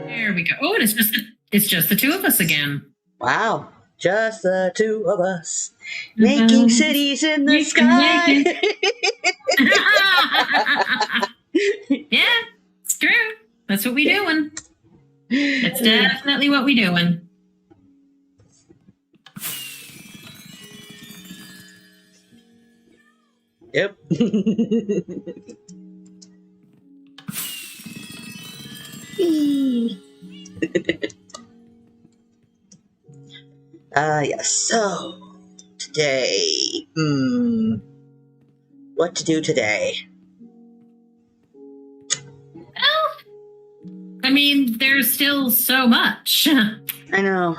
There we go. Oh, and it's just the two of us again. Wow. Just the two of us. Making cities in the sky. Yeah, it's true. That's what we doing. That's definitely what we doing. Yep. Yes. So today, what to do today? Well, I mean, there's still so much. I know.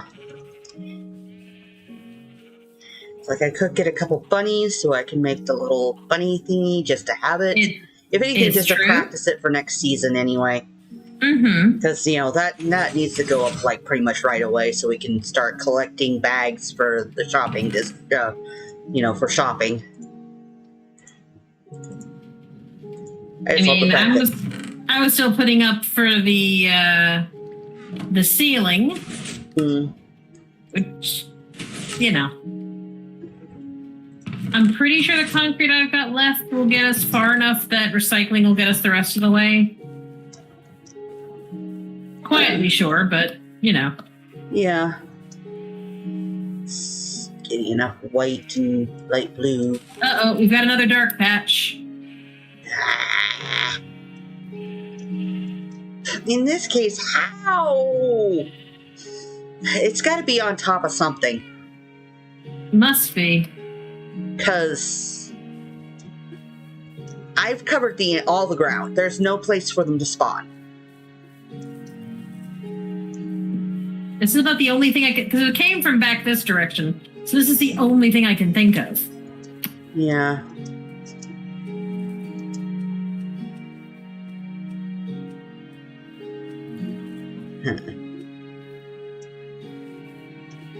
It's like I could get a couple bunnies so I can make the little bunny thingy just to have it. If anything, just to practice it for next season anyway. Mm-hmm. Because, that needs to go up, like, pretty much right away so we can start collecting bags for the shopping, for shopping. I was still putting up for the ceiling, which, I'm pretty sure the concrete I've got left will get us far enough that recycling will get us the rest of the way. Quietly sure, but, Yeah. It's getting enough white and light blue. Uh-oh, we've got another dark patch. In this case, how? It's got to be on top of something. Must be. Because I've covered all the ground. There's no place for them to spawn. This is about the only thing I could... Because it came from back this direction. So this is the only thing I can think of. Yeah.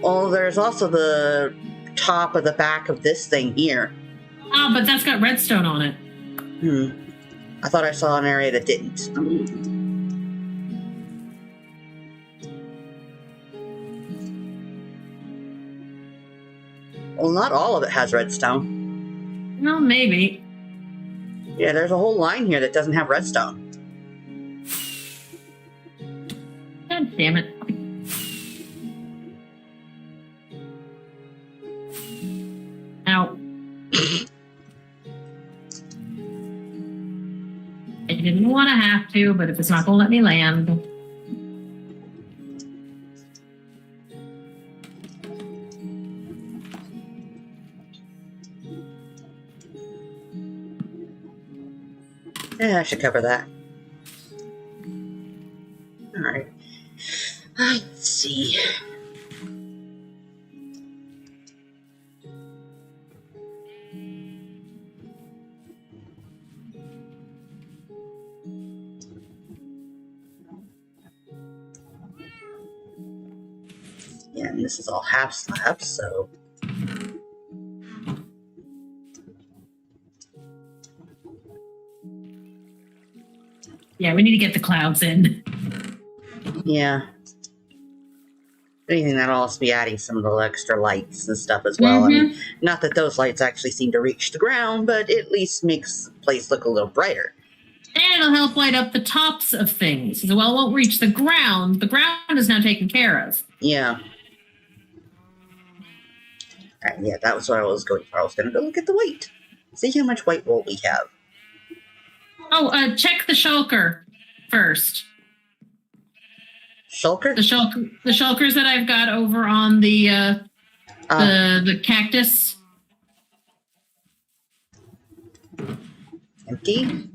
Well, there's also the top of the back of this thing here. Oh, but that's got redstone on it. I thought I saw an area that didn't. Well, not all of it has redstone. Well, maybe. Yeah, there's a whole line here that doesn't have redstone. God damn it. Ow. I didn't want to have to, but if it's not going to let me land... Yeah, I should cover that. Alright. Let's see. Yeah, and this is all half slabs, so. Yeah, we need to get the clouds in. Yeah. Anything that'll also be adding some of the extra lights and stuff as well. I mean, not that those lights actually seem to reach the ground, but it at least makes the place look a little brighter. And it'll help light up the tops of things. So while it won't reach the ground is now taken care of. Yeah. Alright, yeah, that was what I was going for. I was going to go look at the weight. See how much white wool we have. Oh, check the shulker first. Shulker? The shulkers that I've got over on the cactus. Empty?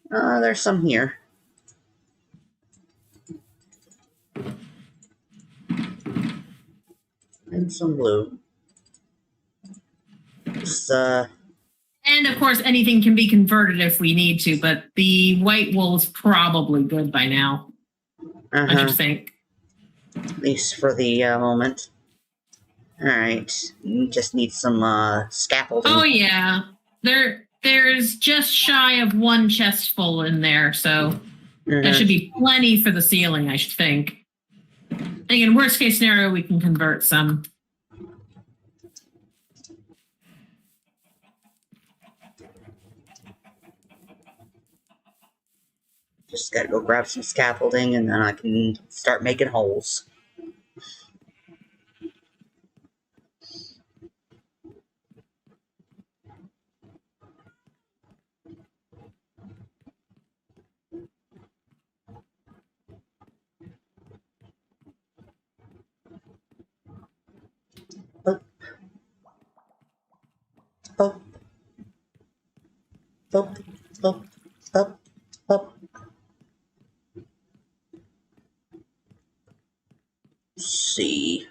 There's some here. And some blue. And of course, anything can be converted if we need to, but the white wool is probably good by now. I should think. At least for the moment. Alright. Just need some scaffolding. Oh yeah. There's just shy of one chest full in there, so that should be plenty for the ceiling, I should think. Again, worst case scenario, we can convert some. Just gotta go grab some scaffolding and then I can start making holes. Up. Up. Up. Up. Up. Up. See.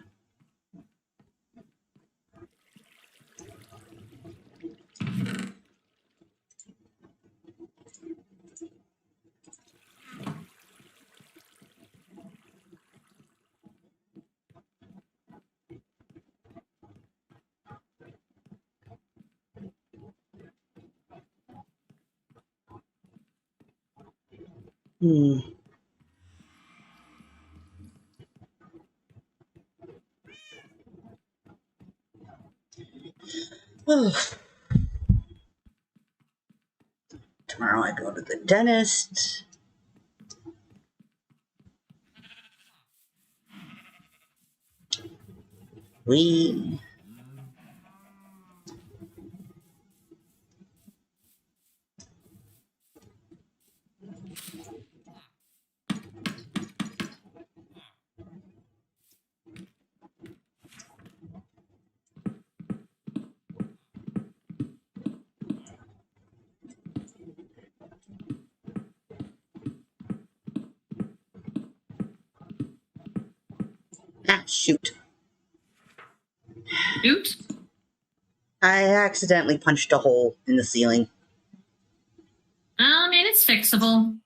Tomorrow I go to the dentist. We shoot. Shoot? I accidentally punched a hole in the ceiling. I mean, it's fixable.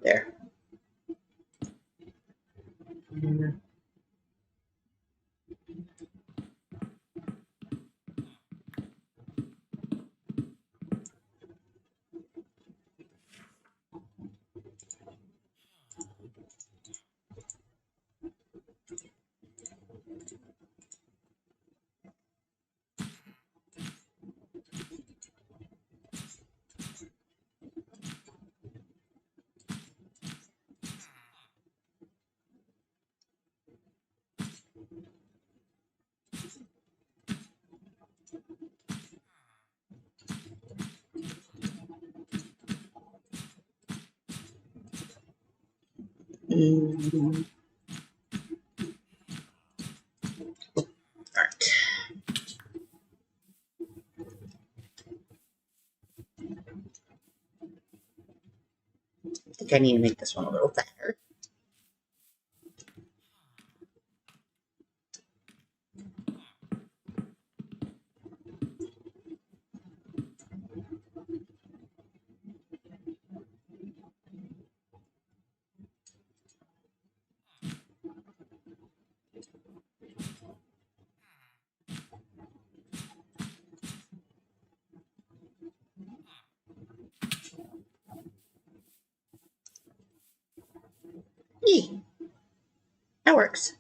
There. All right. I think I need to make this one a little fatter. Yee. That works.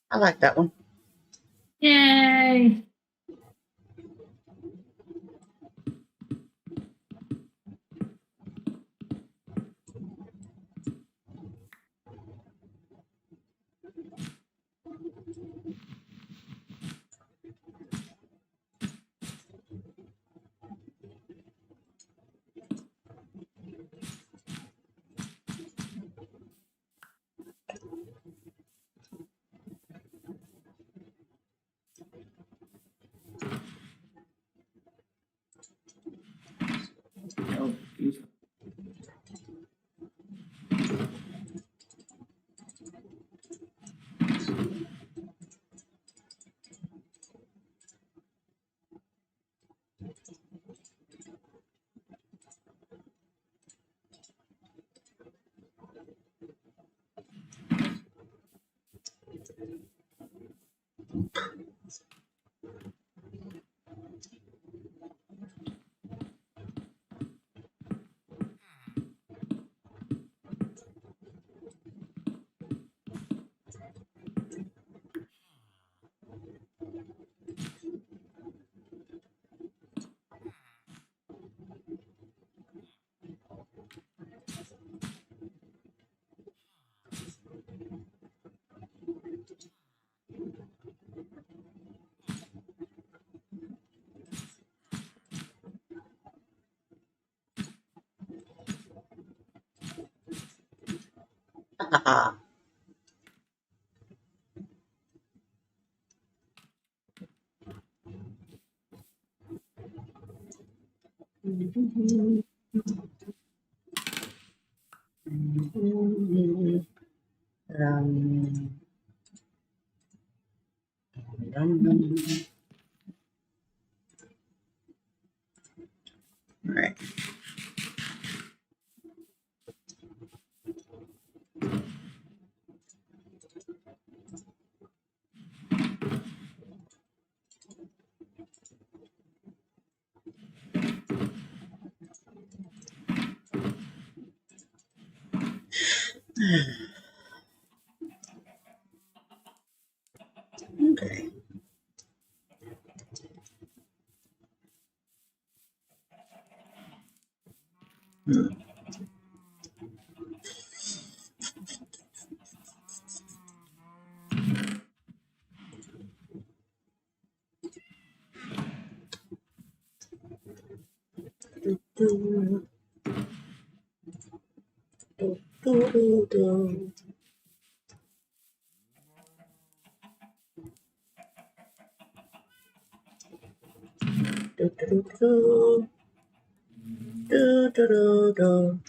I like that one. Yay! Haha. All right. Okay. Do, do, do, do. Do, do, do, do, do, do, do.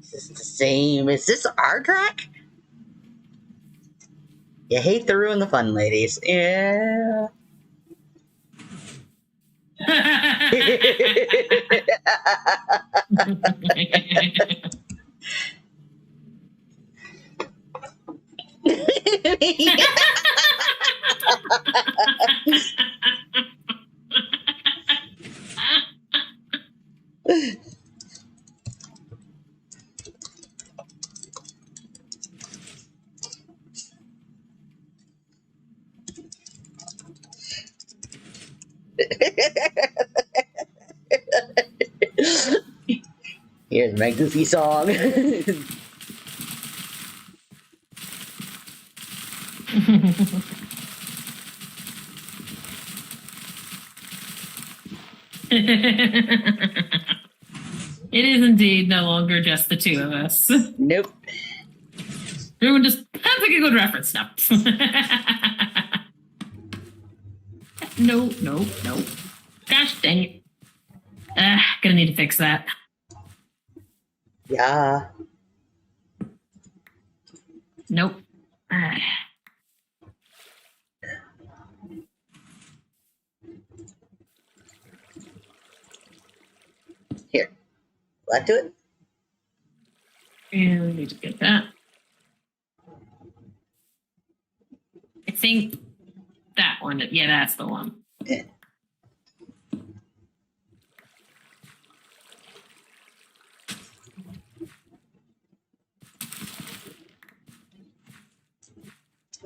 Is this the same? Is this our track? You hate to ruin the fun, ladies. Yeah. Here's my goofy song. It is indeed no longer just the two of us. Nope. Everyone just has like a good reference now. No. Gosh dang it. Gonna need to fix that. Yeah. Nope. Here. Will that do it? And we need to get that. I think that one. Yeah, that's the one. Yeah.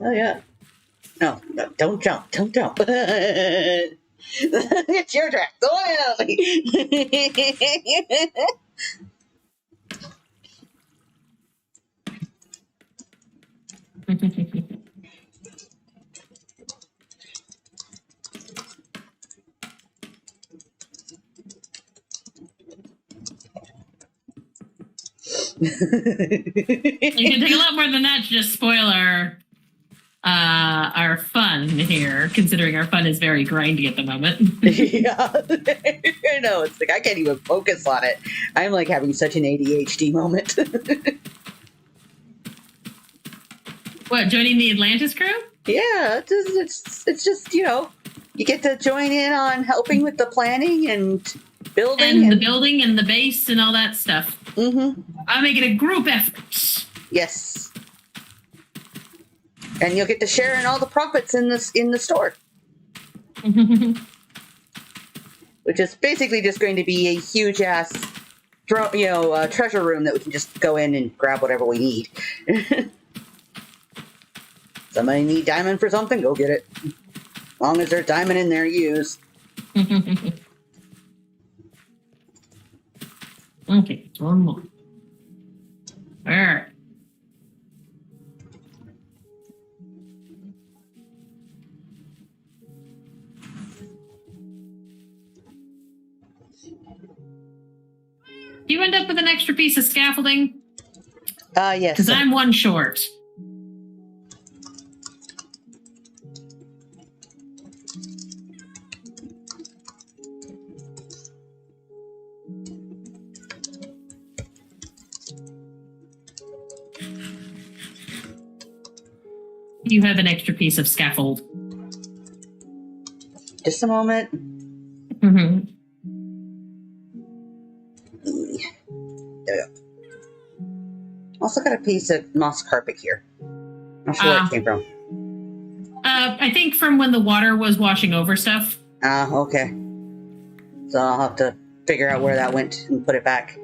Oh yeah. No, don't jump. Don't jump. It's your track. Go on. It can take a lot more than that to just spoil our fun here, considering our fun is very grindy at the moment. Yeah. No, it's like I can't even focus on it. I'm like having such an ADHD moment. What, joining the Atlantis crew? Yeah, it's just, you get to join in on helping with the planning and building. And the building and the base and all that stuff. Mm-hmm. I'm making a group effort. Yes. And you'll get to share in all the profits in the store. Which is basically just going to be a huge ass treasure room that we can just go in and grab whatever we need. Somebody need diamond for something, go get it. As long as there's diamond in there, use. Okay, one more. All right. Do you end up with an extra piece of scaffolding? Yes. Because I'm one short. You have an extra piece of scaffold. Just a moment. Mm-hmm. There we go. Also got a piece of moss carpet here. Not sure where it came from. I think from when the water was washing over stuff. Okay. So I'll have to figure out where that went and put it back.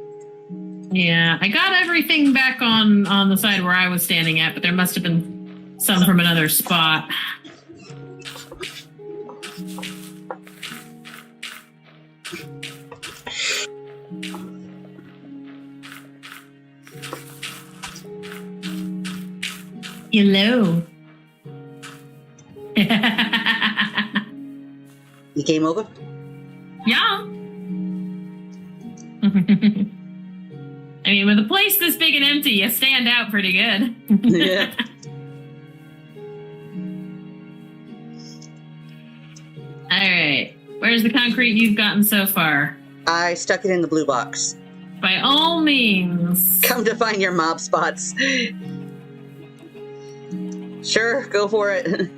Yeah, I got everything back on the side where I was standing at, but there must have been some from another spot. Hello. You came over? Yeah. I mean, with a place this big and empty, you stand out pretty good. Yeah. All right. Where's the concrete you've gotten so far? I stuck it in the blue box. By all means. Come to find your mob spots. Sure, go for it.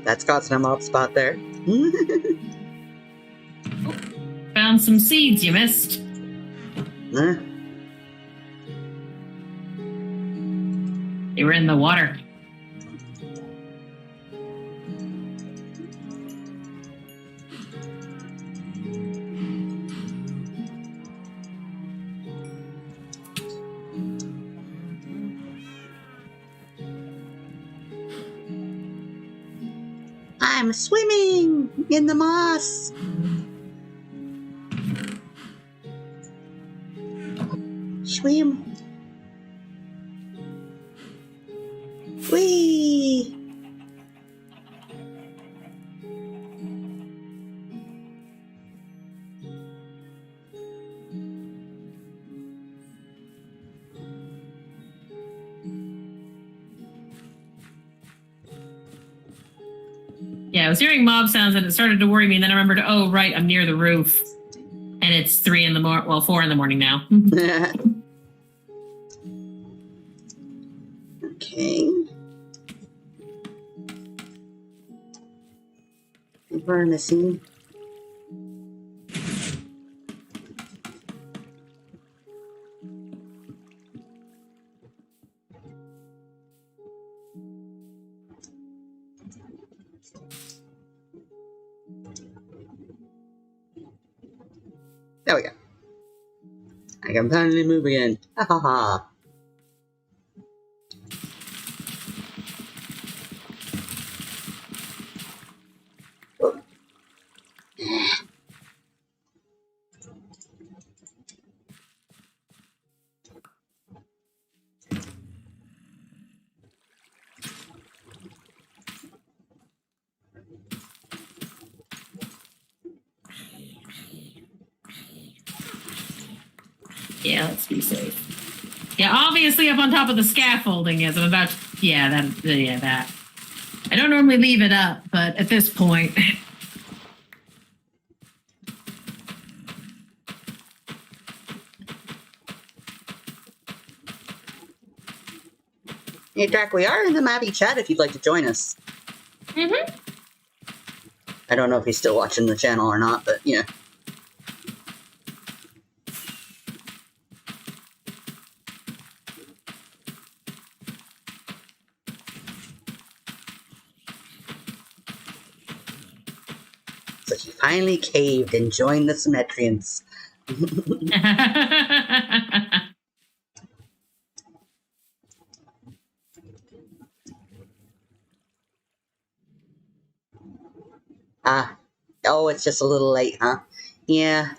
That's got some mob spot there. Found found some seeds you missed. Huh? They were in the water. I'm swimming in the moss. Swim. Whee! Yeah, I was hearing mob sounds and it started to worry me. And then I remembered, oh, right, I'm near the roof. And it's 4 in the morning now. Okay. We're missing. There we go. I can finally move again. Ha ha ha. Yeah, let's be safe. Yeah, obviously up on top of the scaffolding is. I'm about to, that. I don't normally leave it up, but at this point. Hey, Drac, we are in the Mappy chat if you'd like to join us. Mm-hmm. I don't know if he's still watching the channel or not, but, you know. So he finally caved and joined the Symmetrians. Oh, it's just a little late, huh? Yeah.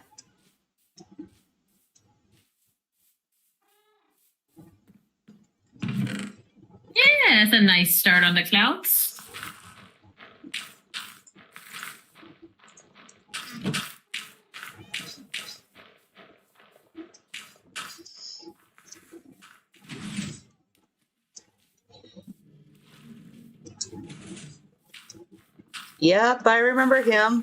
Yeah, it's a nice start on the clouds. Yep, I remember him.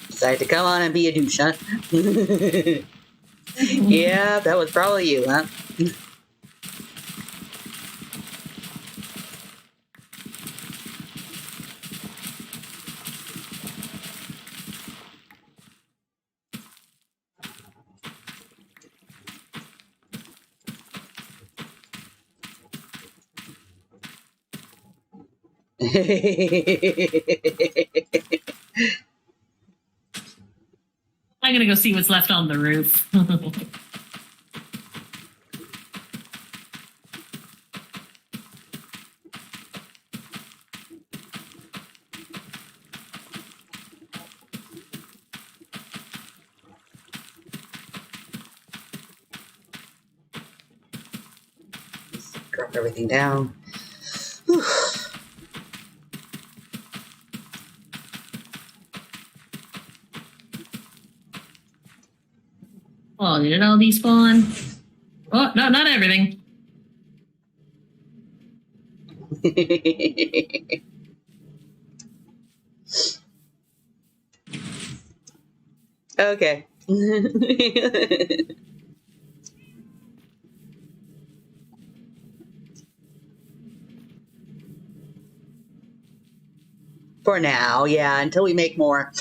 Decided to come on and be a douche, huh? Yeah, that was probably you, huh? I'm gonna go see what's left on the roof. Drop everything down. Whew. Oh, did it all despawn? Oh, no, not everything. Okay. For now, yeah, until we make more.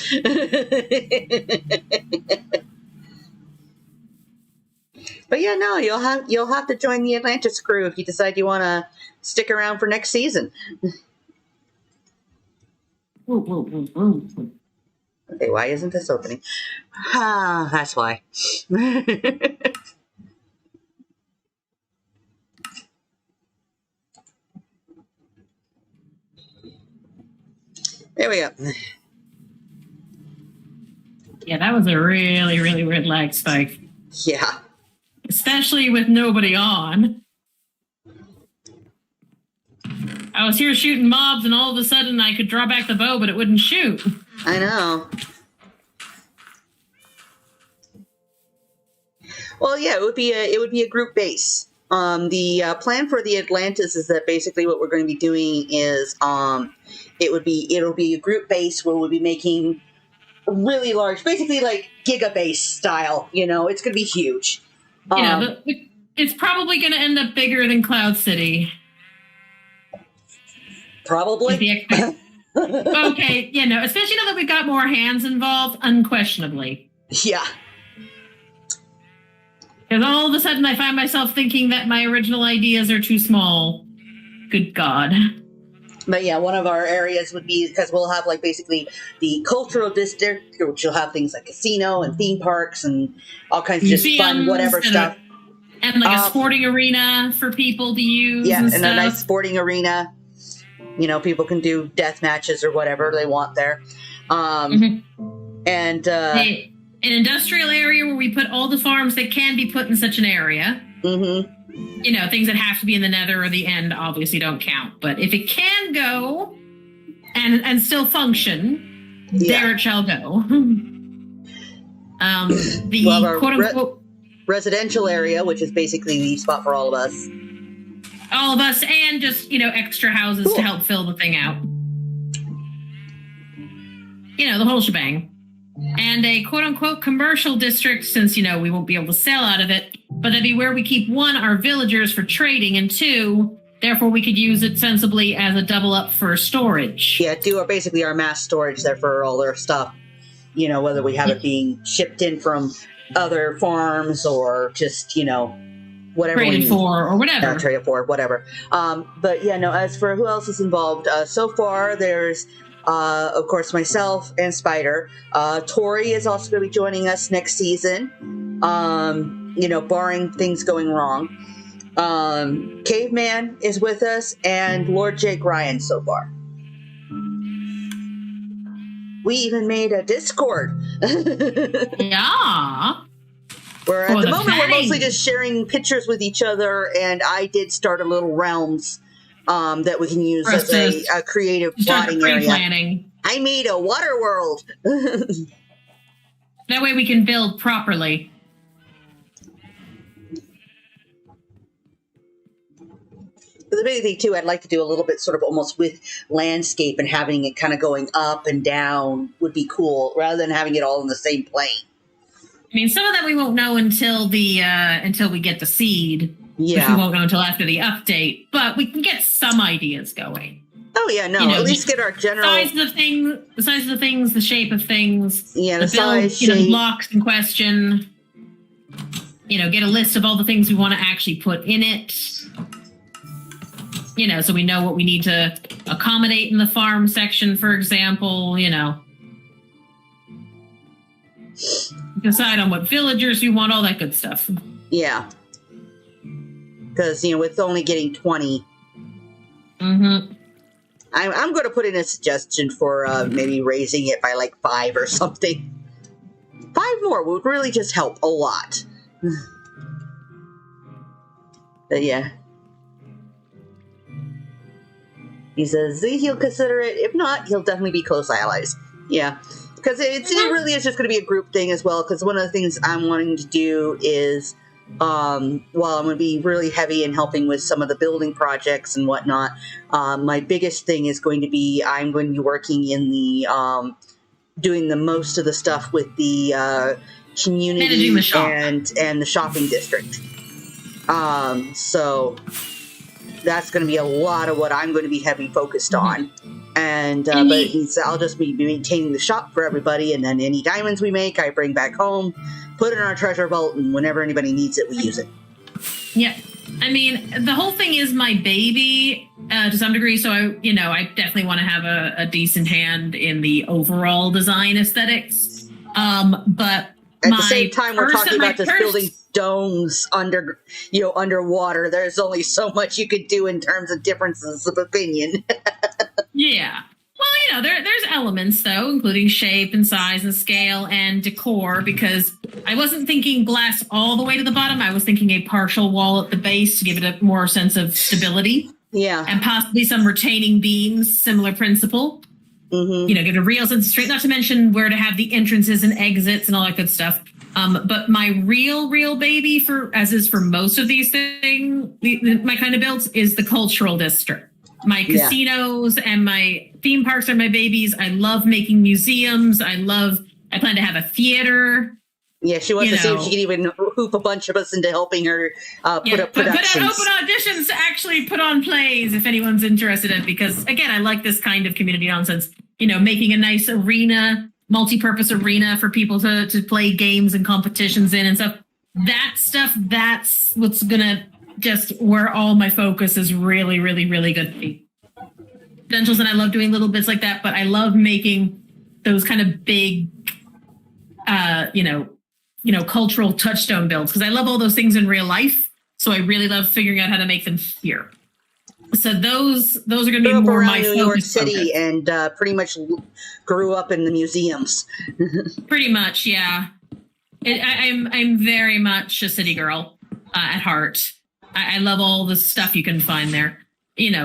But yeah, no, you'll have to join the Atlantis crew if you decide you want to stick around for next season. Okay, why isn't this opening? Ah, that's why. There we go. Yeah, that was a really, really weird lag spike. Yeah. Especially with nobody on. I was here shooting mobs, and all of a sudden I could draw back the bow, but it wouldn't shoot. I know. Well, yeah, it would be a group base. The plan for the Atlantis is that basically what we're going to be doing is it'll be a group base where we'll be making really large, basically like Giga base style. It's going to be huge. It's probably going to end up bigger than Cloud City. Probably. Okay, especially now that we've got more hands involved, unquestionably. Yeah. Because all of a sudden I find myself thinking that my original ideas are too small. Good God. But yeah, one of our areas would be, because we'll have like basically the cultural district, which will have things like casino and theme parks and all kinds of just fun, whatever stuff. And like a sporting arena for people to use. Yeah, and stuff. a nice sporting arena. People can do death matches or whatever they want there. And an industrial area where we put all the farms that can be put in such an area. Mm-hmm. Things that have to be in the nether or the end obviously don't count. But if it can go and still function, there it shall go. The quote-unquote... residential area, which is basically the spot for all of us. All of us, and just, extra houses to help fill the thing out. The whole shebang. And a quote-unquote commercial district, since, we won't be able to sell out of it, but that'd be where we keep, 1, our villagers for trading, and 2, therefore we could use it sensibly as a double up for storage. Yeah, basically our mass storage there for all their stuff. Whether we have it being shipped in from other farms or just, whatever. Traded for or whatever. Traded for, whatever. But yeah, no, as for who else is involved, so far there's of course, myself and Spider. Tori is also going to be joining us next season, barring things going wrong. Caveman is with us, and Lord Jake Ryan so far. We even made a Discord. Yeah. Where at the moment we're mostly just sharing pictures with each other, and I did start a little realms that we can use as a creative plotting area. Planning. I made a water world. That way we can build properly. But the big thing too, I'd like to do a little bit sort of almost with landscape and having it kind of going up and down would be cool, rather than having it all in the same plane. I mean, some of that we won't know until we get the seed. Yeah. Which we won't know until after the update, but we can get some ideas going. Oh yeah, no, at least get our general the size of the things, the shape of things. Yeah, the size, shape. Blocks in question. Get a list of all the things we want to actually put in it. So we know what we need to accommodate in the farm section, for example. Decide on what villagers we want, all that good stuff. Yeah. Because, with only getting 20. Mm-hmm. I'm going to put in a suggestion for maybe raising it by like 5 or something. 5 more would really just help a lot. But yeah. He says he'll consider it. If not, he'll definitely be close allies. Yeah. Because it really is just going to be a group thing as well. Because one of the things I'm wanting to do is... while I'm going to be really heavy in helping with some of the building projects and whatnot, my biggest thing is going to be I'm going to be working in the doing the most of the stuff with the community Managing the shop. and the shopping district. So that's going to be a lot of what I'm going to be heavy focused on. And but I'll just be maintaining the shop for everybody, and then any diamonds we make, I bring back home, put it in our treasure vault, and whenever anybody needs it, we use it. Yeah. I mean, the whole thing is my baby to some degree. So I definitely want to have a decent hand in the overall design aesthetics. But at the same time, we're talking about just building domes underwater. There's only so much you could do in terms of differences of opinion. Yeah. Well, there's elements, though, including shape and size and scale and decor, because I wasn't thinking glass all the way to the bottom. I was thinking a partial wall at the base to give it a more sense of stability. Yeah. And possibly some retaining beams, similar principle. Mm-hmm. Give it a real sense of straight, not to mention where to have the entrances and exits and all that good stuff. But my real baby, as is for most of these things, my kind of builds, is the cultural district. My casinos and my theme parks are my babies. I love making museums. I plan to have a theater. Yeah, she wants to see if she can even hoop a bunch of us into helping her put up productions. Put open auditions to actually put on plays if anyone's interested in it. Because, again, I like this kind of community nonsense. Making a nice arena, multi-purpose arena for people to play games and competitions in and stuff. That's what's going to just where all my focus is really, really, really good to be. Essentials, and I love doing little bits like that, but I love making those kind of big, cultural touchstone builds, because I love all those things in real life. So I really love figuring out how to make them here. So those are going to be more my New York City and pretty much grew up in the museums. Pretty much, yeah. I'm very much a city girl at heart. I love all the stuff you can find there.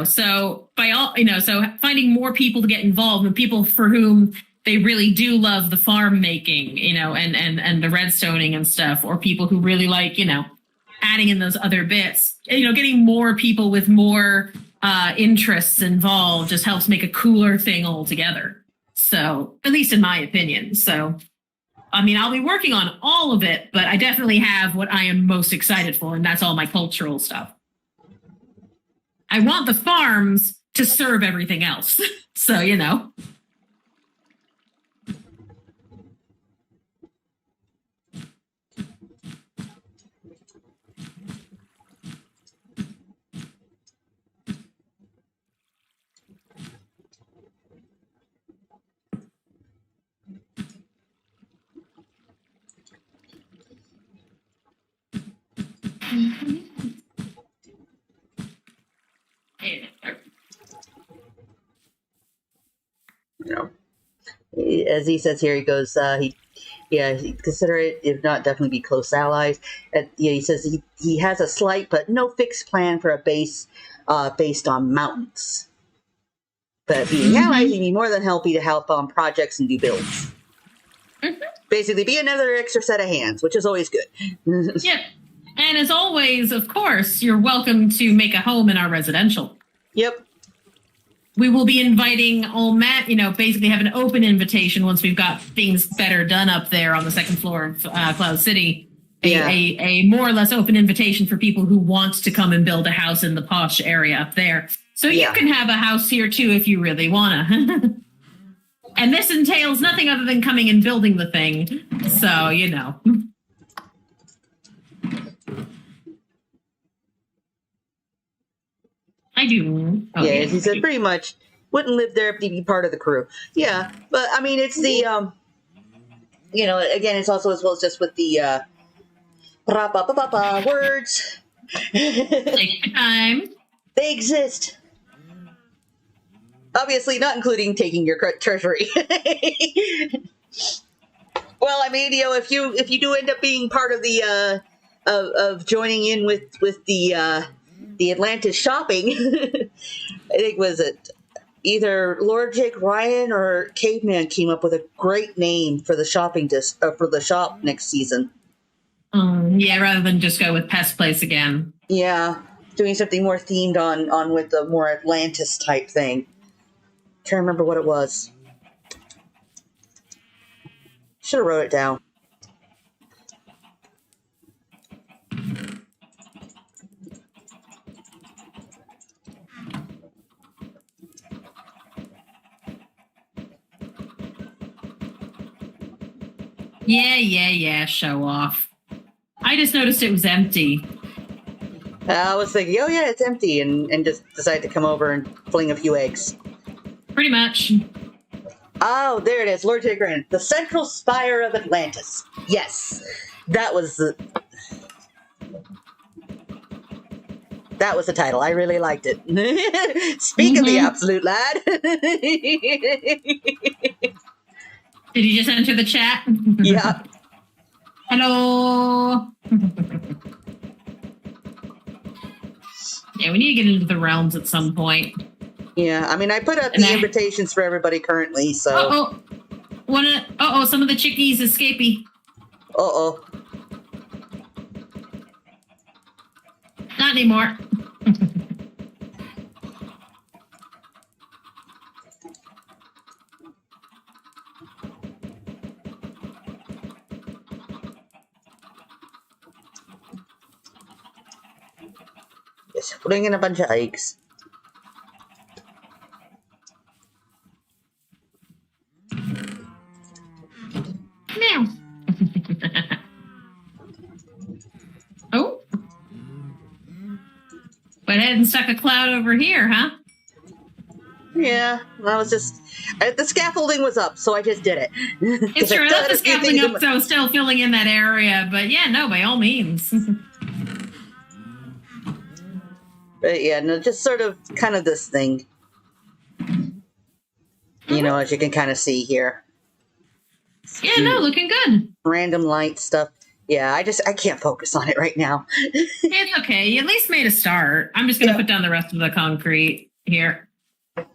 So finding more people to get involved, and people for whom they really do love the farm making, and the redstoning and stuff, or people who really like, adding in those other bits, getting more people with more interests involved just helps make a cooler thing altogether. So, at least in my opinion. So, I'll be working on all of it, but I definitely have what I am most excited for, and that's all my cultural stuff. I want the farms to serve everything else. So, As he says here, he goes, he consider it, if not definitely be close allies. He says he has a slight but no fixed plan for a base based on mountains. But being allies, he'd be more than happy to help on projects and do builds. Mm-hmm. Basically, be another extra set of hands, which is always good. Yep. And as always, of course, you're welcome to make a home in our residential. Yep. We will be inviting basically have an open invitation once we've got things better done up there on the second floor of Cloud City. A more or less open invitation for people who want to come and build a house in the posh area up there. So you can have a house here too if you really want to. And this entails nothing other than coming and building the thing. So, I do. Okay. He said pretty much wouldn't live there if he'd be part of the crew. Yeah, but it's the, again, it's also as well as just with the words. Take your time. They exist. Obviously, not including taking your treasury. Well, if you do end up being part of the of joining in with the Atlantis shopping, I think was it either Lord Jake Ryan or Caveman came up with a great name for the shopping for the shop next season. Rather than just go with Pest Place again. Yeah, doing something more themed on with the more Atlantis type thing. Can't remember what it was. Should have wrote it down. Yeah, show off. I just noticed it was empty. I was thinking, oh yeah, it's empty, and just decided to come over and fling a few eggs. Pretty much. Oh, there it is, Lord Tigran, the Central Spire of Atlantis. Yes, that was the title. I really liked it. Speak of the absolute lad. Did you just enter the chat? Yeah. Hello. Yeah, we need to get into the realms at some point. Yeah, I mean, I put up the invitations for everybody currently, so... Some of the chickies escapey. Uh-oh. Not anymore. Just putting in a bunch of eggs. Meow. Oh. Went ahead and stuck a cloud over here, huh? Yeah, I was just... the scaffolding was up, so I just did it. It's true, I left the scaffolding up, so I was still filling in that area, but yeah, no, by all means. But yeah, no, just sort of kind of this thing. You know, as you can kind of see here. Yeah, no, looking good. Random light stuff. Yeah, I can't focus on it right now. It's okay. You at least made a start. I'm just going to put down the rest of the concrete here,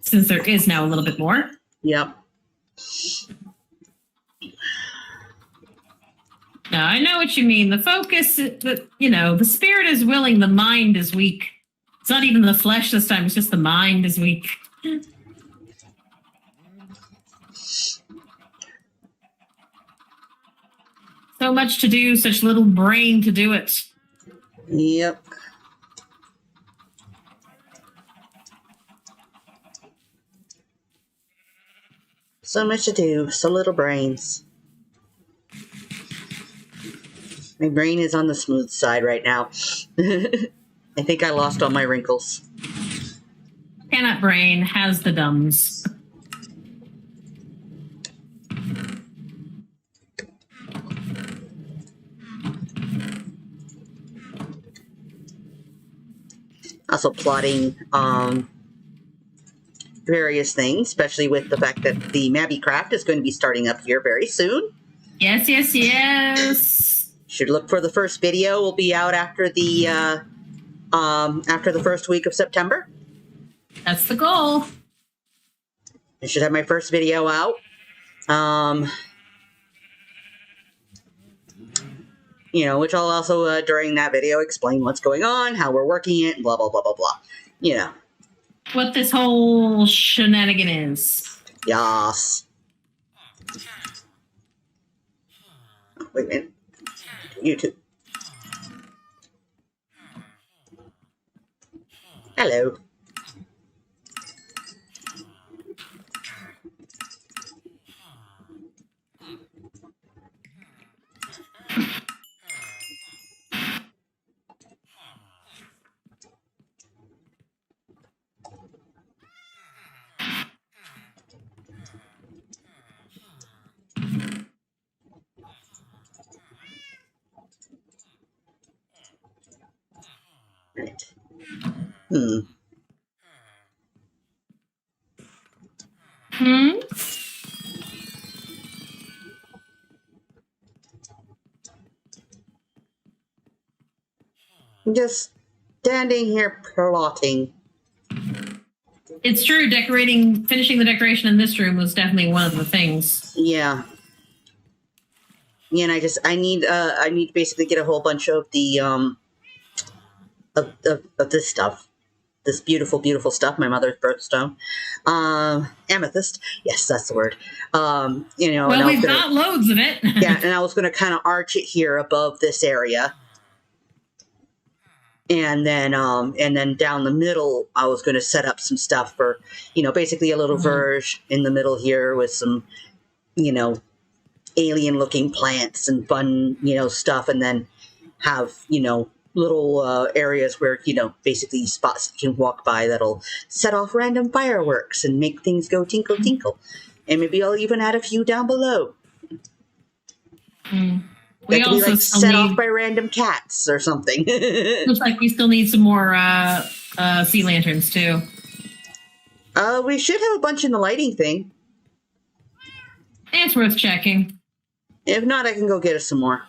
since there is now a little bit more. Yep. No, I know what you mean. The focus, the spirit is willing, the mind is weak. It's not even the flesh this time, it's just the mind is weak. So much to do, such little brain to do it. Yep. So much to do, so little brains. My brain is on the smooth side right now. I think I lost all my wrinkles. Cannot brain, has the dumbs. Also plotting various things, especially with the fact that the Mabby Craft is going to be starting up here very soon. Yes. Should look for the first video. Will be out after the first week of September. That's the goal. I should have my first video out. Which I'll also, during that video, explain what's going on, how we're working it, and blah, blah, blah, blah, blah. You know. What this whole shenanigan is. Yas. Wait a minute. YouTube. Hello. Right. I'm just standing here plotting. It's true, finishing the decoration in this room was definitely one of the things. Yeah. Yeah, and I need to basically get a whole bunch of the, of this stuff. this beautiful, beautiful stuff, my mother's birthstone. Amethyst. Yes, that's the word. You know, Well, we've got loads of it. yeah, and I was going to kind of arch it here above this area. And then down the middle, I was going to set up some stuff for, you know, basically a little verge in the middle here with some, you know, alien-looking plants and fun, you know, stuff, and then have, you know, little areas where, you know, basically spots you can walk by that'll set off random fireworks and make things go tinkle tinkle. And maybe I'll even add a few down below. We That could be also like still set need, off by random cats or something. looks like we still need some more sea lanterns too. We should have a bunch in the lighting thing. It's worth checking. If not, I can go get us some more.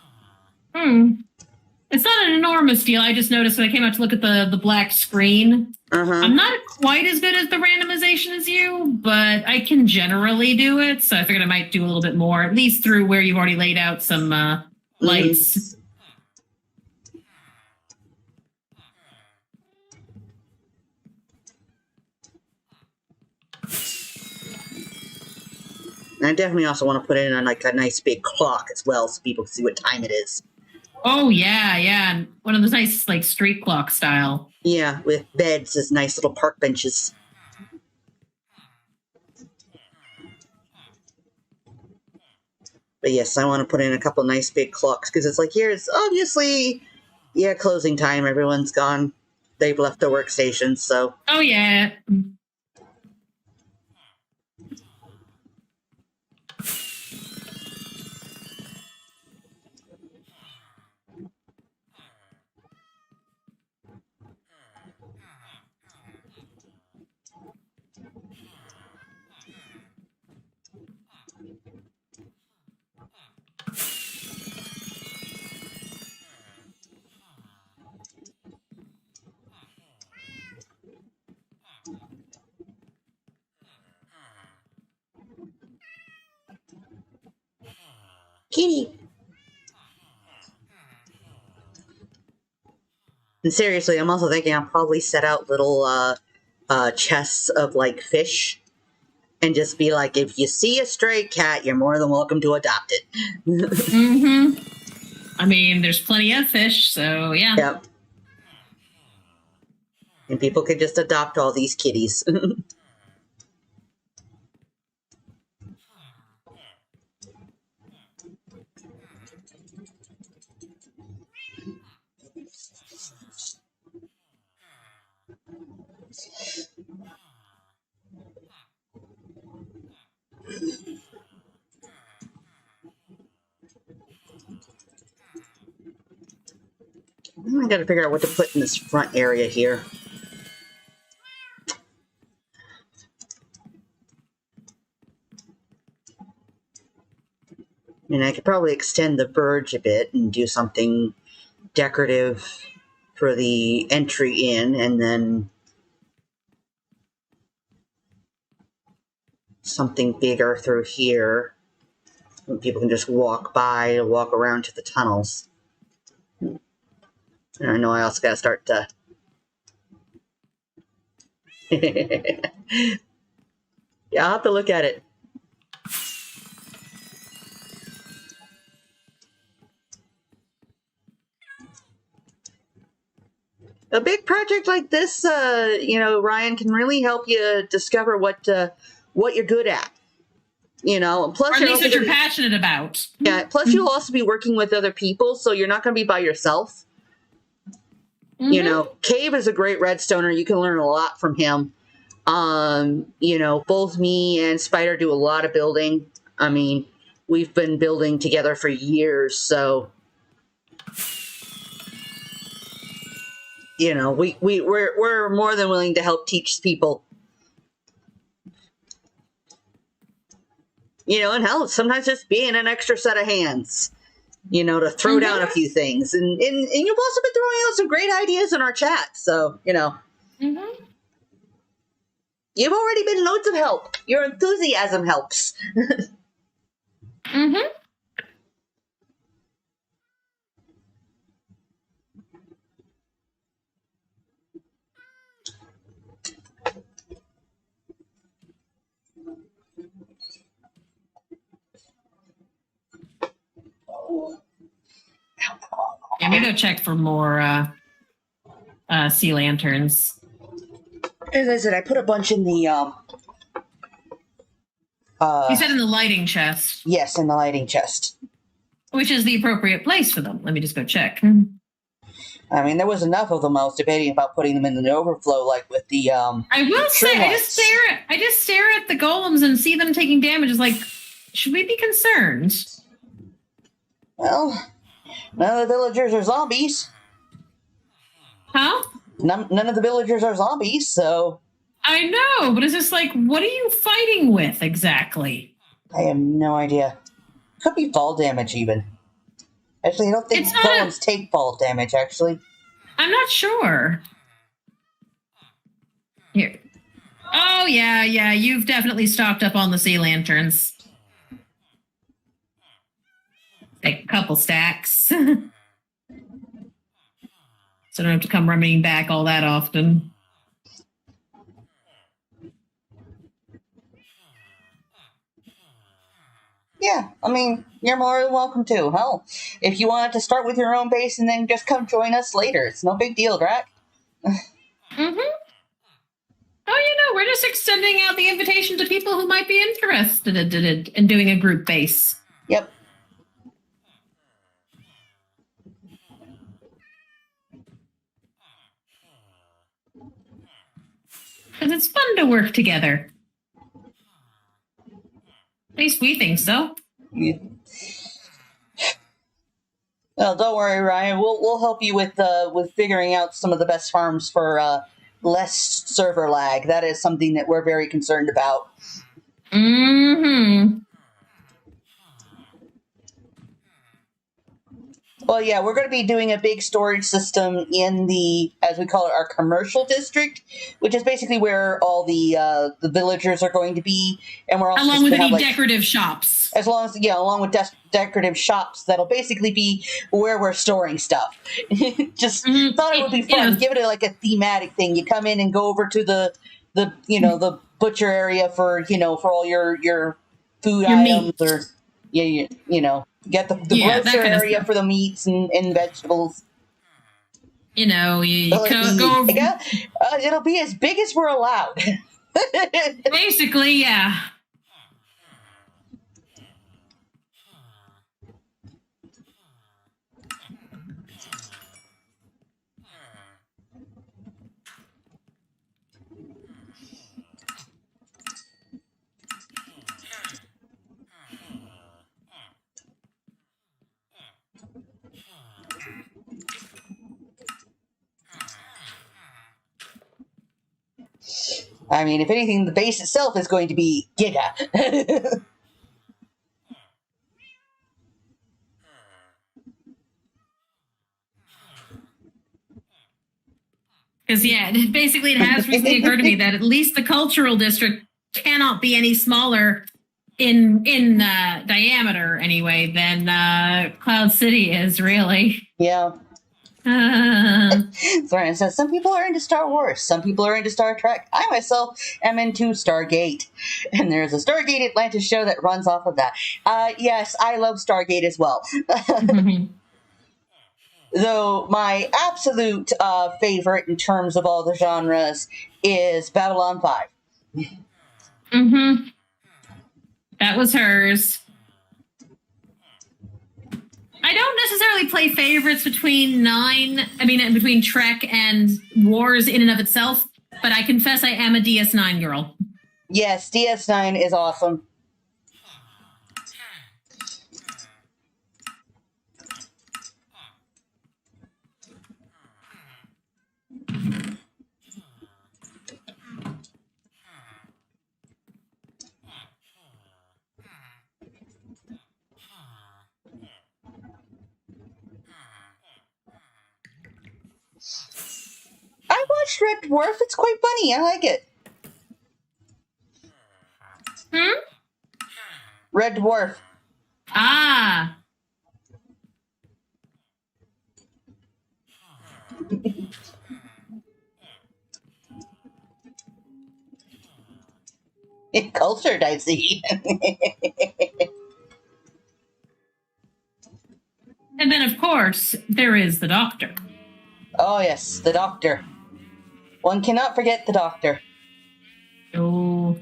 It's not an enormous deal. I just noticed when I came out to look at the black screen. I'm not quite as good at the randomization as you, but I can generally do it. So I figured I might do a little bit more, at least through where you've already laid out some lights. And I definitely also want to put in like a nice big clock as well, so people can see what time it is. Oh yeah, and one of those nice like street clock style. Yeah, with beds as nice little park benches. But yes, I want to put in a couple nice big clocks because it's like here's obviously, yeah, closing time. Everyone's gone. They've left their workstations, so. Oh yeah. Kitty. And seriously, I'm also thinking I'll probably set out little chests of like fish and just be like, if you see a stray cat, you're more than welcome to adopt it. I mean, there's plenty of fish, so yeah. Yep. And people could just adopt all these kitties. I gotta figure out what to put in this front area here. And I could probably extend the verge a bit and do something decorative for the entry in, and then something bigger through here. And people can just walk by or walk around to the tunnels. And I know I also gotta start to... Yeah, I'll have to look at it. A big project like this, you know, Ryan, can really help you discover what you're good at. You know, plus or at least what you're passionate about. Yeah, plus you'll also be working with other people, so you're not going to be by yourself. You know, Cave is a great redstoner. You can learn a lot from him. You know, both me and Spider do a lot of building. I mean, we've been building together for years, so you know, we're more than willing to help teach people. You know, and hell, sometimes just being an extra set of hands, you know, to throw down a few things. And you've also been throwing out some great ideas in our chat. So, you know, you've already been loads of help. Your enthusiasm helps. I'm gonna go check for more sea lanterns. As I said, I put a bunch in the You said in the lighting chest, yes, in the lighting chest. which is the appropriate place for them. Let me just go check. I mean, there was enough of them. I was debating about putting them in the overflow, like with the I will say, I just stare at the golems and see them taking damage. It's like, should we be concerned? Well, none of the villagers are zombies. Huh? None of the villagers are zombies, so I know, but it's just like, what are you fighting with exactly? I have no idea. Could be fall damage, even. Actually, I don't think golems take fall damage, actually. I'm not sure. Here. Oh, yeah, you've definitely stocked up on the sea lanterns. A couple stacks. So I don't have to come running back all that often. Yeah, I mean, you're more than welcome to. Hell, if you wanted to start with your own base and then just come join us later, it's no big deal, Drac. Mm-hmm. Oh, we're just extending out the invitation to people who might be interested in doing a group base. Yep. Because it's fun to work together. At least we think so. Yeah. Well, don't worry, Ryan. We'll help you with figuring out some of the best farms for less server lag. That is something that we're very concerned about. Mm-hmm. Well, yeah, we're going to be doing a big storage system in the, as we call it, our commercial district, which is basically where all the villagers are going to be, and we're also along with any have, decorative shops. Along with decorative shops, that'll basically be where we're storing stuff. Just thought it would be fun. Give it like a thematic thing. You come in and go over to the the butcher area for for all your food items, meat. or get the grocer area for the meats and vegetables. You go. It'll be as big as we're allowed. Basically, yeah. I mean, if anything, the base itself is going to be giga. Because, basically it has recently occurred to me that at least the cultural district cannot be any smaller in diameter, anyway, than Cloud City is, really. Yeah. Sorry, says some people are into Star Wars, some people are into Star Trek. I myself am into Stargate, and there's a Stargate Atlantis show that runs off of that. Yes, I love Stargate as well. Though my absolute favorite in terms of all the genres is Babylon 5. Mm-hmm. That was hers. I don't necessarily play favorites between Trek and Wars in and of itself, but I confess I am a DS9 girl. Yes, DS9 is awesome. I watched Red Dwarf. It's quite funny. I like it. Red Dwarf. Ah. Cultured, I see. And then, of course, there is the Doctor. Oh, yes, the Doctor. One cannot forget the Doctor. Oh.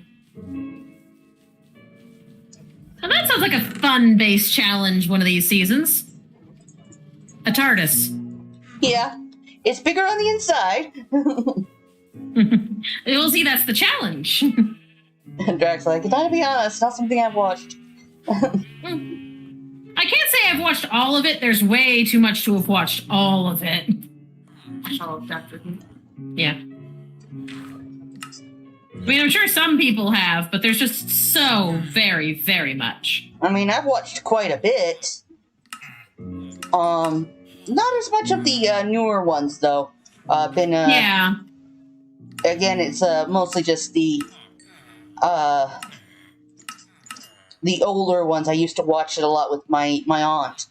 Now that sounds like a fun base challenge one of these seasons. A TARDIS. Yeah, it's bigger on the inside. You'll see, that's the challenge. And Drax like, gotta be honest, not something I've watched. I can't say I've watched all of it. There's way too much to have watched all of it. All of Doctor Who. Yeah. I mean, I'm sure some people have, but there's just so very, very much. I mean, I've watched quite a bit. Not as much of the newer ones though. Yeah. Again, it's mostly just the older ones. I used to watch it a lot with my aunt,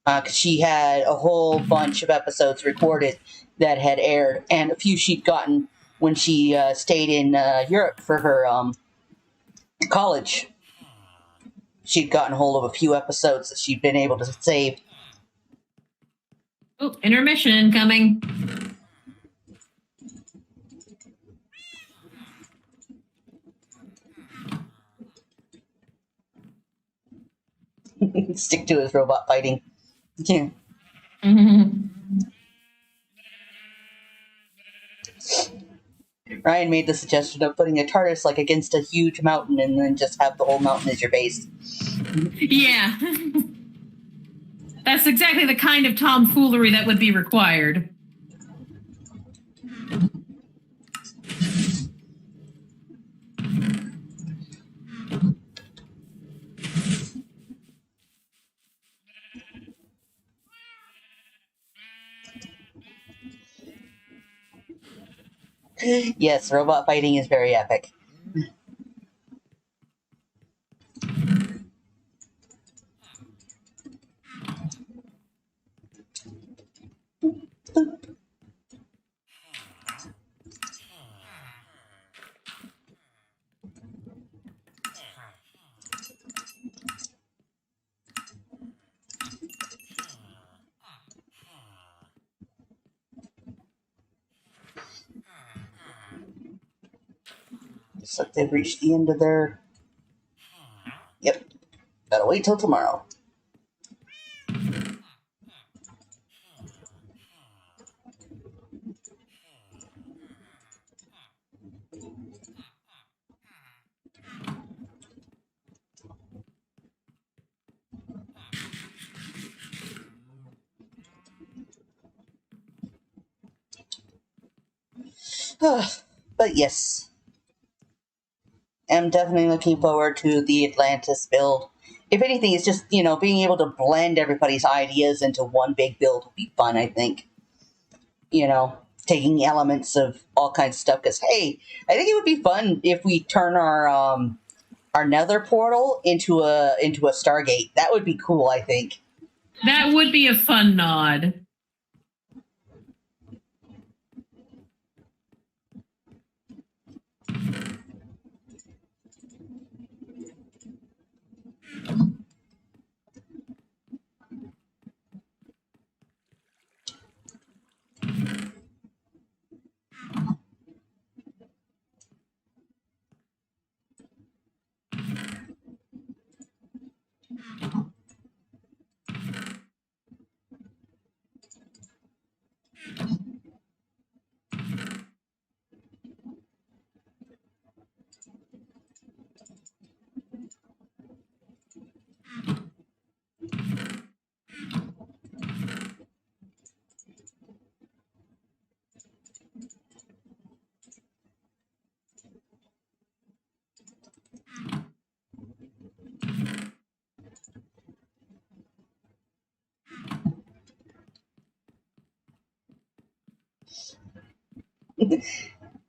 because she had a whole bunch of episodes recorded that had aired, and a few she'd gotten when she stayed in Europe for her college. She'd gotten hold of a few episodes that she'd been able to save. Oh, intermission incoming. Stick to his robot fighting. Yeah. Ryan made the suggestion of putting a TARDIS like against a huge mountain and then just have the whole mountain as your base. Yeah. That's exactly the kind of tomfoolery that would be required. Yes, robot fighting is very epic. Looks like they've reached the end of their... Yep. Gotta wait till tomorrow. But yes, I'm definitely looking forward to the Atlantis build. If anything, it's just, being able to blend everybody's ideas into one big build would be fun, I think. Taking elements of all kinds of stuff. Because, hey, I think it would be fun if we turn our nether portal into a Stargate. That would be cool, I think. That would be a fun nod.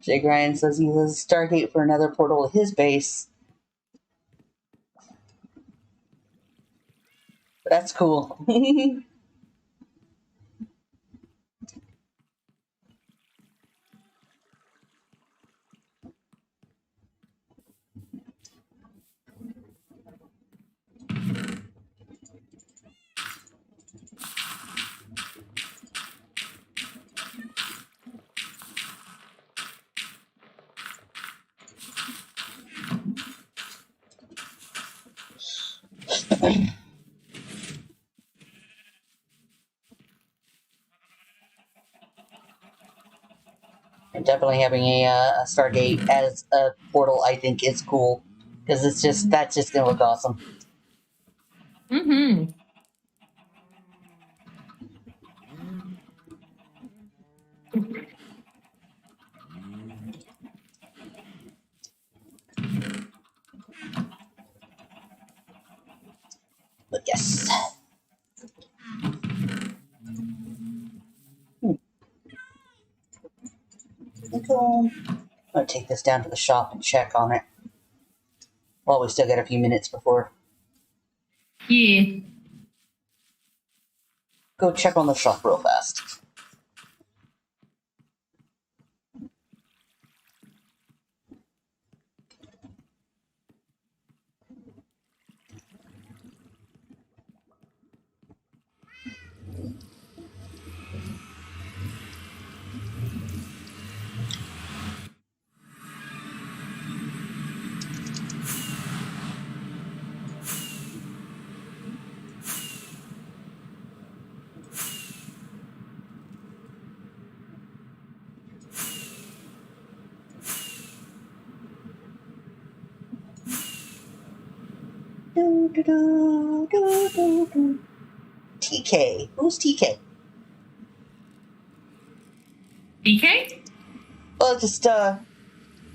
Jake Ryan says he has a Stargate for another portal at his base. That's cool. And definitely having a Stargate as a portal, I think, is cool because that's just gonna look awesome. Mm-hmm. But yes. I'm gonna take this down to the shop and check on it. Well, we still got a few minutes before. Yeah. Go check on the shop real fast. TK. Who's TK? DK? Well, just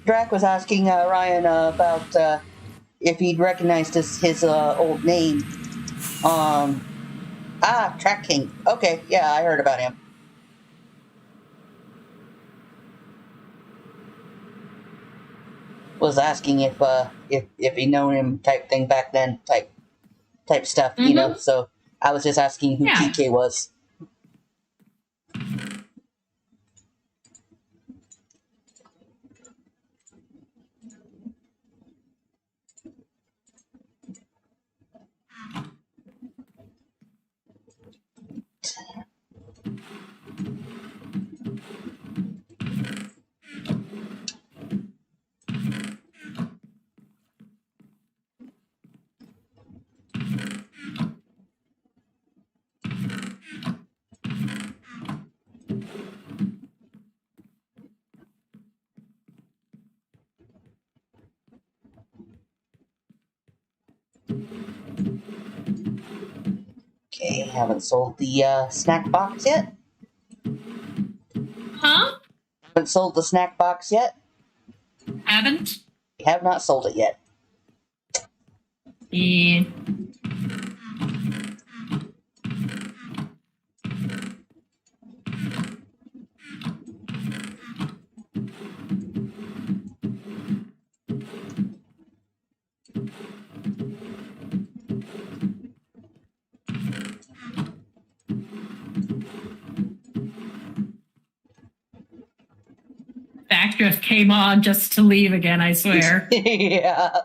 Drac was asking Ryan about if he'd recognized his old name. Track King. Okay, yeah, I heard about him. Was asking if he known him type thing back then, type stuff, you know. So I was just asking who TK was. Okay, haven't sold the snack box yet. Huh? Haven't sold the snack box yet. Haven't? Have not sold it yet. Yeah. Back just came on just to leave again, I swear. Yeah.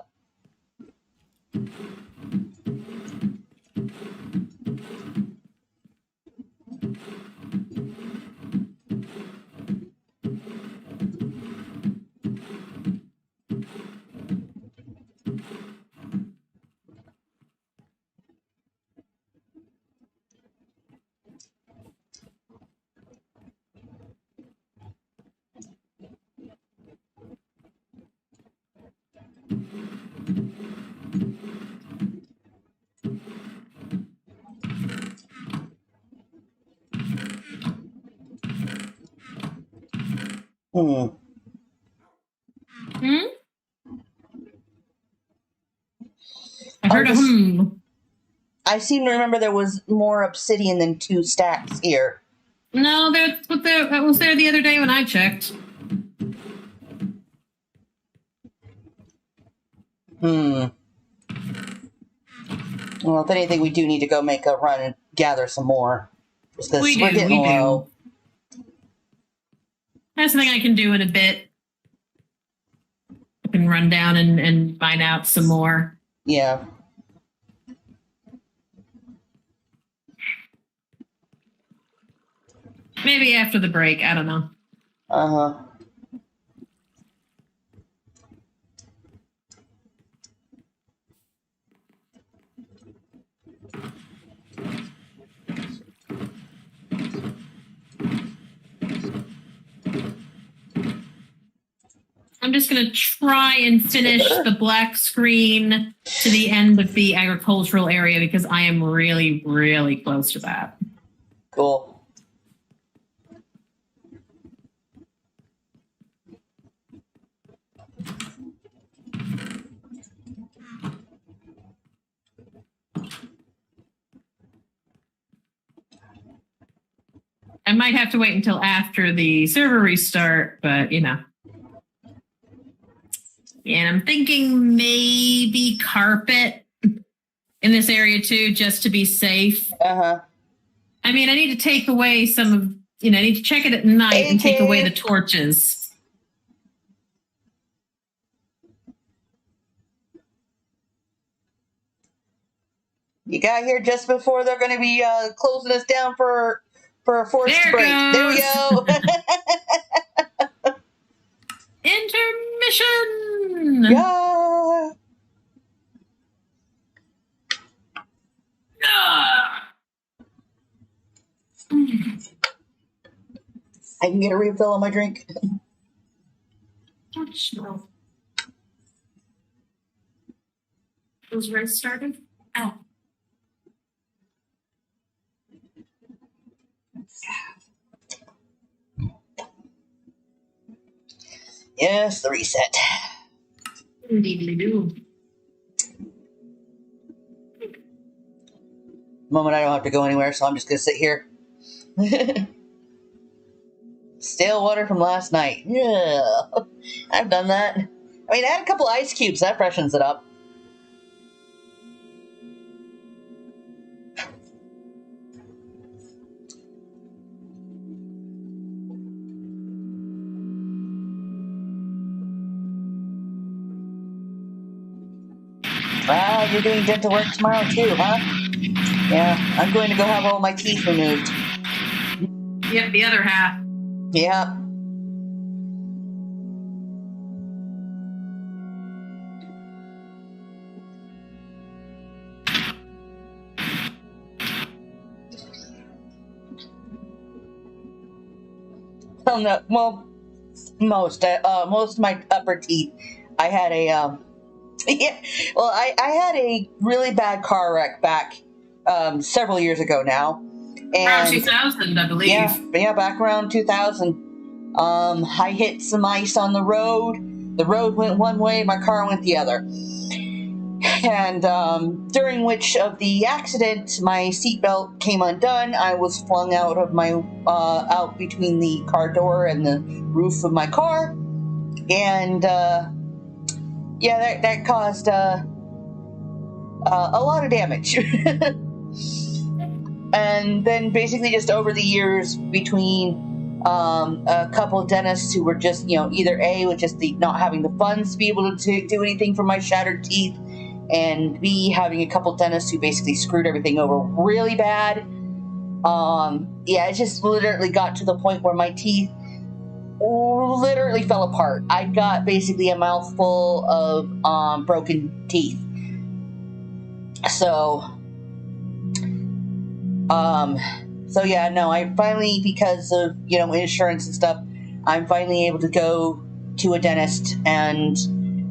Hmm. Hmm? I heard a I seem to remember there was more obsidian than 2 stacks here. No, that was there the other day when I checked. Well, if anything, we do need to go make a run and gather some more. Because we're getting low. That's something I can do in a bit. I can run down and find out some more. Yeah. Maybe after the break. I don't know. Uh-huh. I'm just going to try and finish the black screen to the end of the agricultural area because I am really, really close to that. Cool. I might have to wait until after the server restart, but you know. And I'm thinking maybe carpet in this area too, just to be safe. Uh-huh. I mean, I need to take away some of, I need to check it at night and take away the torches. You got here just before they're going to be closing us down for a forced There break. goes. There we go. Intermission. Yeah. I can get a refill on my drink. Was race started? Oh. Yes, the reset. Indeedly do. Moment I don't have to go anywhere, so I'm just going to sit here. Stale water from last night. Yeah, I've done that. I mean, add a couple ice cubes. That freshens it up. Wow, you're doing dental work tomorrow too, huh? Yeah, I'm going to go have all my teeth removed. Yep, the other half. Yeah. Oh, no, well, most of my upper teeth. I had a yeah, well, I had a really bad car wreck back several years ago now. Around And 2000, I believe. yeah, back around 2000. I hit some ice on the road. The road went one way, my car went the other. And during which of the accident, my seatbelt came undone. I was flung out of my out between the car door and the roof of my car, and yeah, that caused a lot of damage. And then basically just over the years between a couple of dentists who were just, either A, with just not having the funds to be able to do anything for my shattered teeth, and B, having a couple of dentists who basically screwed everything over really bad. Yeah, it just literally got to the point where my teeth literally fell apart. I got basically a mouthful of broken teeth. So yeah, no, I finally, because of, insurance and stuff, I'm finally able to go to a dentist, and,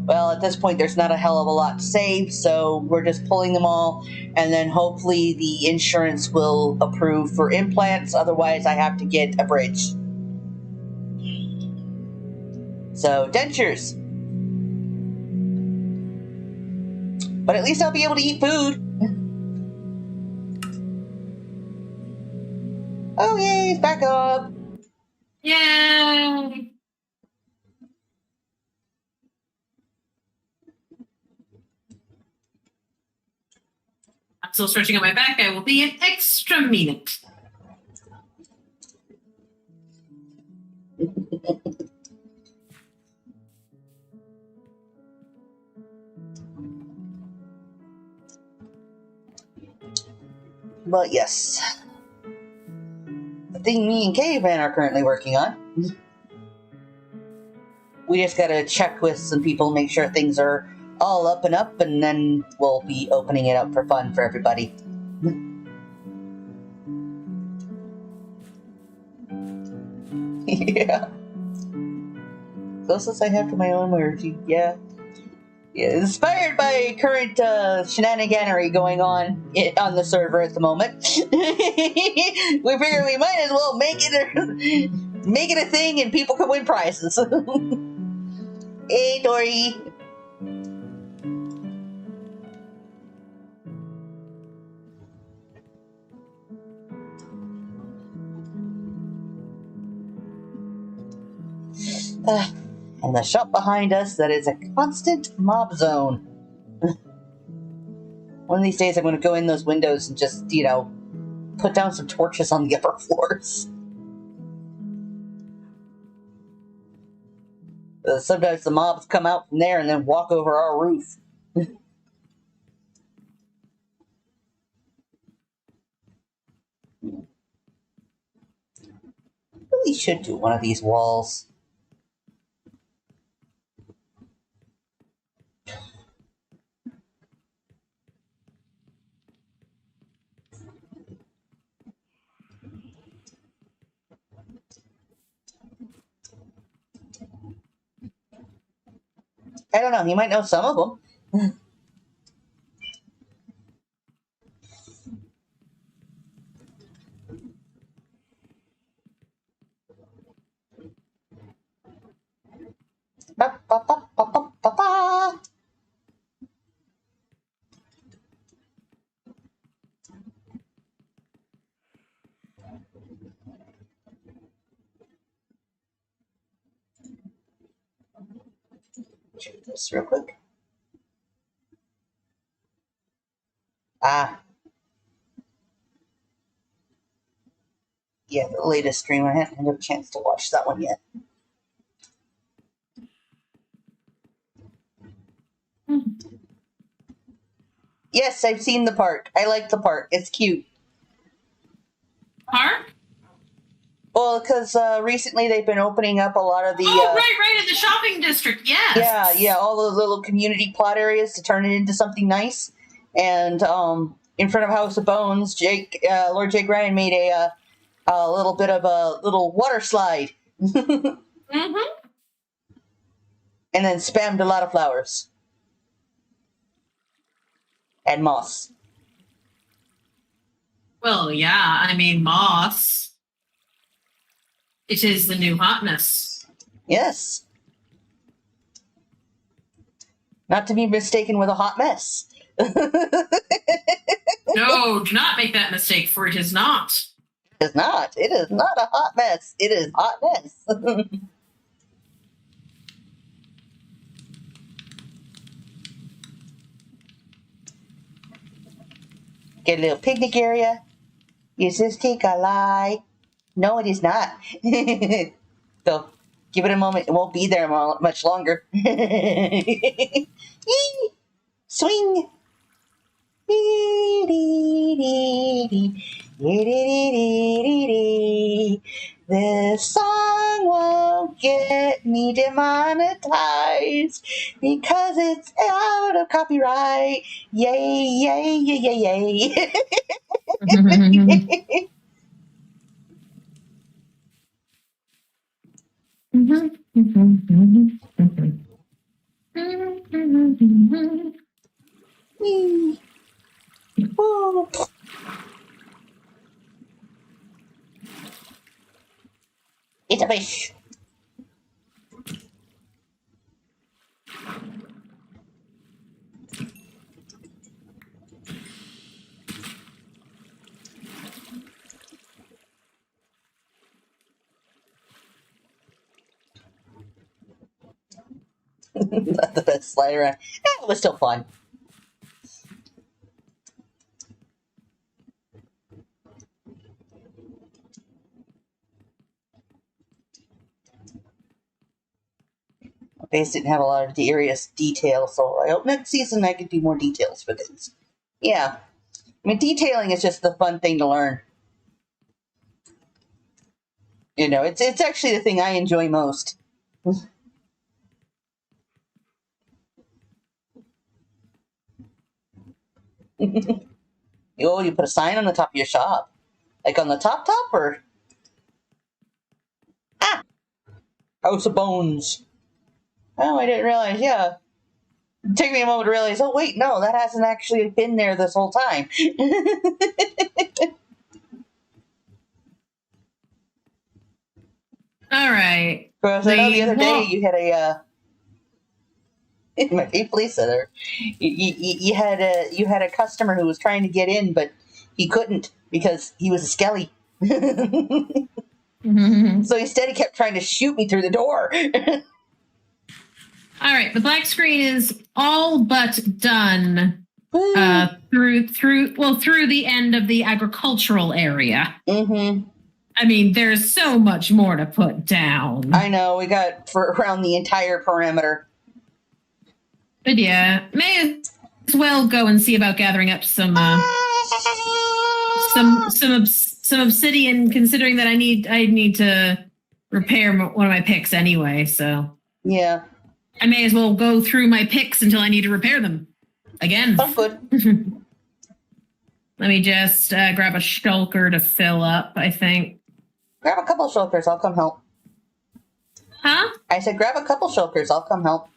well, at this point, there's not a hell of a lot to save, so we're just pulling them all, and then hopefully the insurance will approve for implants, otherwise I have to get a bridge. So, dentures. But at least I'll be able to eat food. Oh, yay, it's back up. Yay! I'm still stretching out my back. I will be an extra minute. But yes, the thing me and Caveman are currently working on. We just gotta check with some people, make sure things are all up and up, and then we'll be opening it up for fun for everybody. Yeah. Closest I have to my own energy, yeah. Inspired by current shenaniganery going on the server at the moment, we figure we might as well make it a thing and people can win prizes. Hey, Dory. And the shop behind us that is a constant mob zone. One of these days I'm going to go in those windows and just, put down some torches on the upper floors. Sometimes the mobs come out from there and then walk over our roof. Really should do one of these walls. I don't know, you might know some of them. Ba, ba, ba, ba, ba, ba, ba. Check this real quick. Yeah, the latest stream. I haven't had a chance to watch that one yet. Yes, I've seen the park. I like the park. It's cute. Park? Well, because recently they've been opening up a lot of the... right, in the shopping district, yes. Yeah, all the little community plot areas to turn it into something nice. And in front of House of Bones, Lord Jake Ryan made a little bit of a little water slide. Mm-hmm. And then spammed a lot of flowers. And moss. Well, yeah, I mean, moss. It is the new hotness. Yes. Not to be mistaken with a hot mess. No, do not make that mistake, for it is not. It is not. It is not a hot mess. It is hotness. Get a little picnic area. Is this cake a lie? No, it is not. So, give it a moment. It won't be there much longer. Swing. This song won't get me demonetized because it's out of copyright. Yay, yay, yay, yay, yay. Ooh. It's a fish. Not the best slide around. It was still fun. Base didn't have a lot of serious detail, so I hope next season I can do more details for things. Yeah. I mean, detailing is just the fun thing to learn. It's actually the thing I enjoy most. You put a sign on the top of your shop. Like on the top or... House of Bones. Oh, I didn't realize. Yeah. It took me a moment to realize, oh, wait, no, that hasn't actually been there this whole time. All right. Of course, I know the The other day wall- you had a, my police center, you had a customer who was trying to get in, but he couldn't because he was a skelly. So instead, he kept trying to shoot me through the door. All right, the black screen is all but done through the end of the agricultural area. Mm-hmm. I mean, there's so much more to put down. I know, we got for around the entire perimeter. But yeah, may as well go and see about gathering up some obsidian. Considering that I need to repair one of my picks anyway, so Yeah. I may as well go through my picks until I need to repair them again. Sounds good. Let me just grab a shulker to fill up. I think. Grab a couple shulkers, I'll come help. Huh? I said, grab a couple shulkers, I'll come help.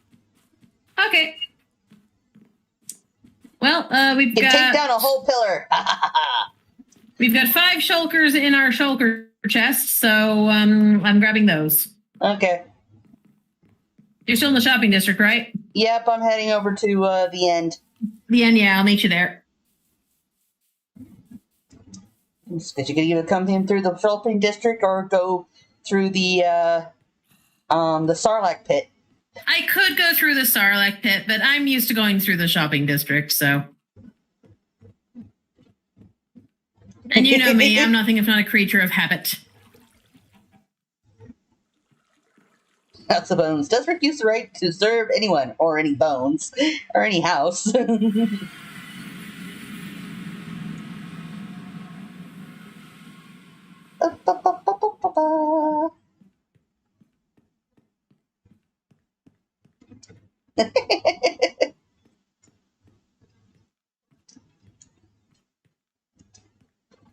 Okay. Well, You can take down a whole pillar. we've got 5 shulkers in our shulker chest, so I'm grabbing those. Okay. You're still in the shopping district, right? Yep, I'm heading over to the end. The end, yeah, I'll meet you there. Because you can either come in through the shopping district or go through the Sarlacc pit. I could go through the Sarlacc pit, but I'm used to going through the shopping district, so. And you know me, I'm nothing if not a creature of habit. House of Bones does refuse the right to serve anyone or any bones or any house.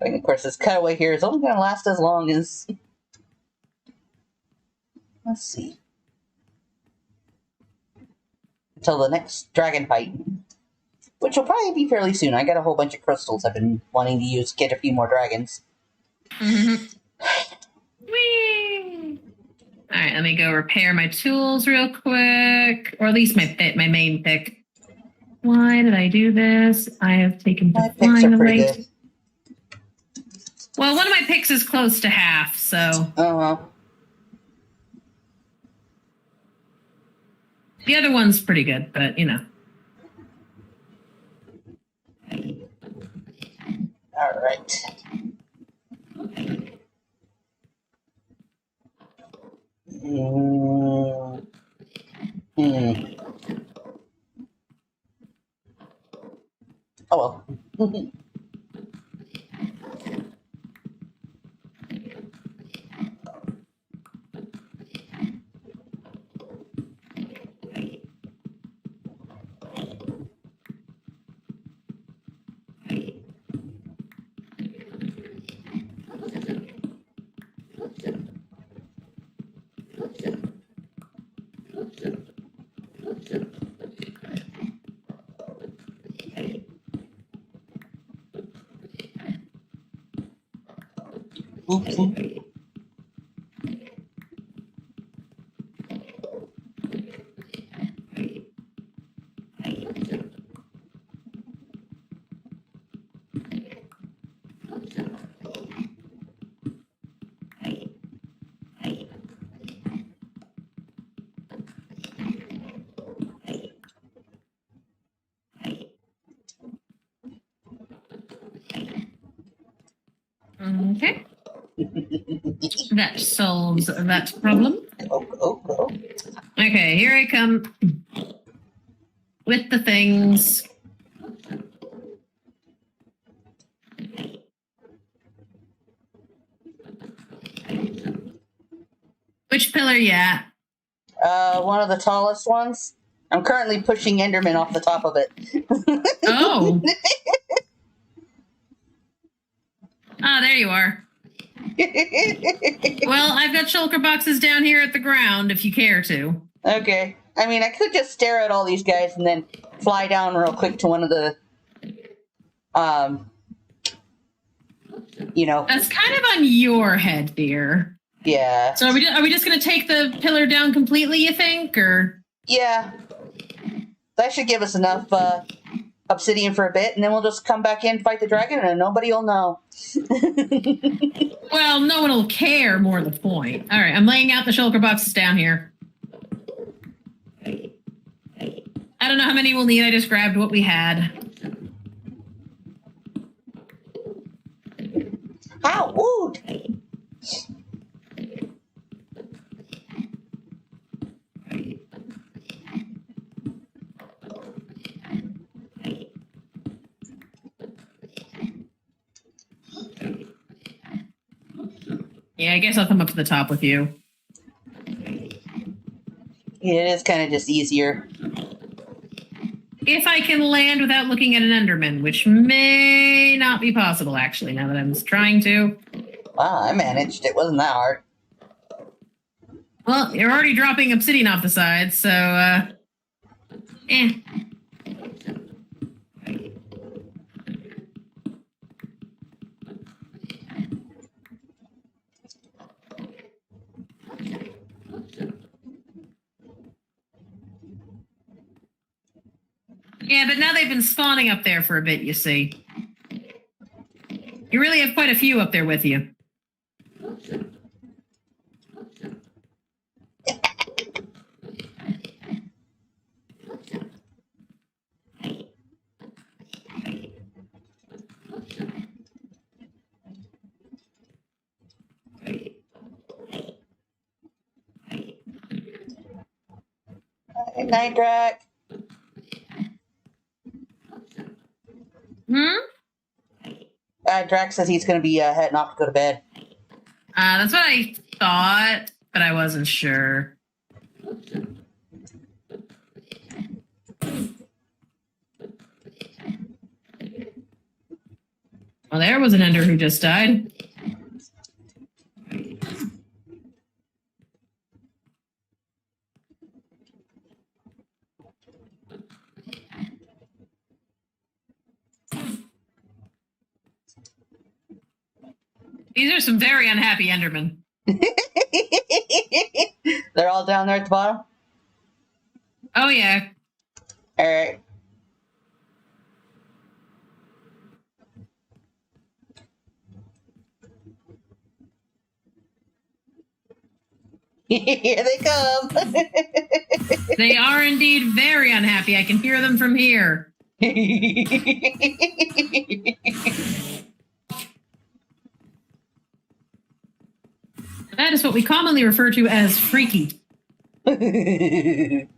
And of course, this cutaway here is only going to last as long as. Let's see. Until the next dragon fight, which will probably be fairly soon. I got a whole bunch of crystals I've been wanting to use to get a few more dragons. Mm-hmm. Whee! All right, let me go repair my tools real quick, or at least my main pick. Why did I do this? I have taken My to picks flying are pretty away. good. Well, one of my picks is close to half, so the other one's pretty good, but you know. All right. Oh well. Oops. Okay. That solves that problem. Go. Okay, here I come with the things. Which pillar you at? One of the tallest ones. I'm currently pushing Enderman off the top of it. Oh. Ah, there you are. Well, I've got shulker boxes down here at the ground if you care to. Okay. I mean, I could just stare at all these guys and then fly down real quick to one of the, That's kind of on your head, dear. yeah. So are we just going to take the pillar down completely, you think? Or Yeah. That should give us enough obsidian for a bit, and then we'll just come back in, fight the dragon, and nobody will know. Well, no one will care, more the point. All right, I'm laying out the shulker boxes down here. I don't know how many we'll need. I just grabbed what we had. Ow! Ooh! Yeah, I guess I'll come up to the top with you. Yeah, it is kind of just easier. If I can land without looking at an Enderman, which may not be possible, actually, now that I'm trying to. Wow, I managed. It wasn't that hard. Well, you're already dropping obsidian off the side, so, eh. Yeah, but now they've been spawning up there for a bit, you see. You really have quite a few up there with you. Good night, Drac. Drac says he's going to be heading off to go to bed. That's what I thought, but I wasn't sure. Well, there was an ender who just died. These are some very unhappy Endermen. They're all down there at the bottom? Oh, yeah. All right. Here they come. They are indeed very unhappy. I can hear them from here. That is what we commonly refer to as freaky. Hey,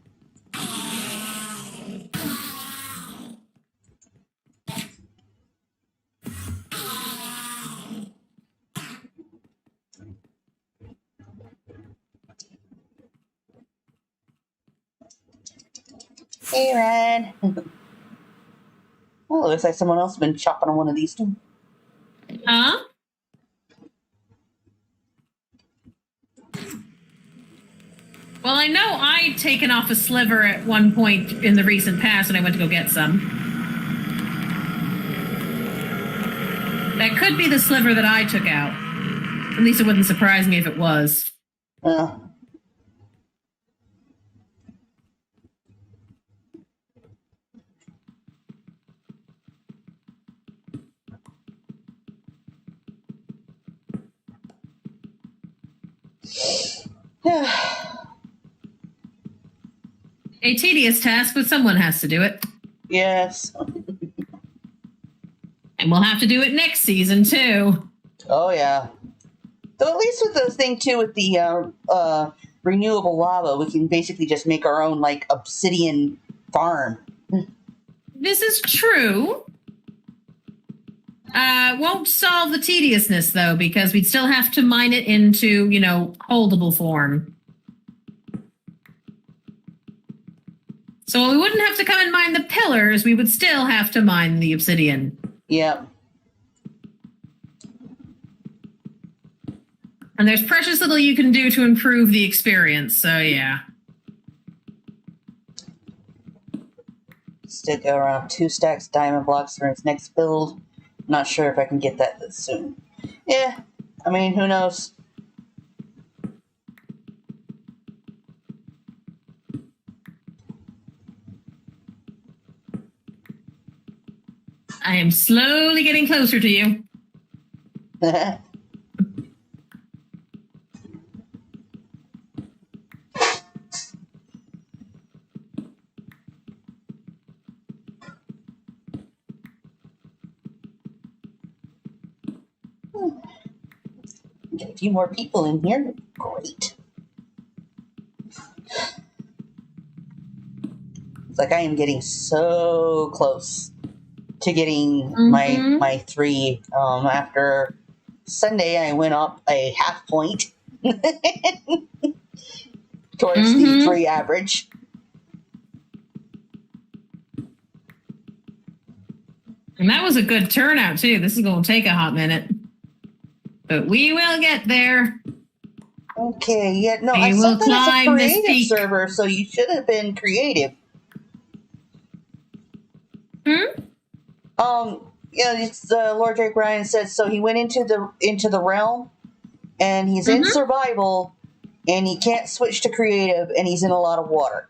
Red. Oh, looks like someone else has been chopping on one of these too. Huh? Well, I know I'd taken off a sliver at one point in the recent past when I went to go get some. That could be the sliver that I took out. At least it wouldn't surprise me if it was. A tedious task, but someone has to do it. Yes. And we'll have to do it next season, too. Oh, yeah. Though at least with the thing, too, with the renewable lava, we can basically just make our own, like, obsidian farm. This is true. Won't solve the tediousness, though, because we'd still have to mine it into, holdable form. So while we wouldn't have to come and mine the pillars, we would still have to mine the obsidian. Yeah. And there's precious little you can do to improve the experience, so yeah. to go around 2 stacks of diamond blocks for his next build. Not sure if I can get that this soon. Yeah, I mean, who knows? I am slowly getting closer to you. Get a few more people in here. Great. It's like I am getting so close to getting my 3. After Sunday, I went up a half point towards the 3 average. And that was a good turnout, too. This is going to take a hot minute. But we will get there. Okay, yeah, no, We I will said that as a climb this creative peak. server, so you should have been creative. Yeah, it's Lord Drake Ryan said so. He went into the realm, and he's in survival, and he can't switch to creative, and he's in a lot of water.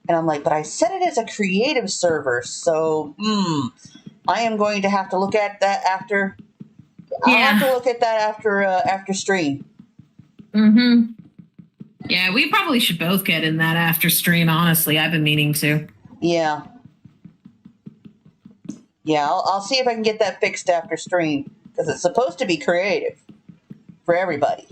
And I'm like, but I said it as a creative server, so I am going to have to look at that after. I'll have to look at that after stream. Yeah, we probably should both get in that after stream. Honestly, I've been meaning to. Yeah. Yeah, I'll see if I can get that fixed after stream, because it's supposed to be creative for everybody.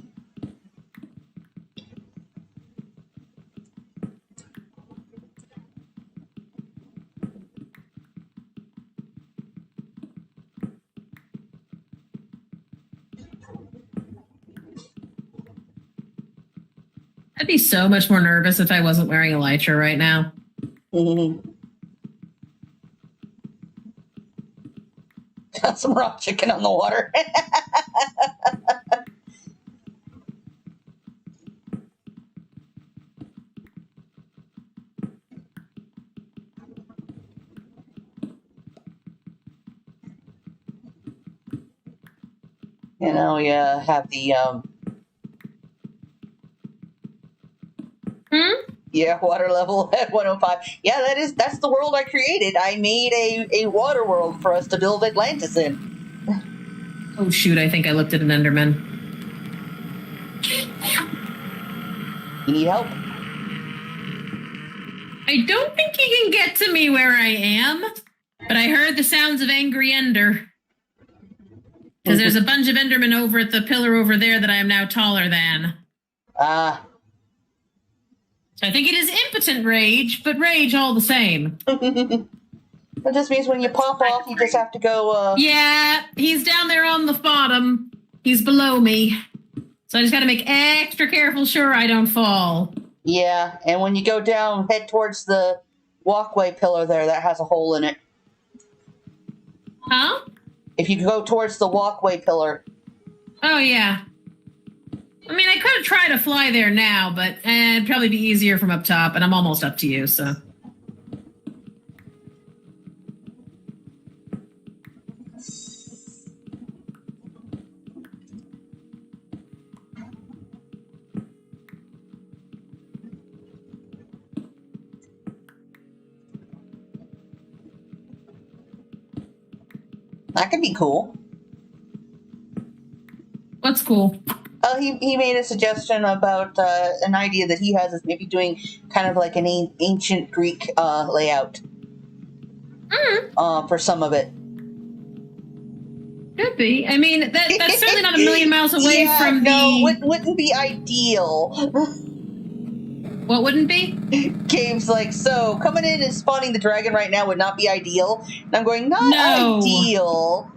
I'd be so much more nervous if I wasn't wearing elytra right now. Got some raw chicken on the water. You know, you have the yeah, water level at 105. Yeah, that's the world I created. I made a water world for us to build Atlantis in. Oh shoot, I think I looked at an Enderman. You need help? I don't think he can get to me where I am, but I heard the sounds of Angry Ender. Because there's a bunch of Endermen over at the pillar over there that I am now taller than. So I think it is impotent rage, but rage all the same. That just means when you pop off, you just have to go, Yeah, he's down there on the bottom. He's below me. So I just got to make extra careful sure I don't fall. Yeah, and when you go down, head towards the walkway pillar there that has a hole in it. Huh? If you go towards the walkway pillar. Oh, yeah. I mean, I could have tried to fly there now, but it'd probably be easier from up top, and I'm almost up to you, so. That could be cool. What's cool? He made a suggestion about an idea that he has is maybe doing kind of like an ancient Greek layout for some of it. Could be. I mean, that's certainly not a million miles away from the... wouldn't be ideal. What wouldn't be? Games like, so coming in and spawning the dragon right now would not be ideal. And I'm going, not No. ideal.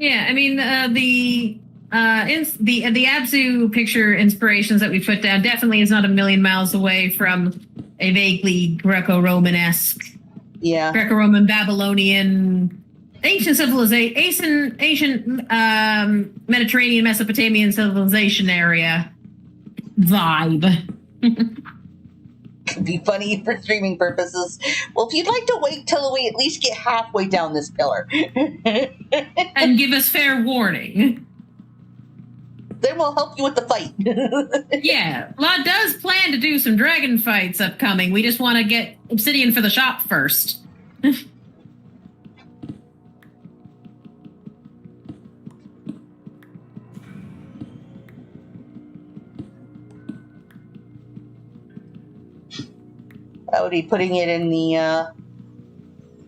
Yeah, I mean, the Abzu picture inspirations that we put down definitely is not a million miles away from a vaguely Greco-Romanesque, Yeah. Greco-Roman, Babylonian, ancient civilization, ancient Mediterranean, Mesopotamian civilization area vibe. Could be funny for streaming purposes. Well, if you'd like to wait till we at least get halfway down this pillar, And give us fair warning. then we'll help you with the fight. Yeah, Law does plan to do some dragon fights upcoming. We just want to get obsidian for the shop first. That would be putting it in the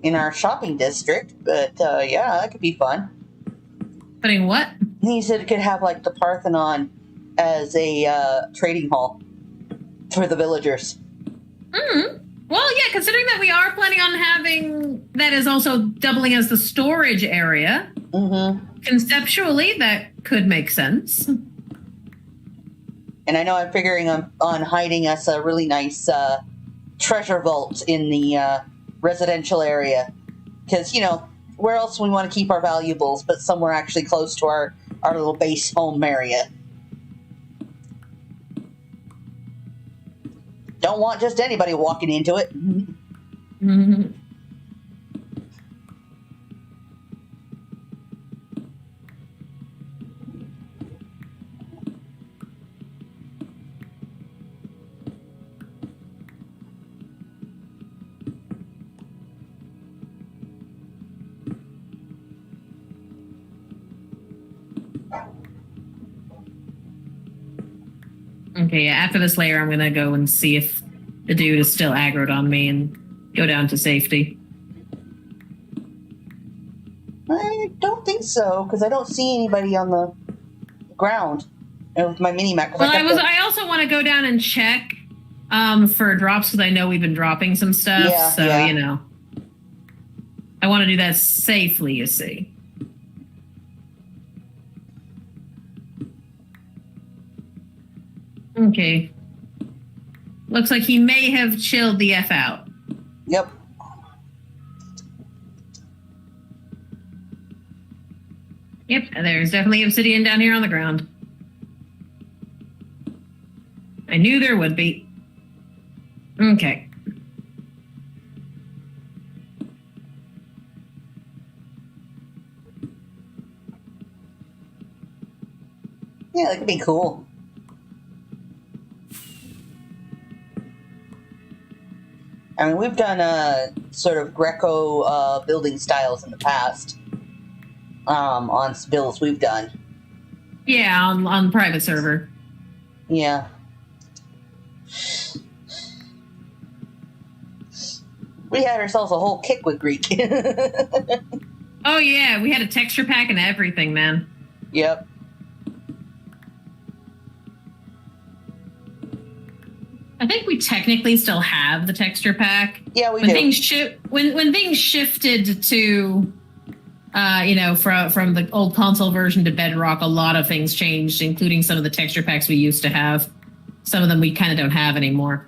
in our shopping district, but yeah, that could be fun. Putting what? He said it could have like the Parthenon as a trading hall for the villagers. Well, yeah, considering that we are planning on having that is also doubling as the storage area, conceptually that could make sense. And I know I'm figuring on hiding us a really nice treasure vault in the residential area. Because, you know, where else we want to keep our valuables but somewhere actually close to our little base home area. Don't want just anybody walking into it. Mm-hmm. Okay, yeah, after this layer, I'm going to go and see if the dude is still aggroed on me and go down to safety. I don't think so, because I don't see anybody on the ground with my mini-map. Well, I also want to go down and check for drops, because I know we've been dropping some stuff. Yeah, so, yeah. you know, I want to do that safely, you see. Okay. Looks like he may have chilled the F out. Yep. Yep, there's definitely obsidian down here on the ground. I knew there would be. Okay. Yeah, that could be cool. I mean, we've done sort of Greco building styles in the past on builds we've done. Yeah, on private server. Yeah. We had ourselves a whole kick with Greek. Oh yeah, we had a texture pack and everything, man. Yep. I think we technically still have the texture pack. Yeah, we when do. things when things shifted to you know, from the old console version to Bedrock, a lot of things changed, including some of the texture packs we used to have. Some of them we kind of don't have anymore.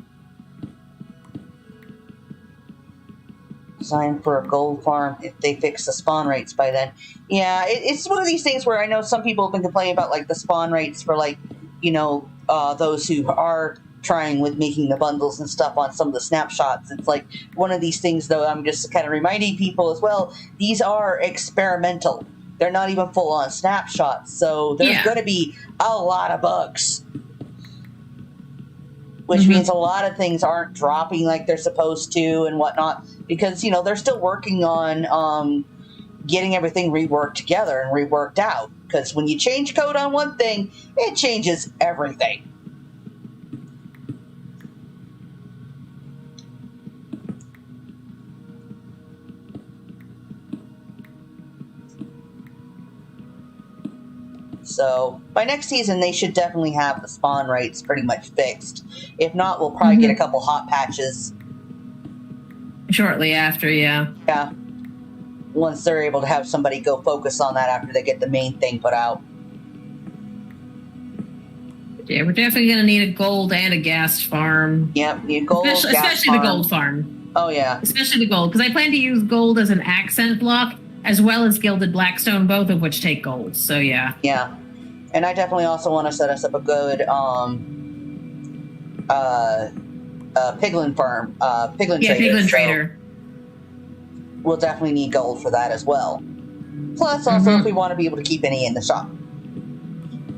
Designed for a gold farm if they fix the spawn rates by then. Yeah, it's one of these things where I know some people have been complaining about like the spawn rates for like, you know, those who are trying with making the bundles and stuff on some of the snapshots. It's like one of these things, though, I'm just kind of reminding people as well, these are experimental. They're not even full-on snapshots, so there's going to be a lot of bugs. Which means a lot of things aren't dropping like they're supposed to and whatnot, because, you know, they're still working on getting everything reworked together and reworked out. Because when you change code on one thing, it changes everything. So by next season, they should definitely have the spawn rates pretty much fixed. If not, we'll probably get a couple hot patches. Shortly after, yeah. Yeah. Once they're able to have somebody go focus on that after they get the main thing put out. Yeah, we're definitely going to need a gold and a gas farm. Yep, need gold, Especially the gold farm. Oh, yeah. Especially the gold, because I plan to use gold as an accent block, as well as gilded blackstone, both of which take gold. So, yeah. Yeah. And I definitely also want to set us up a good piglin farm, piglin trader. Yeah, piglin so trader. we'll definitely need gold for that as well. Plus, also, if we want to be able to keep any in the shop.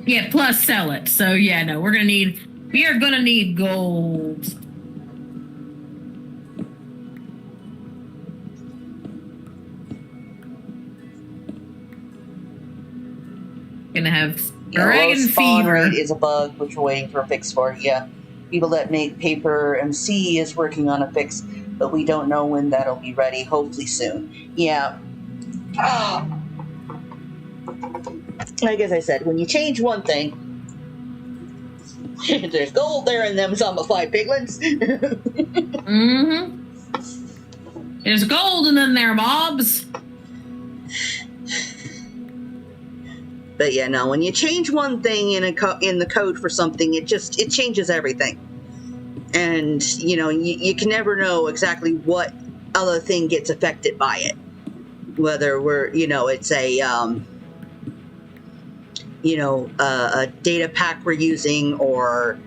Yeah, plus sell it. So, yeah, no, we are going to need gold. Gonna have dragon low spawn fever. rate is a bug, which we're waiting for a fix for. Yeah, people that make paper MC is working on a fix, but we don't know when that'll be ready. Hopefully soon. Yeah. Like as I said, when you change one thing, there's gold there in them zombified piglins. There's gold in there, mobs. But yeah, no. When you change one thing in the code for something, it changes everything. And you can never know exactly what other thing gets affected by it. Whether it's a data pack we're using, or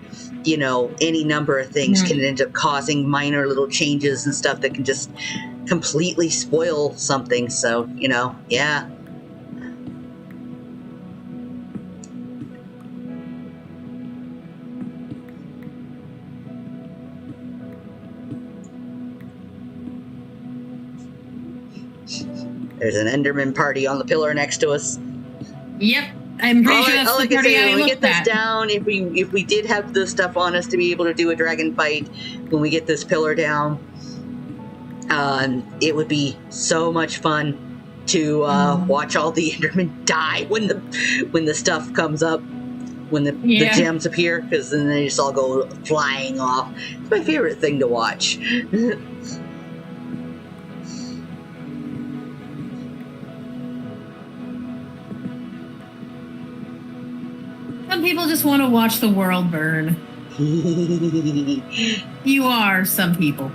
any number of things can end up causing minor little changes and stuff that can just completely spoil something. So yeah. There's an Enderman party on the pillar next to us. Yep, I'm pretty sure that's the party I when we get looked this at. down, if we did have the stuff on us to be able to do a dragon fight, when we get this pillar down, it would be so much fun to watch all the Endermen die when the stuff comes up, when the gems appear, because then they just all go flying off. It's my favorite thing to watch. Some people just want to watch the world burn. You are some people.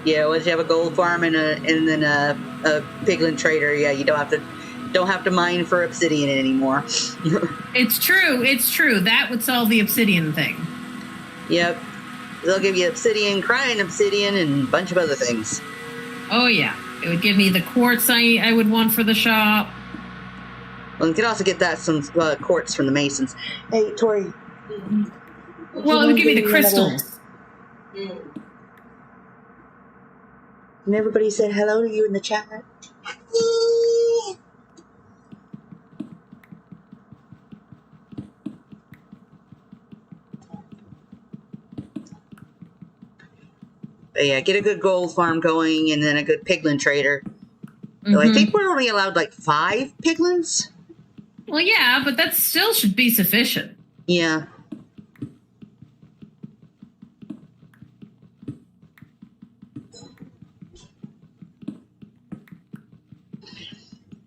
Yeah, once you have a gold farm and then a piglin trader, yeah, you don't have to mine for obsidian anymore. It's true. That would solve the obsidian thing. Yep. They'll give you obsidian, crying obsidian, and a bunch of other things. Oh yeah. It would give me the quartz I would want for the shop. Well, you can also get some quartz from the masons. Hey, Tori. Well, it would give me the crystals. And everybody said hello to you in the chat. But yeah, get a good gold farm going, and then a good piglin trader. So I think we're only allowed 5 piglins. Well, yeah, but that still should be sufficient. Yeah.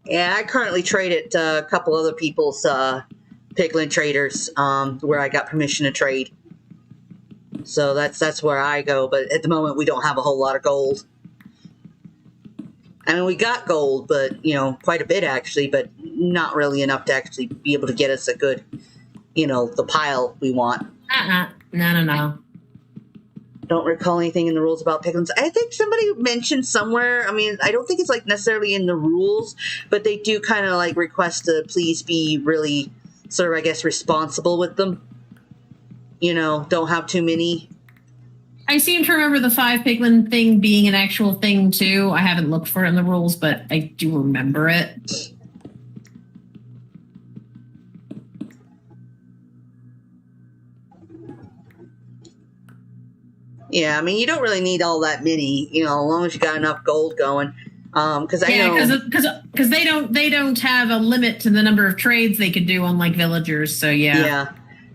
Yeah, I currently trade at a couple other people's piglin traders where I got permission to trade. So that's where I go, but at the moment we don't have a whole lot of gold. I mean, we got gold, but, quite a bit actually, but not really enough to actually be able to get us a good, the pile we want. No. Don't recall anything in the rules about piglins. I think somebody mentioned somewhere, I mean, I don't think it's necessarily in the rules, but they do kind of request to please be really sort of, I guess, responsible with them. Don't have too many. I seem to remember the 5 piglin thing being an actual thing too. I haven't looked for it in the rules, but I do remember it. Yeah, I mean, you don't really need all that many, as long as you got enough gold going. Because I know because they don't have a limit to the number of trades they could do, unlike villagers. So yeah.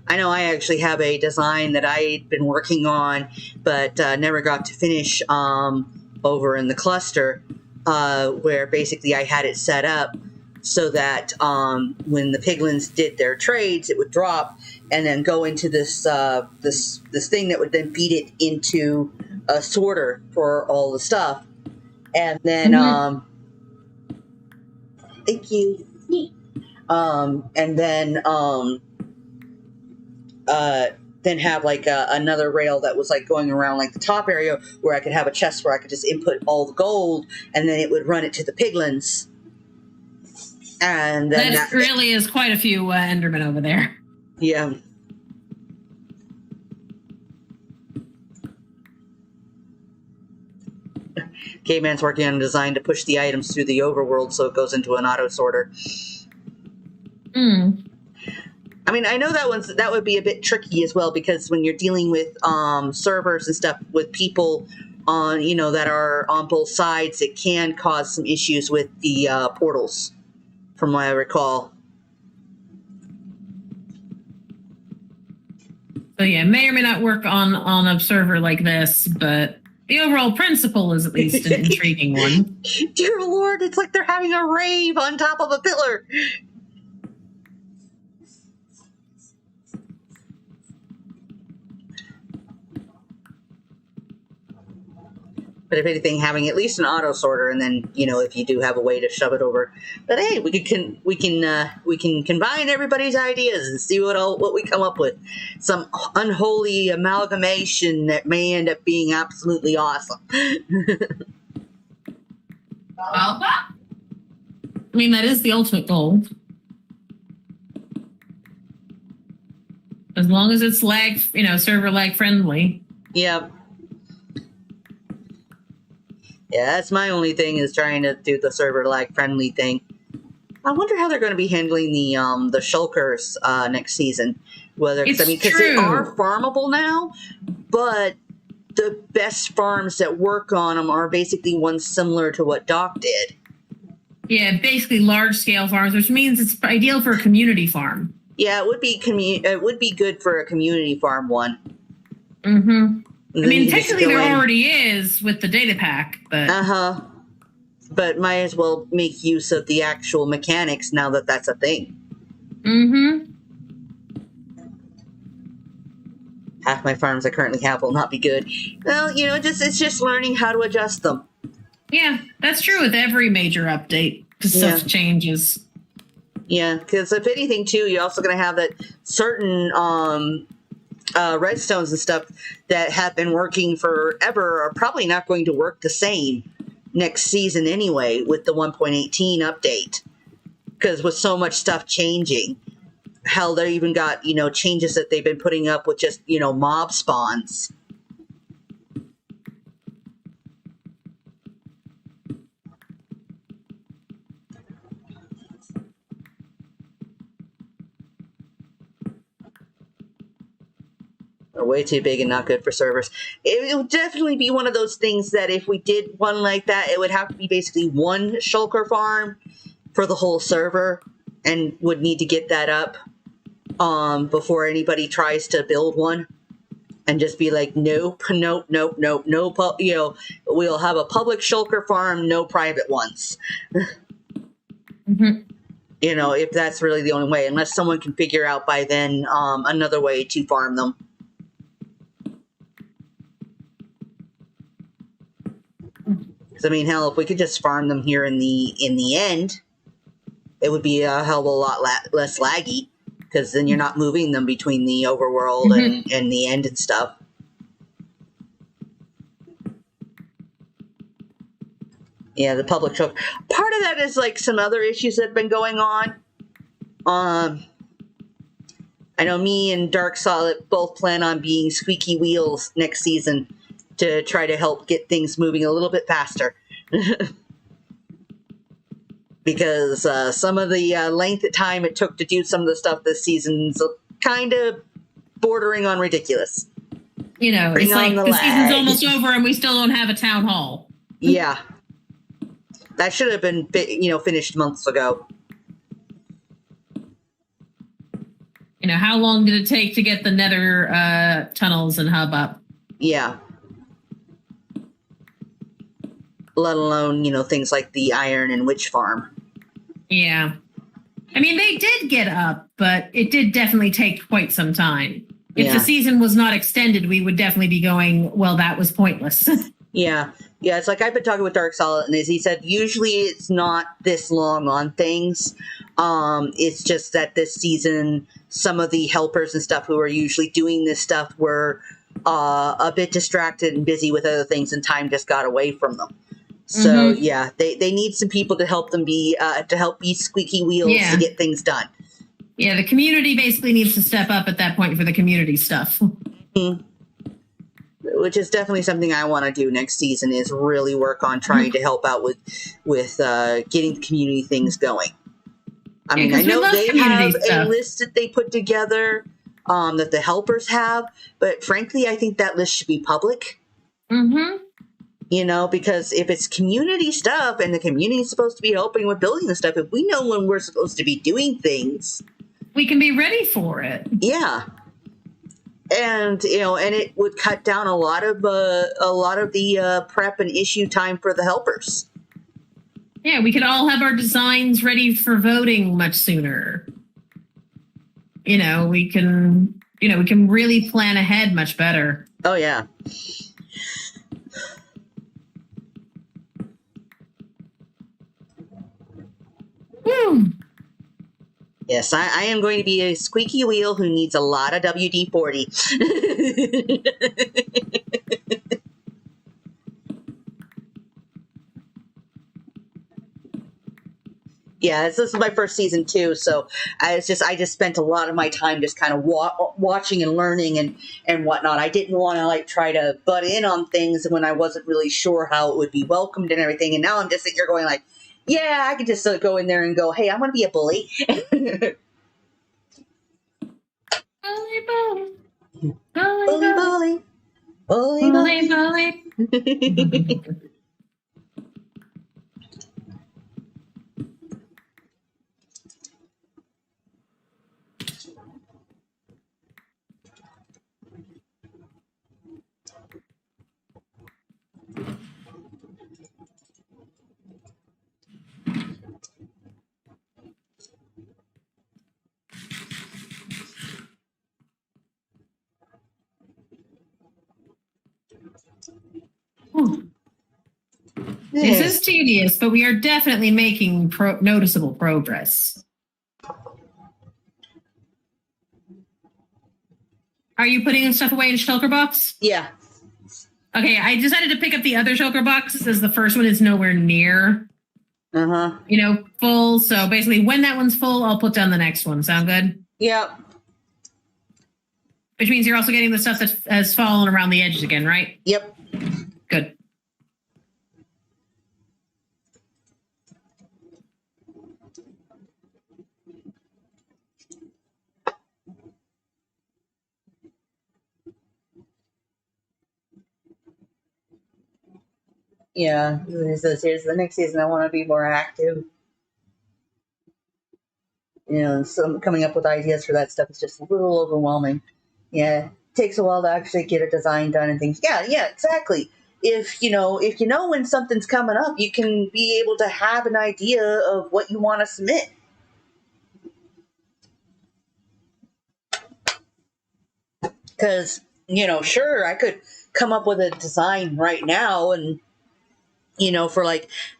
I know I actually have a design that I'd been working on, but never got to finish over in the cluster, where basically I had it set up so that when the piglins did their trades, it would drop and then go into this this thing that would then feed it into a sorter for all the stuff, and then thank you. And then have like another rail that was like going around like the top area where I could have a chest where I could just input all the gold, and then it would run it to the piglins. And then that really is quite a few Endermen over there. Yeah. Caveman's working on a design to push the items through the overworld so it goes into an auto sorter. I mean, I know that would be a bit tricky as well, because when you're dealing with servers and stuff with people on that are on both sides, it can cause some issues with the portals, from what I recall. So yeah, may or may not work on a server like this, but the overall principle is at least an intriguing one. Dear Lord, it's like they're having a rave on top of a pillar. But if anything, having at least an auto sorter, and then if you do have a way to shove it over, but hey, we can combine everybody's ideas and see what we come up with. Some unholy amalgamation that may end up being absolutely awesome. I mean, that is the ultimate goal. As long as it's server lag friendly. Yeah. Yeah, that's my only thing, is trying to do the server lag friendly thing. I wonder how they're going to be handling the shulkers next season. Because they are farmable now, but the best farms that work on them are basically ones similar to what Doc did. Yeah, basically large scale farms, which means it's ideal for a community farm. Yeah, it would be it would be good for a community farm one. Mm-hmm. I mean, technically there already is with the data pack, but but might as well make use of the actual mechanics now that that's a thing. Mm-hmm. Half my farms I currently have will not be good. Well, it's just learning how to adjust them. Yeah, that's true with every major update, because stuff changes. Yeah, because if anything, too, you're also going to have that certain redstones and stuff that have been working forever are probably not going to work the same next season anyway with the 1.18 update, because with so much stuff changing. Hell, they even got changes that they've been putting up with just mob spawns. Are way too big and not good for servers. It would definitely be one of those things that if we did one like that, it would have to be basically one shulker farm for the whole server, and would need to get that up before anybody tries to build one, and just be like, nope, no, we'll have a public shulker farm, no private ones. Mm-hmm. If that's really the only way, unless someone can figure out by then another way to farm them. Because, I mean, hell, if we could just farm them here in the end, it would be a hell of a lot less laggy, because then you're not moving them between the overworld and the end and stuff. Yeah, the public show. Part of that is like some other issues that have been going on. I know me and Dark Solid both plan on being squeaky wheels next season to try to help get things moving a little bit faster. Because some of the length of time it took to do some of the stuff this season's kind of bordering on ridiculous. It's like the season's almost over and we still don't have a town hall. Yeah. That should have been, finished months ago. How long did it take to get the nether tunnels and hub up? Yeah. Let alone, things like the iron and witch farm. Yeah. I mean, they did get up, but it did definitely take quite some time. If Yeah. the season was not extended, we would definitely be going, well, that was pointless. Yeah. Yeah. It's like I've been talking with Dark Solid, and as he said, usually it's not this long on things. It's just that this season, some of the helpers and stuff who are usually doing this stuff were a bit distracted and busy with other things, and time just got away from them. So yeah, they need some people to help them be squeaky wheels to get things done. Yeah, the community basically needs to step up at that point for the community stuff. Which is definitely something I want to do next season, is really work on trying to help out with getting the community things going. I mean, I 'cause we know love they community have a stuff. list that they put together that the helpers have, but frankly, I think that list should be public. Mm-hmm. You know, because if it's community stuff and the community is supposed to be helping with building the stuff, if we know when we're supposed to be doing things, We can be ready for it. yeah. And and it would cut down a lot of the prep and issue time for the helpers. Yeah, we could all have our designs ready for voting much sooner. We can really plan ahead much better. Oh yeah. Woo. Yes, I am going to be a squeaky wheel who needs a lot of WD-40. Yeah, this is my first season too, so I just spent a lot of my time just kind of watching and learning and whatnot. I didn't want to try to butt in on things when I wasn't really sure how it would be welcomed and everything. And now I'm just sitting here going yeah, I could just go in there and go, hey, I'm going to be a bully. Bully, bully, bully. This is tedious, but we are definitely making noticeable progress. Are you putting stuff away in shulker box? Yeah. Okay, I decided to pick up the other shulker boxes as the first one is nowhere near, full. So basically, when that one's full, I'll put down the next one. Sound good? Yep. Which means you're also getting the stuff that has fallen around the edges again, right? Yep. Good. Yeah. He says, here's the next season. I want to be more active. So coming up with ideas for that stuff is just a little overwhelming. Yeah. It takes a while to actually get a design done and things. Yeah, exactly. If you know when something's coming up, you can be able to have an idea of what you want to submit. Because, sure, I could come up with a design right now and, for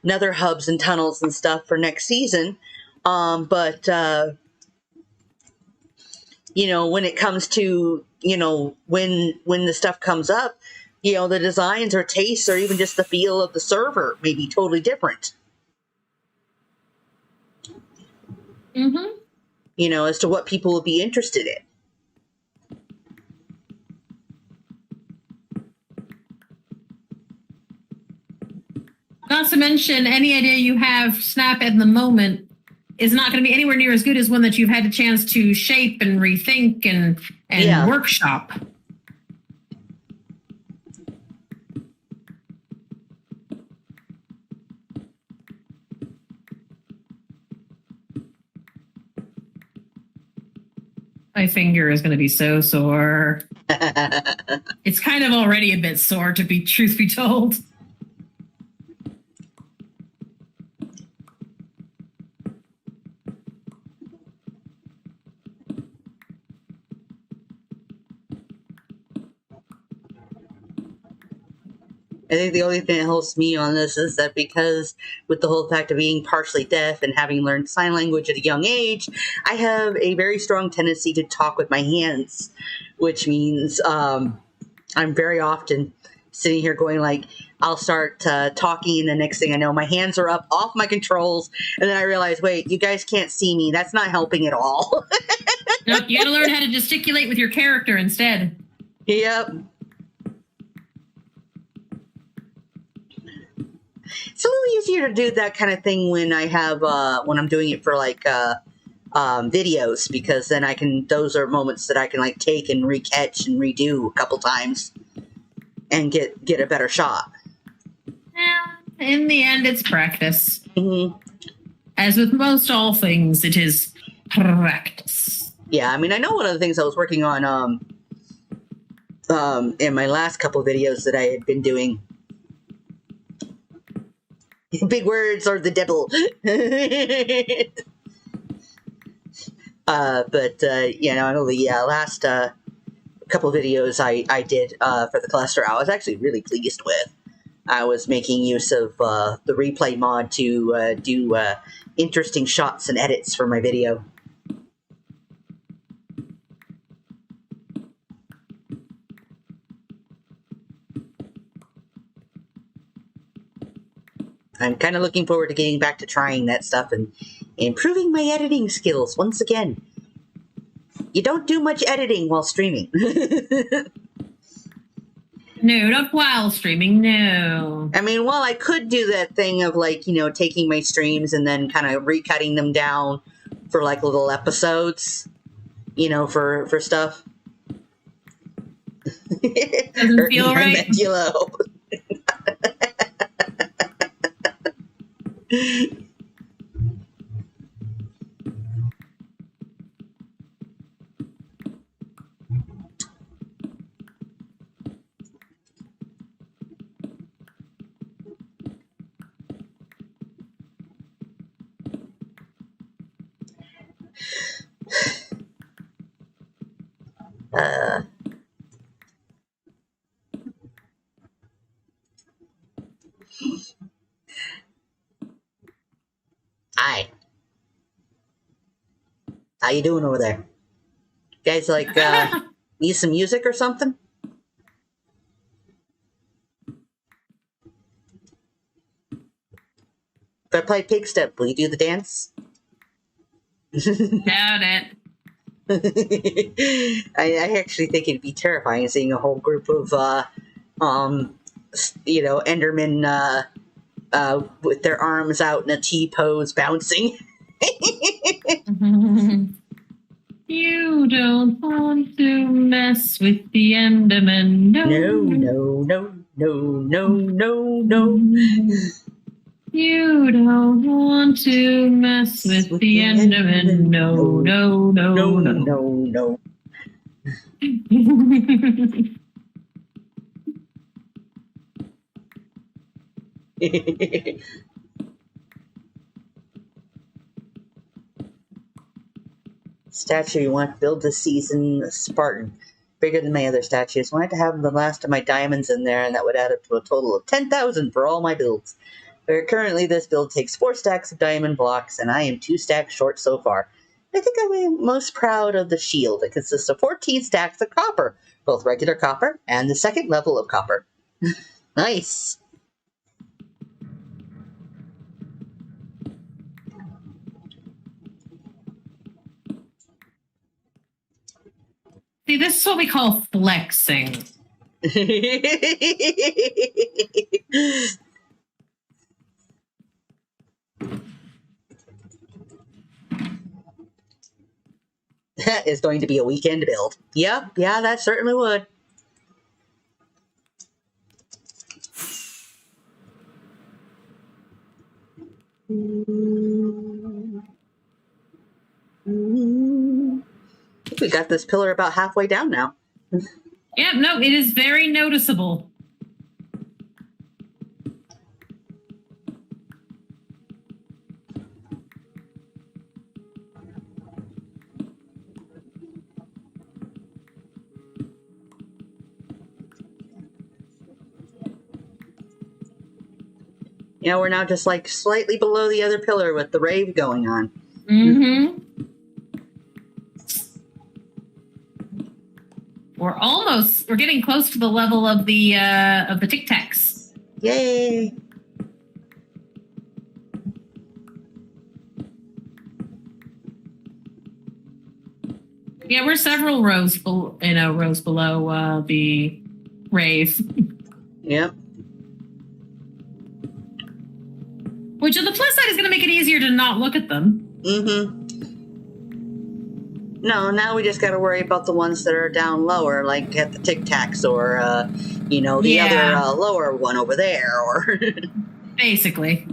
nether hubs and tunnels and stuff for next season. But when it comes to, when the stuff comes up, the designs or tastes or even just the feel of the server may be totally different. Mm-hmm. As to what people will be interested in. Not to mention, any idea you have snap at the moment is not going to be anywhere near as good as one that you've had a chance to shape and rethink and workshop. My finger is going to be so sore. It's kind of already a bit sore, to be truth be told. I think the only thing that helps me on this is that because with the whole fact of being partially deaf and having learned sign language at a young age, I have a very strong tendency to talk with my hands, which means I'm very often sitting here going like, I'll start talking, and the next thing I know, my hands are up off my controls, and then I realize, wait, you guys can't see me. That's not helping at all. Nope, you got to learn how to gesticulate with your character instead. Yep. It's a little easier to do that kind of thing when I have when I'm doing it for like videos, because then I can. Those are moments that I can like take and recatch and redo a couple times and get a better shot. Yeah, in the end, it's practice. Mm-hmm. As with most all things, it is practice. Yeah, I mean, I know one of the things I was working on in my last couple of videos that I had been doing. Big words are the devil. But you know, I know the last couple of videos I did for the cluster, I was actually really pleased with. I was making use of the replay mod to do interesting shots and edits for my video. I'm kind of looking forward to getting back to trying that stuff and improving my editing skills once again. You don't do much editing while streaming. No, not while streaming, no. I mean, well, I could do that thing of like, you know, taking my streams and then kind of recutting them down for like little episodes, you know, for stuff. Doesn't feel right. Hi. How you doing over there? You guys like need some music or something? If I play Pig Step, will you do the dance? Doubt it. I actually think it'd be terrifying seeing a whole group of you know, Endermen with their arms out in a T pose bouncing. You don't want to mess with the Enderman. No, No. You don't want to mess with the Enderman. No. Statue you want to build this season, Spartan. Bigger than my other statues. Wanted to have the last of my diamonds in there, and that would add up to a total of 10,000 for all my builds. But currently, this build takes 4 stacks of diamond blocks, and I am 2 stacks short so far. I think I'm most proud of the shield. It consists of 14 stacks of copper, both regular copper and the second level of copper. Nice. See, this is what we call flexing. That is going to be a weekend build. Yep, yeah, that certainly would. We got this pillar about halfway down now. Yeah, no, it is very noticeable. You know, we're now just like slightly below the other pillar with the rave going on. Mm-hmm. We're getting close to the level of the Tic Tacs. Yay! Yeah, we're several rows below the rave. Yep. Which on the plus side is going to make it easier to not look at them. Mm-hmm. No, now we just got to worry about the ones that are down lower, like at the Tic Tacs or, the other lower one over there, or... Basically.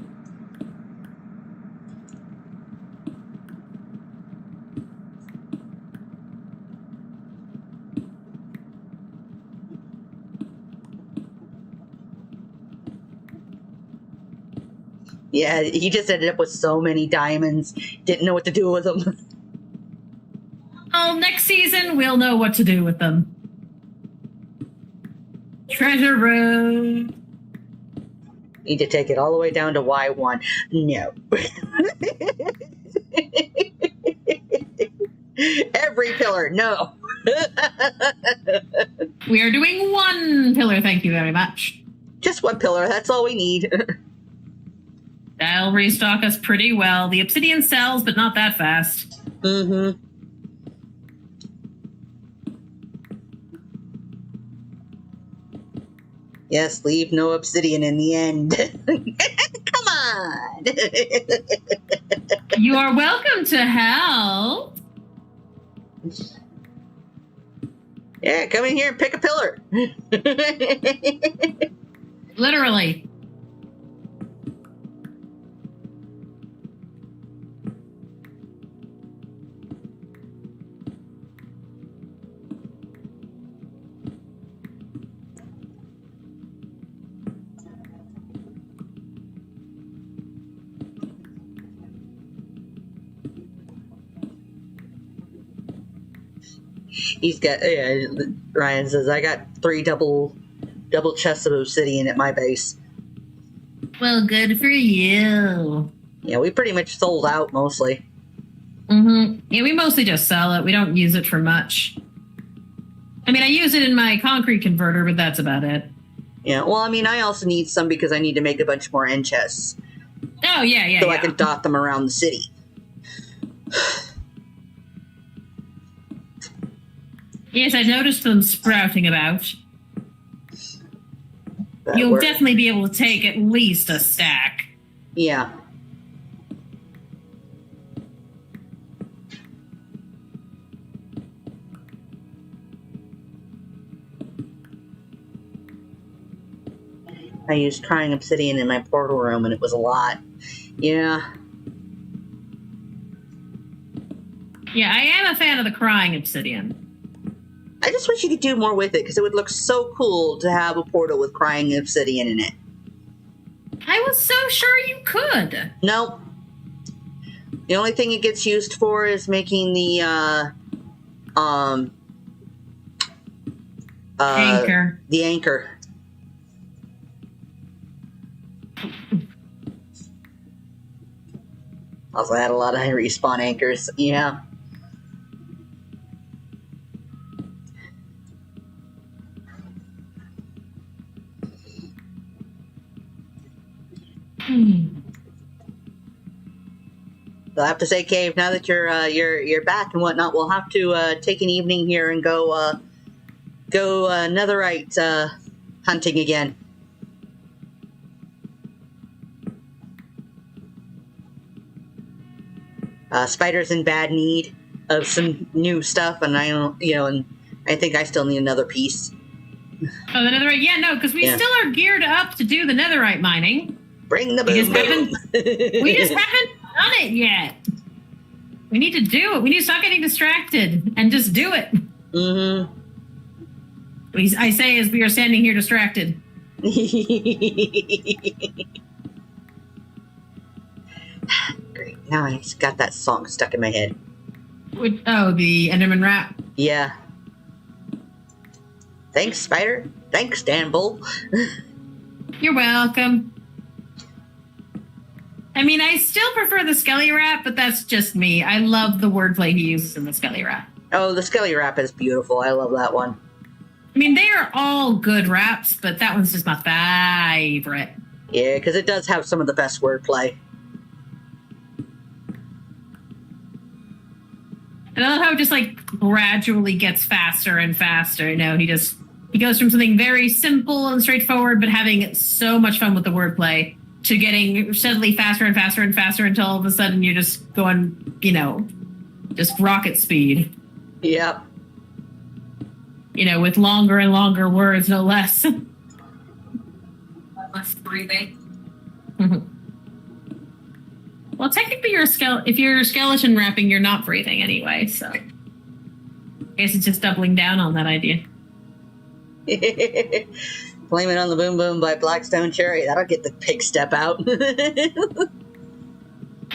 Yeah, he just ended up with so many diamonds, didn't know what to do with them. Oh, next season we'll know what to do with them. Treasure room. Need to take it all the way down to Y1. No. Every pillar, no. We are doing one pillar, thank you very much. Just one pillar, that's all we need. That'll restock us pretty well. The obsidian sells, but not that fast. Mm-hmm. Yes, leave no obsidian in the end. Come on. You are welcome to help. Yeah, come in here and pick a pillar. Literally. He's got, Ryan says, I got 3 double chests of obsidian at my base. Well, good for you. Yeah, we pretty much sold out mostly. Mm-hmm. Yeah, we mostly just sell it. We don't use it for much. I mean, I use it in my concrete converter, but that's about it. Yeah, well, I mean, I also need some because I need to make a bunch more end chests. Oh, yeah. So I can dot them around the city. Yes, I noticed them sprouting about. That You'll works. definitely be able to take at least a stack. Yeah. I used crying obsidian in my portal room and it was a lot. Yeah. Yeah, I am a fan of the crying obsidian. I just wish you could do more with it because it would look so cool to have a portal with crying obsidian in it. I was so sure you could. Nope. The only thing it gets used for is making the Anchor. The anchor. Also had a lot of respawn anchors. Yeah. So I have to say, Cave, now that you're back and whatnot, we'll have to take an evening here and go netherite hunting again. Spider's in bad need of some new stuff, and I don't, and I think I still need another piece. Oh, the netherite? Yeah, no, because we still are geared up to do the netherite mining. Bring the We just boom. we just haven't done it yet. We need to do it. We need to stop getting distracted and just do it. Mm-hmm. I say as we are standing here distracted. Great. Now I just got that song stuck in my head. Oh, the Enderman rap. Yeah. Thanks, Spider. Thanks, Dan Bull. You're welcome. I mean, I still prefer the Skelly rap, but that's just me. I love the wordplay he uses in the Skelly rap. Oh, the Skelly rap is beautiful. I love that one. I mean, they are all good raps, but that one's just my favorite. Yeah, because it does have some of the best wordplay. And I love how it just like gradually gets faster and faster. You know, he goes from something very simple and straightforward, but having so much fun with the wordplay, to getting steadily faster and faster and faster until all of a sudden you're just going, you know, just rocket speed. Yep. You know, with longer and longer words, no less. Less breathing. Well, technically, if you're skeleton rapping, you're not breathing anyway. So, I guess it's just doubling down on that idea. Blame It on the Boom Boom by Blackstone Cherry. That'll get the pig step out.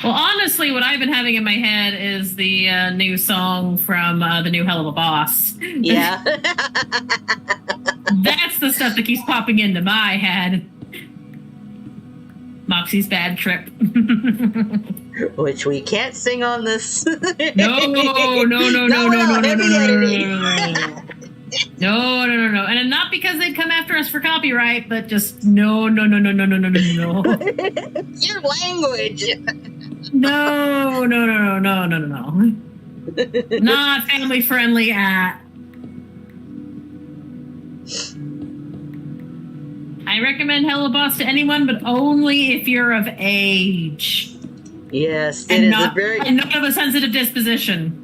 Well, honestly, what I've been having in my head is the new song from the new Hell of a Boss. Yeah. That's the stuff that keeps popping into my head. Moxie's Bad Trip. Which we can't sing on this. No. And not because they'd come after us for copyright, but just no. Your language. No. Not family friendly at. I recommend Hello Boss to anyone, but only if you're of age. Yes, and not of a sensitive disposition.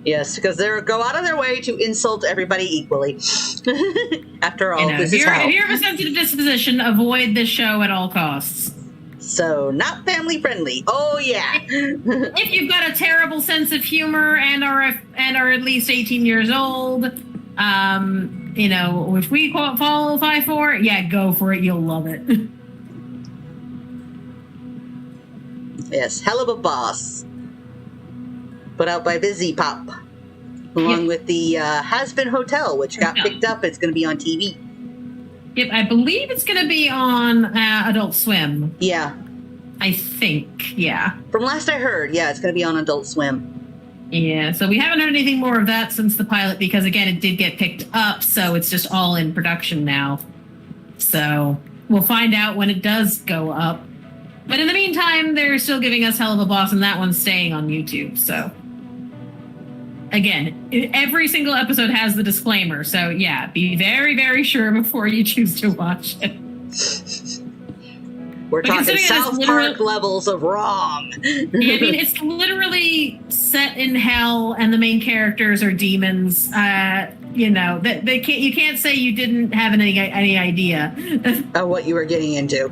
Yes, because they go out of their way to insult everybody equally. After all, if you're of a sensitive disposition, avoid this show at all costs. So, not family friendly. Oh yeah. If you've got a terrible sense of humor and are at least 18 years old, you know, which we qualify for, yeah, go for it. You'll love it. Yes, Hell of a Boss. Put out by Busy Pop. Along with the Has-Been Hotel, which got picked up. It's going to be on TV. Yep, I believe it's going to be on Adult Swim. Yeah. I think, yeah. From last I heard, yeah, it's going to be on Adult Swim. Yeah, so we haven't heard anything more of that since the pilot because, again, it did get picked up, so it's just all in production now. So we'll find out when it does go up. But in the meantime, they're still giving us Hell of a Boss, and that one's staying on YouTube, so... Again, every single episode has the disclaimer, so yeah, be very, very sure before you choose to watch it. We're talking South Park levels of wrong. Yeah, I mean, it's literally set in hell, and the main characters are demons. You know, you can't say you didn't have any idea of what you were getting into.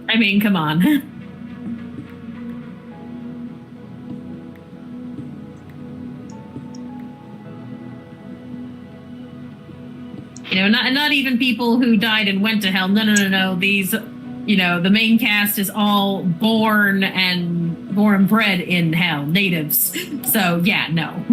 I mean, come on. You know, not even people who died and went to hell. No. These, you know, the main cast is all born and bred in hell, natives. So, yeah, no.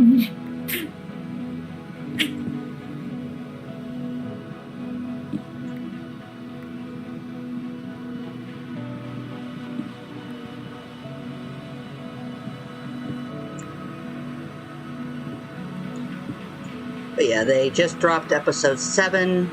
But yeah, they just dropped episode 7.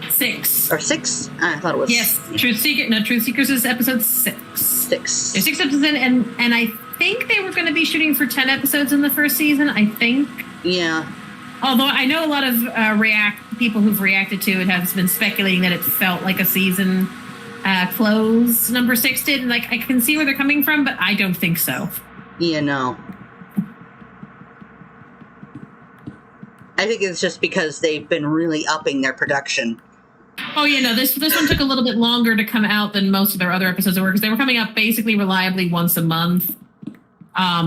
6. Or 6? I thought it was... Yes, Truth Seekers is episode 6. 6. There's 6 episodes in, and I think they were going to be shooting for 10 episodes in the first season, I think. Yeah. Although I know a lot of people who've reacted to it have been speculating that it felt like a season close, number 6 did, and like I can see where they're coming from, but I don't think so. Yeah, no. I think it's just because they've been really upping their production. Oh, yeah, no, this one took a little bit longer to come out than most of their other episodes were, because they were coming out basically reliably once a month.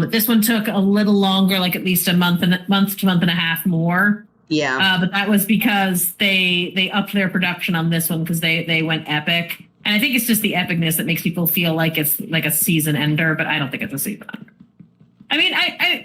This one took a little longer, like at least a month to month and a half more. Yeah. But that was because they upped their production on this one because they went epic. And I think it's just the epicness that makes people feel like it's like a season ender, but I don't think it's a season ender. I mean,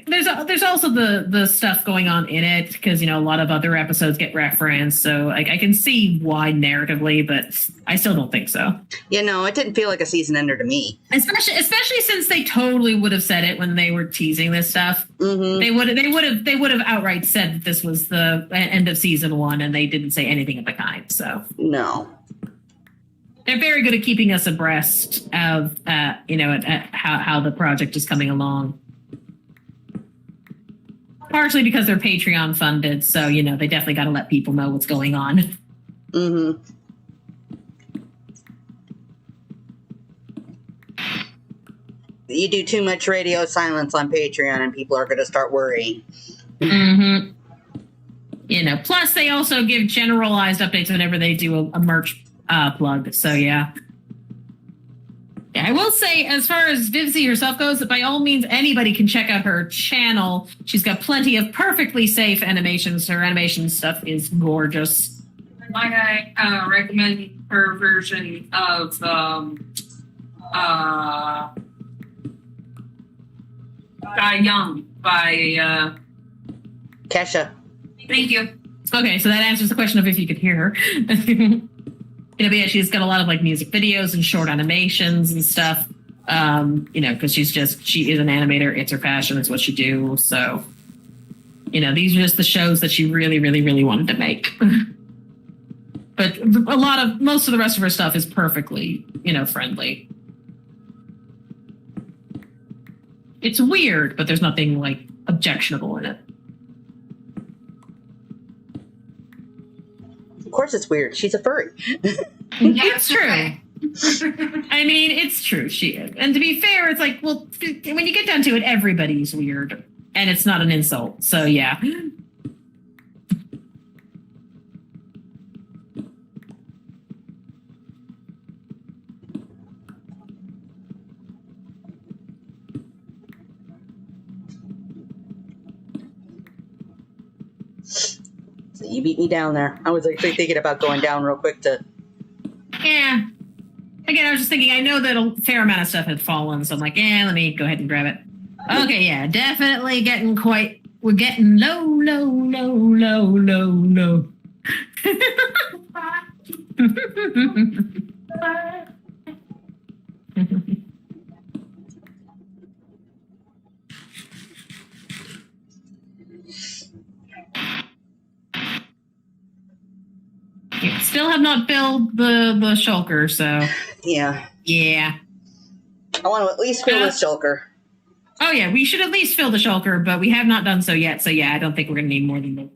there's also the stuff going on in it because a lot of other episodes get referenced, so like I can see why narratively, but I still don't think so. It didn't feel like a season ender to me. Especially since they totally would have said it when they were teasing this stuff. Mm-hmm. They would have outright said that this was the end of season 1, and they didn't say anything of the kind. So No. they're very good at keeping us abreast of how the project is coming along. Partially because they're Patreon funded, so they definitely got to let people know what's going on. Mm-hmm. You do too much radio silence on Patreon, and people are going to start worrying. Mm-hmm. Plus they also give generalized updates whenever they do a merch plug. So yeah. I will say, as far as Vivzy herself goes, that by all means anybody can check out her channel. She's got plenty of perfectly safe animations. Her animation stuff is gorgeous. Might I recommend her version of Young by Kesha. Thank you. Okay, so that answers the question of if you could hear her. But yeah, she's got a lot of like music videos and short animations and stuff. Because she is an animator. It's her passion. It's what she do. So, these are just the shows that she really, really, really wanted to make. But most of the rest of her stuff is perfectly, friendly. It's weird, but there's nothing like objectionable in it. Of course it's weird. She's a furry. It's true. I mean, it's true. She is. And to be fair, it's like, well, when you get down to it, everybody's weird. And it's not an insult. So, yeah. So you beat me down there. I was actually thinking about going down real quick to... Yeah. Again, I was just thinking, I know that a fair amount of stuff had fallen, so I'm like, let me go ahead and grab it. Okay, yeah, definitely we're getting low, low, low, low, low, low. Still have not filled the shulker, so Yeah. I want to at least fill this shulker. Oh yeah, we should at least fill the shulker, but we have not done so yet. So yeah, I don't think we're gonna need more than that.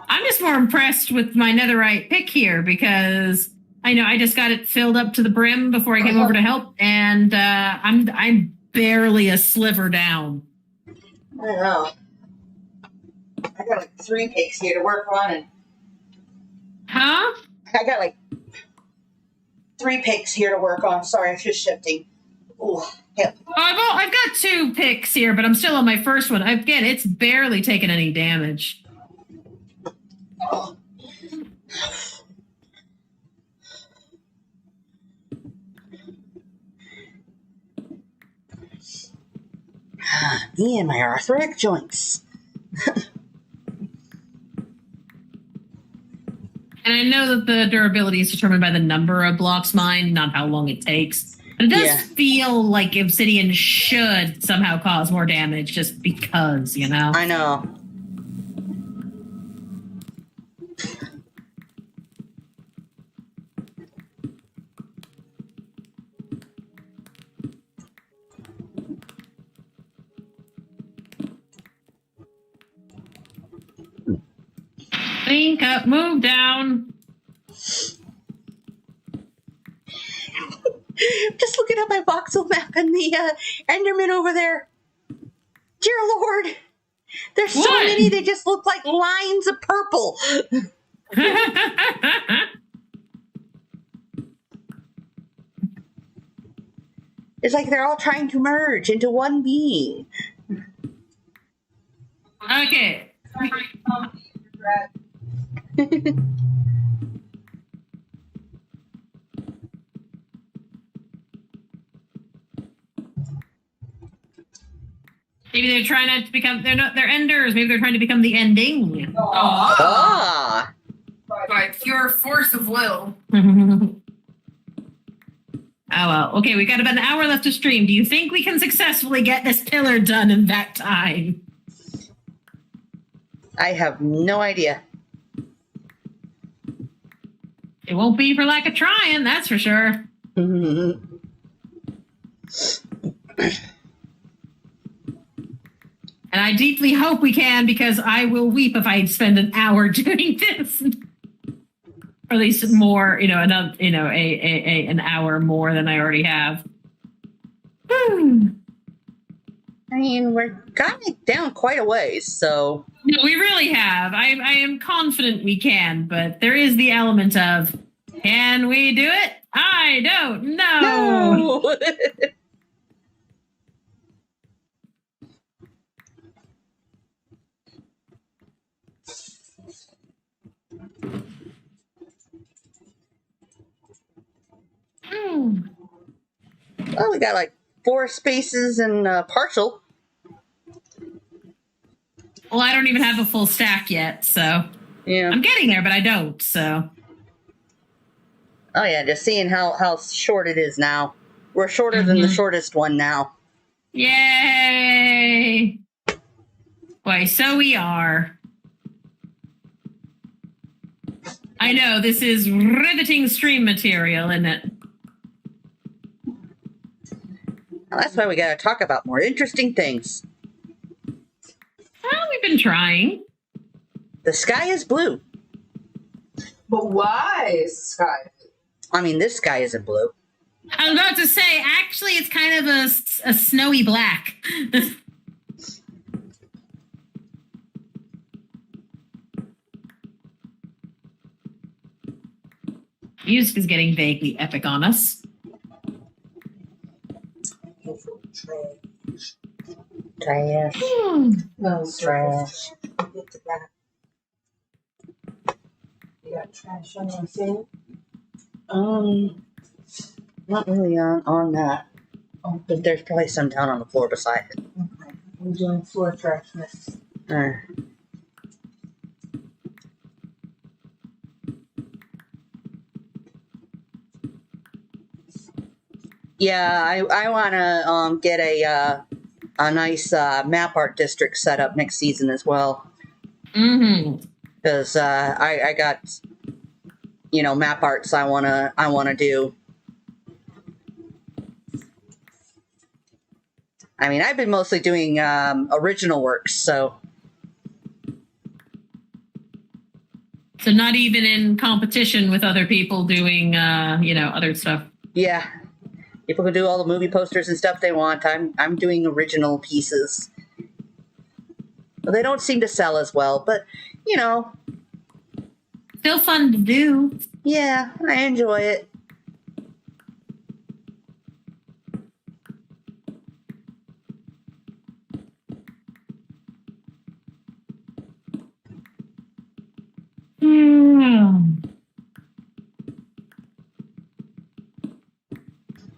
I'm just more impressed with my netherite pick here because I know I just got it filled up to the brim before I came over to help, and I'm barely a sliver down. I know. I got like 3 picks here to work on, and Huh? I got like 3 picks here to work on. Sorry, I'm just shifting. Ooh, yep. I've got 2 picks here, but I'm still on my first one. Again, it's barely taken any damage. Oh. Me and my arthritic joints. And I know that the durability is determined by the number of blocks mined, not how long it takes. But it does feel like obsidian should somehow cause more damage just because, I know. Think up, move down. Just looking at my voxel map and the Enderman over there. Dear Lord, there's so many that just look like lines of purple. It's like they're all trying to merge into one being. Okay. Maybe they're trying not to become. They're enders. Maybe they're trying to become the ending. Ah. By pure force of will. Oh well. Okay, we got about an hour left to stream. Do you think we can successfully get this pillar done in that time? I have no idea. It won't be for lack of trying, that's for sure. And I deeply hope we can, because I will weep if I spend an hour doing this. Or at least more, an hour more than I already have. I mean, we're gotten it down quite a ways, so. No, we really have. I am confident we can, but there is the element of, can we do it? I don't know. No. Well, we got like 4 spaces and partial. Well, I don't even have a full stack yet, so Yeah. I'm getting there, but I don't. So. Oh yeah, just seeing how short it is now. We're shorter than the shortest one now. Yay! Why, so we are. I know, this is riveting stream material, isn't it? Well, that's why we gotta talk about more interesting things. Well, we've been trying. The sky is blue. But why is sky? I mean, this sky isn't blue. I was about to say, actually, it's kind of a snowy black. Music is getting vaguely epic on us. Trash. No, Trash. Get to that. You got trash on your thing? Not really on that. Oh, But there's probably some down on the floor beside it. okay. I'm doing floor trash next. Yeah, I want to get a nice map art district set up next season as well, Mm-hmm. because I got map arts I wanna do. I mean, I've been mostly doing original works, so So not even in competition with other people doing, other stuff. yeah. People can do all the movie posters and stuff they want. I'm doing original pieces. Well, they don't seem to sell as well, but Still fun to do. yeah, I enjoy it.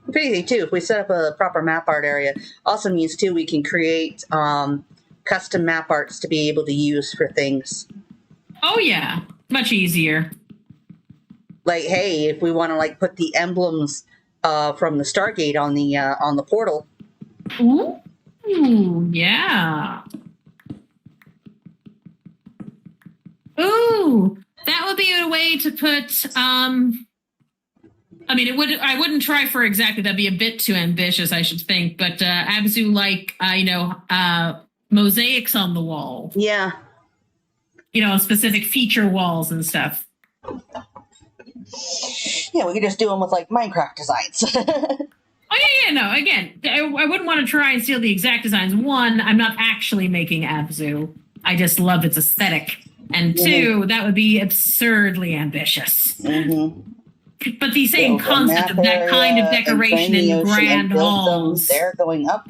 If anything, too, if we set up a proper map art area, also means too we can create custom map arts to be able to use for things. Oh yeah, much easier. Like, hey, if we want to put the emblems from the Stargate on the portal. Ooh, yeah. Ooh, that would be a way to put. I mean, I wouldn't try for exactly. That'd be a bit too ambitious, I should think. But Abzu, mosaics on the wall. Yeah. Specific feature walls and stuff. Yeah, we could just do them with Minecraft designs. Oh yeah, no. Again, I wouldn't want to try and steal the exact designs. One, I'm not actually making Abzu. I just love its aesthetic. And two, that would be absurdly ambitious. Mm-hmm. But the same concept of that kind of decoration in grand halls. They're going up.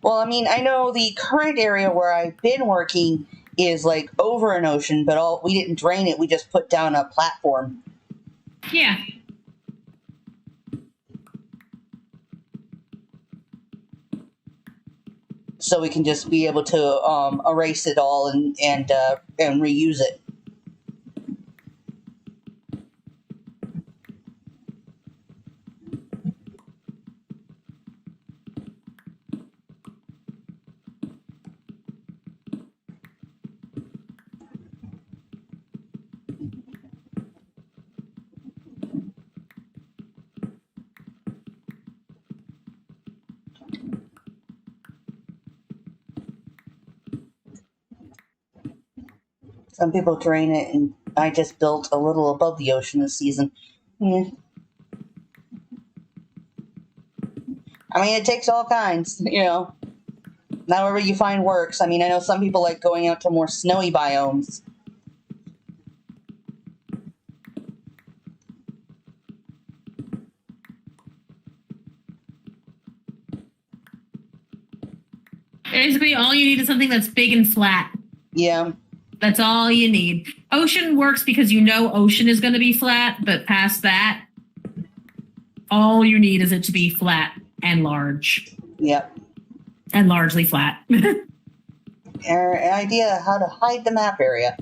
Well, I mean, I know the current area where I've been working is over an ocean, but we didn't drain it. We just put down a platform. Yeah. so we can just be able to erase it all and reuse it. Some people drain it, and I just built a little above the ocean this season. Yeah. I mean, it takes all kinds, you know. However you find works. I mean, I know some people like going out to more snowy biomes. Basically, all you need is something that's big and flat. Yeah. That's all you need. Ocean works because you know ocean is going to be flat, but past that, all you need is it to be flat and large. Yep. And largely flat. An idea how to hide the map area.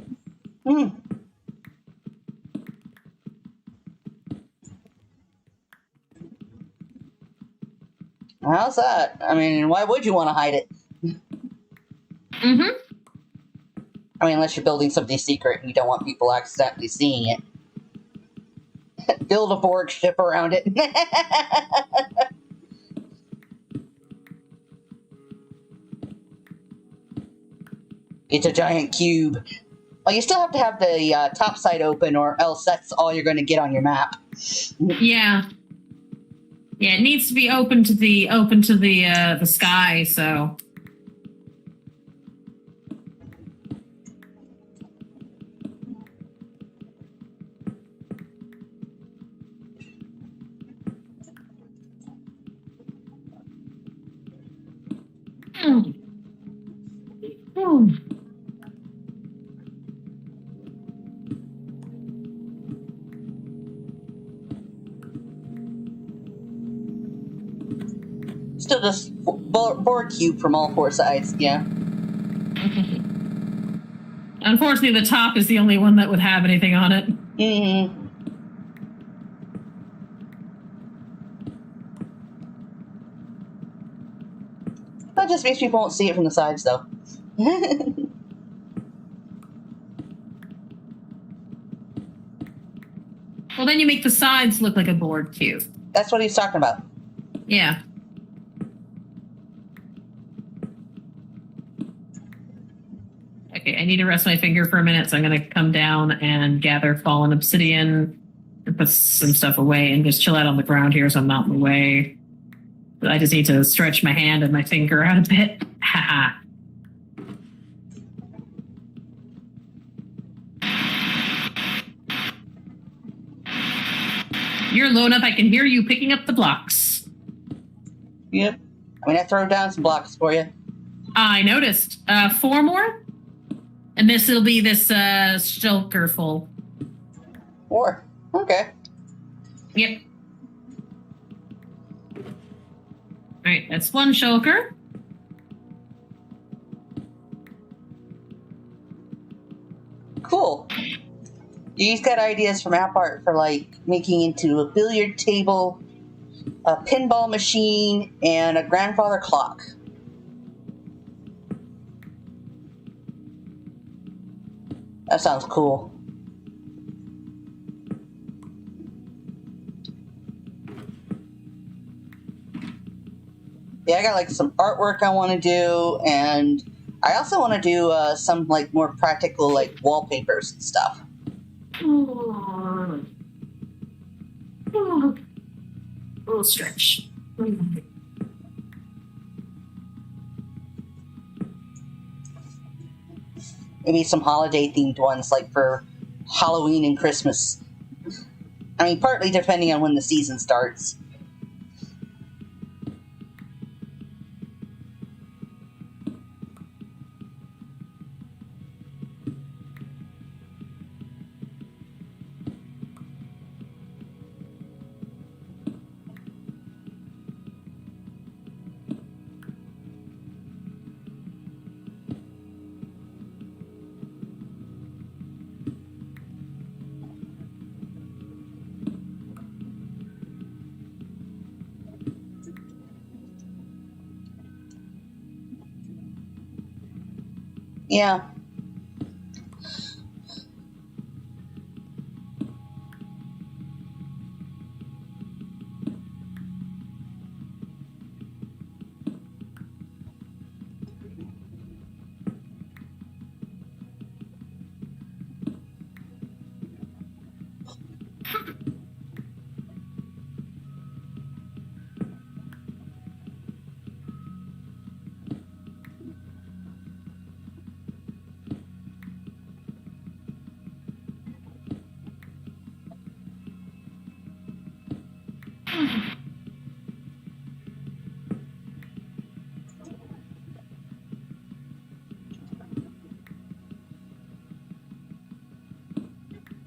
How's that? I mean, why would you want to hide it? Mm-hmm. I mean, unless you're building something secret and you don't want people accidentally seeing it. Build a Borg ship around it. It's a giant cube. Well, you still have to have the top side open, or else that's all you're going to get on your map. Yeah. Yeah, it needs to be open to the sky, so. Still just Borg cube from all four sides, yeah. Unfortunately, the top is the only one that would have anything on it. Mm-hmm. That just means people won't see it from the sides, though. Well, then you make the sides look like a board cube. That's what he's talking about. Yeah. Okay, I need to rest my finger for a minute, so I'm going to come down and gather fallen obsidian and put some stuff away and just chill out on the ground here so I'm not in the way. But I just need to stretch my hand and my finger out a bit. Haha. You're low enough I can hear you picking up the blocks. Yep. I mean, I throw down some blocks for you. I noticed. 4 more? And this will be this shulker full. 4. Okay. Yep. Alright, that's 1 shulker. Cool. You've got ideas for map art for, like, making into a billiard table, a pinball machine, and a grandfather clock. That sounds cool. Yeah, I got, like, some artwork I want to do, and I also want to do some, like, more practical, like, wallpapers and stuff. Oh, little stretch. Maybe some holiday themed ones, like for Halloween and Christmas. I mean, partly depending on when the season starts. Yeah.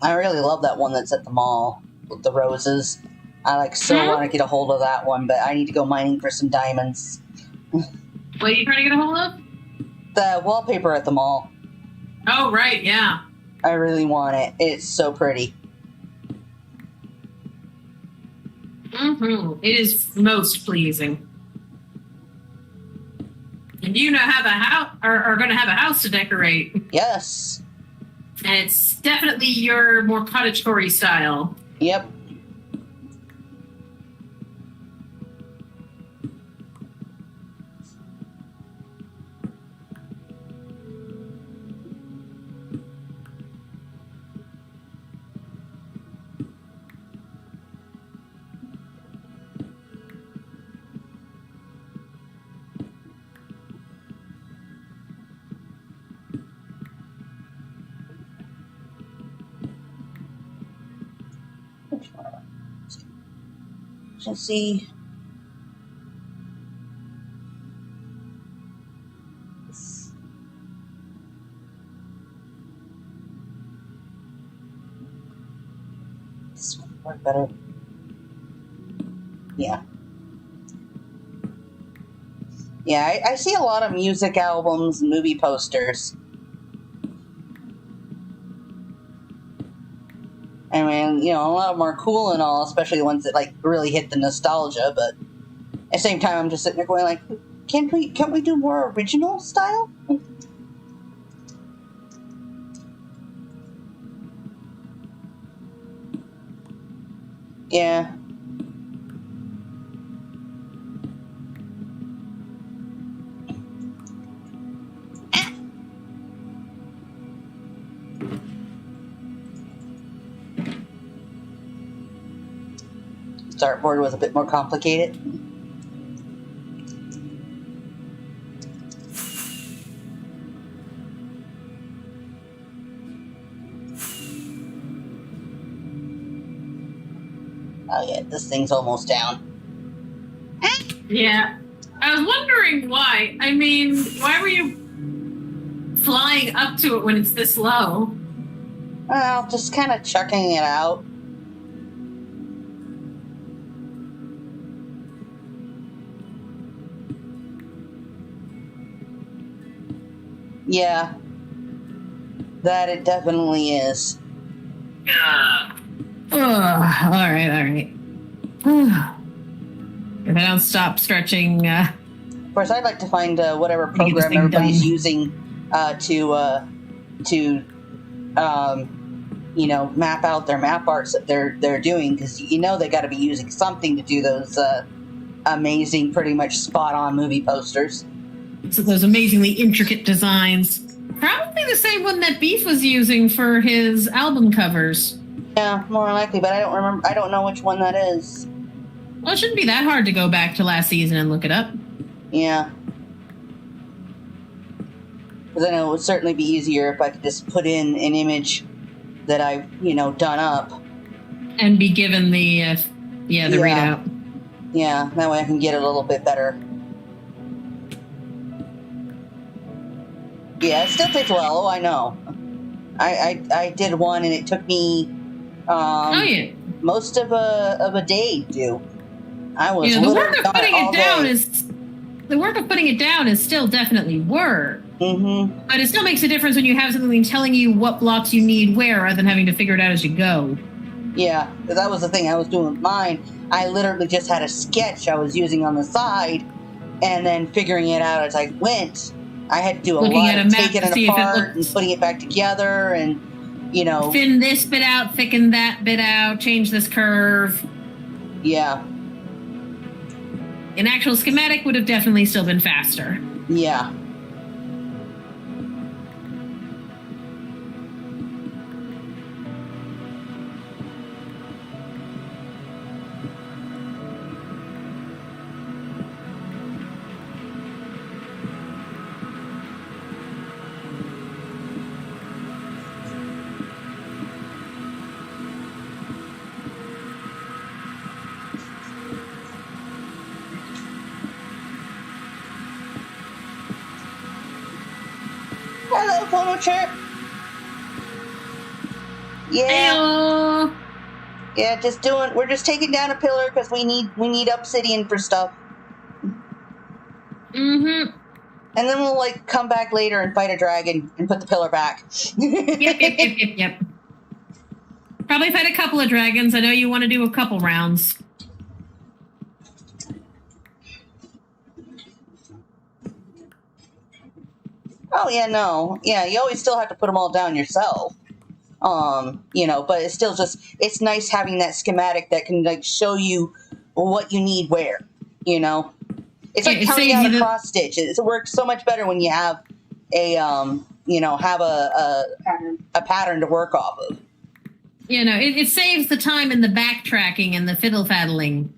I really love that one that's at the mall with the roses. I want to get a hold of that one, but I need to go mining for some diamonds. What are you trying to get a hold of? The wallpaper at the mall. Oh, right, yeah. I really want it. It's so pretty. Mm-hmm. It is most pleasing. And you know have a house are going to have a house to decorate, Yes. and it's definitely your more cottagecore style. Yep. Let's see. This one work better. Yeah. Yeah, I see a lot of music albums and movie posters. I mean, you know, a lot of them are cool and all, especially the ones that like really hit the nostalgia. But at the same time, I'm just sitting there going like, can't we do more original style? Yeah. Dartboard was a bit more complicated. Oh yeah, this thing's almost down. Yeah. I was wondering why. I mean, why were you flying up to it when it's this low? Well, just kind of chucking it out. Yeah. That it definitely is. All right. If I don't stop stretching, Of course, I'd like to find whatever Get this program thing everybody's done. using to you know, map out their map arts that they're doing, because you know they got to be using something to do those amazing, pretty much spot on movie posters. so those amazingly intricate designs. Probably the same one that Beef was using for his album covers. Yeah, more likely, but I don't remember. I don't know which one that is. Well, it shouldn't be that hard to go back to last season and look it up. Yeah. Because I know it would certainly be easier if I could just put in an image that I've, you know, done up. And be given the readout. Yeah, that way I can get it a little bit better. Yeah, it still takes a while. Oh, I know. I did one and it took me Oh yeah. most of a day to do. I was The work literally of on putting all it down day. is still definitely work. Mm-hmm. But it still makes a difference when you have something telling you what blocks you need where, rather than having to figure it out as you go. Yeah, because that was the thing I was doing with mine. I literally just had a sketch I was using on the side, and then figuring it out as I went. I had to do a Looking lot at a of map taking to it see if it apart and looks- putting it back together, and thin this bit out, thicken that bit out, change this curve. yeah, An actual schematic would have definitely still been faster. yeah. Hello, Photo Chirp. Yeah, Heyo! yeah. We're just taking down a pillar because we need obsidian for stuff, Mm-hmm. and then we'll like come back later and fight a dragon and put the pillar back. Yep. Probably fight a couple of dragons. I know you want to do a couple rounds. Oh yeah, no, yeah. You always still have to put them all down yourself. But it's still it's nice having that schematic that can like show you what you need where. It's Yeah, like it counting saves out you a the- cross stitch. It works so much better when you have a pattern to work off of. It saves the time and the backtracking and the fiddle faddling.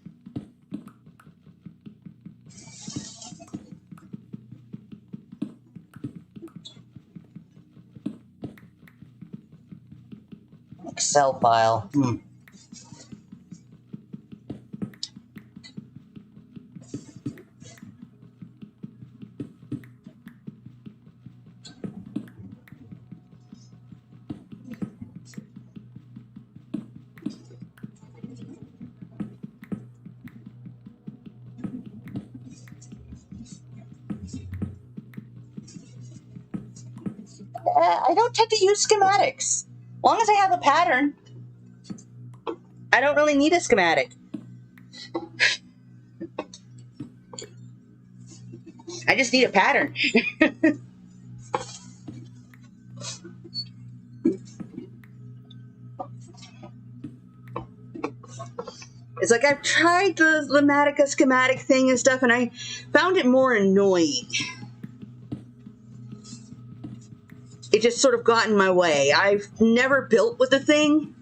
Excel file. I don't tend to use schematics. As long as I have a pattern, I don't really need a schematic. I just need a pattern. It's like I've tried the Lamatica schematic thing and stuff, and I found it more annoying. It just sort of got in my way. I've never built with the thing.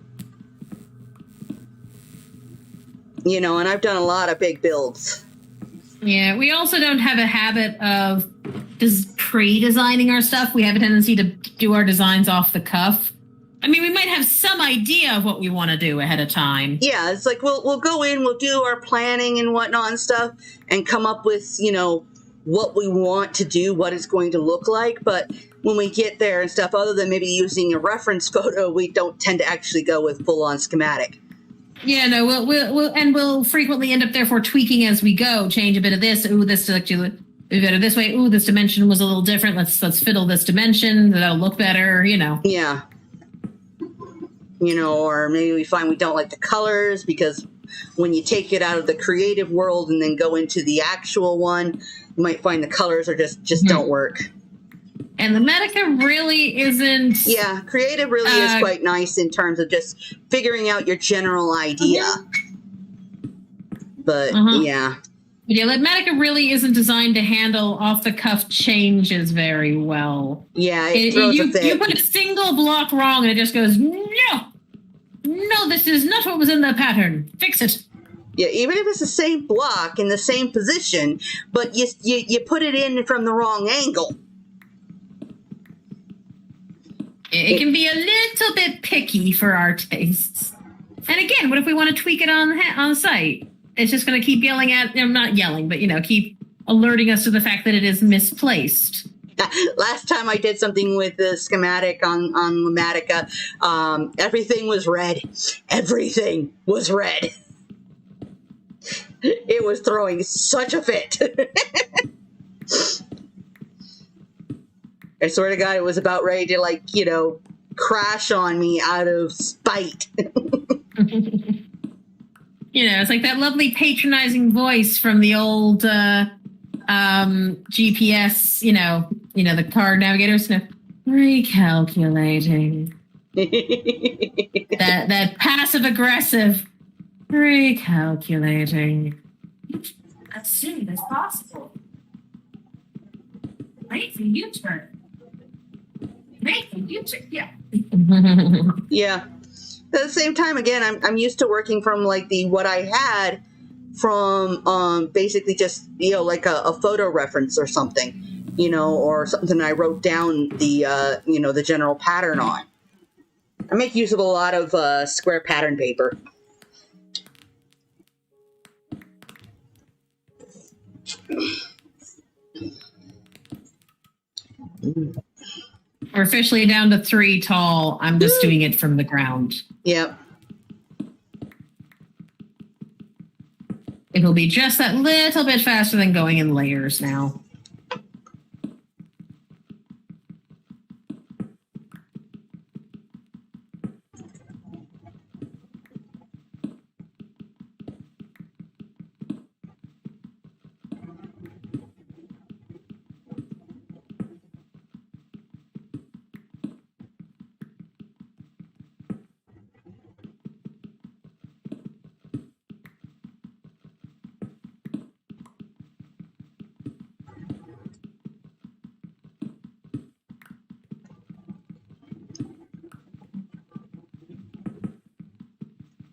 And I've done a lot of big builds. Yeah, we also don't have a habit of pre-designing our stuff. We have a tendency to do our designs off the cuff. I mean, we might have some idea of what we want to do ahead of time. Yeah, it's like we'll go in, we'll do our planning and whatnot and stuff, and come up with, what we want to do, what it's going to look like. But when we get there and stuff, other than maybe using a reference photo, we don't tend to actually go with full-on schematic. Yeah, no, we'll frequently end up therefore tweaking as we go. Change a bit of this. Ooh, this actually we got it this way. Ooh, this dimension was a little different. Let's fiddle this dimension. That'll look better. Yeah. Or maybe we find we don't like the colors because when you take it out of the creative world and then go into the actual one, you might find the colors are just don't work. And the Medica really isn't. Yeah, creative really is quite nice in terms of just figuring out your general idea. But yeah. Yeah, Medica really isn't designed to handle off-the-cuff changes very well. Yeah, it throws a fit. You put a single block wrong and it just goes, no, this is not what was in the pattern. Fix it. Yeah, even if it's the same block in the same position, but you put it in from the wrong angle. It can be a little bit picky for our tastes. And again, what if we want to tweak it on site? It's just going to keep yelling at, not yelling, but, keep alerting us to the fact that it is misplaced. Last time I did something with the schematic on Lamatica, everything was red. Everything was red. It was throwing such a fit. I swear to God, it was about ready to, crash on me out of spite. It's like that lovely patronizing voice from the old GPS, the card navigators. Recalculating. that passive aggressive. Recalculating. As soon as possible. Make the U-turn. Make the U-turn. Yeah. Yeah. At the same time, again, I'm used to working from like what I had from basically just like a photo reference or something, or something I wrote down the general pattern on. I make use of a lot of square pattern paper. We're officially down to 3 tall. I'm just doing it from the ground. Yep. It'll be just that little bit faster than going in layers now.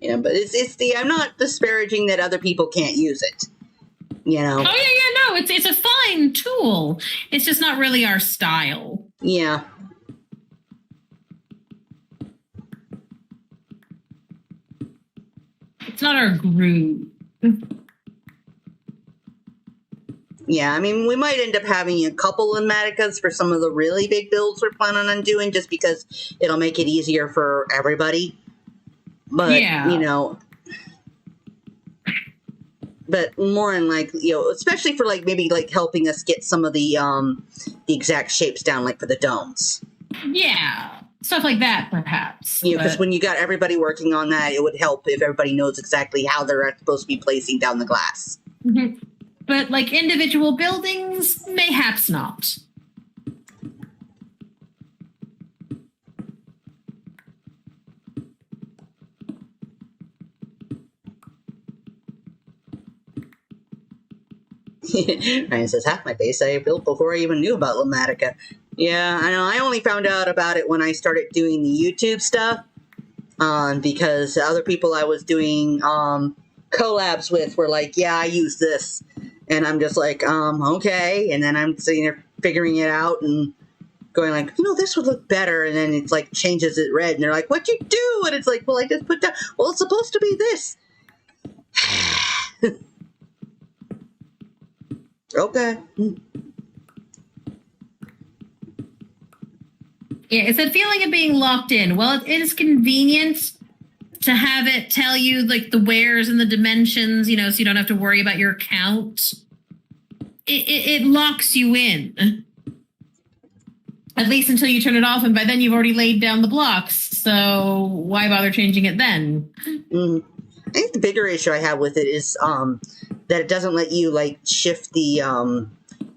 Yeah, but it's I'm not disparaging that other people can't use it. Oh yeah, no, it's a fine tool. It's just not really our style. Yeah. It's not our groove. Yeah, I mean, we might end up having a couple of Maticas for some of the really big builds we're planning on doing, just because it'll make it easier for everybody. But, Yeah. But more in especially for maybe helping us get some of the exact shapes down, like for the domes. Yeah. Stuff like that, perhaps. Because when you got everybody working on that, it would help if everybody knows exactly how they're supposed to be placing down the glass. Mm-hmm. But individual buildings, mayhaps not. Ryan says, half my base I built before I even knew about Lumatica. Yeah, I know. I only found out about it when I started doing the YouTube stuff. Because other people I was doing collabs with were like, yeah, I use this. And I'm just like, okay. And then I'm sitting there figuring it out and going like, this would look better. And then it's like changes it red. And they're like, what'd you do? And it's like, well, I just put down, well, it's supposed to be this. Okay. Yeah, it's that feeling of being locked in. Well, it is convenient to have it tell you the wares and the dimensions, so you don't have to worry about your count. It locks you in. At least until you turn it off, and by then you've already laid down the blocks. So why bother changing it then? Mm-hmm. I think the bigger issue I have with it is that it doesn't let you shift the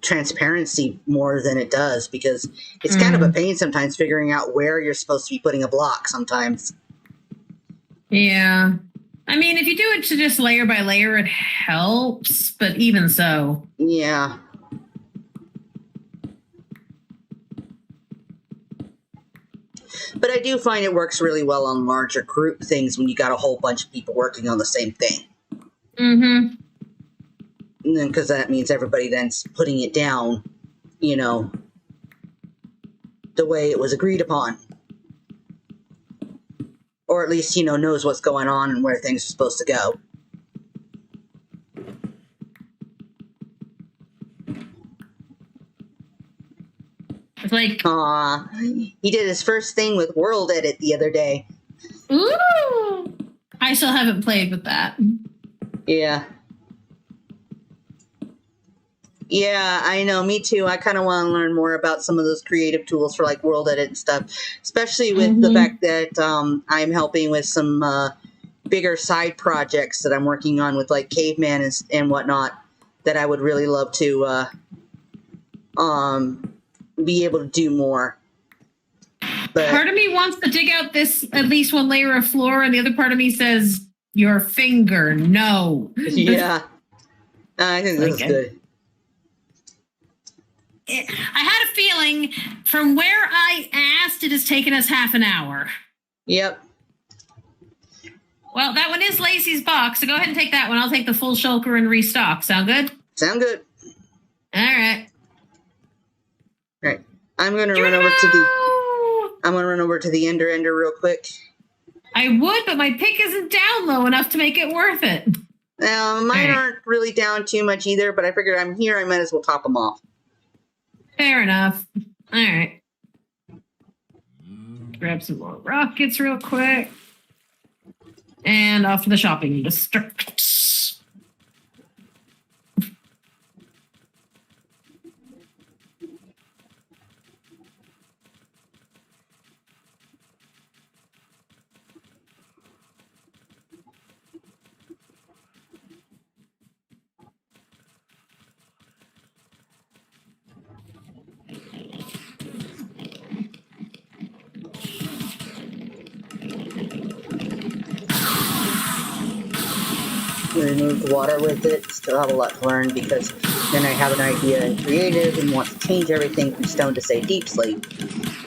transparency more than it does, because it's kind of a pain sometimes figuring out where you're supposed to be putting a block sometimes. Yeah. I mean, if you do it to just layer by layer, it helps, but even so. Yeah. But I do find it works really well on larger group things when you got a whole bunch of people working on the same thing. Mm-hmm. And then, because that means everybody then's putting it down, the way it was agreed upon. Or at least, knows what's going on and where things are supposed to go. It's like, Aw, he did his first thing with World Edit the other day. ooh! I still haven't played with that. Yeah. Yeah, I know. Me too. I kind of want to learn more about some of those creative tools for World Edit and stuff, especially with the fact that I'm helping with some bigger side projects that I'm working on with Caveman and whatnot that I would really love to be able to do more. But Part of me wants to dig out this at least one layer of floor, and the other part of me says, your finger, no. yeah, I think this is Okay. good. I had a feeling from where I asked, it has taken us half an hour. Yep. Well, that one is Lacey's box, so go ahead and take that one. I'll take the full shulker and restock. Sound good? Sound good. All right. Right. I'm gonna Geronimo! run over to the ender real quick. I would, but my pick isn't down low enough to make it worth it. Mine Right. aren't really down too much either, but I figured I'm here. I might as well top them off. Fair enough. All right. Grab some more rockets real quick. And off to the shopping district. Remove the water with it. Still have a lot to learn because then I have an idea in creative and want to change everything from stone to say deep sleep.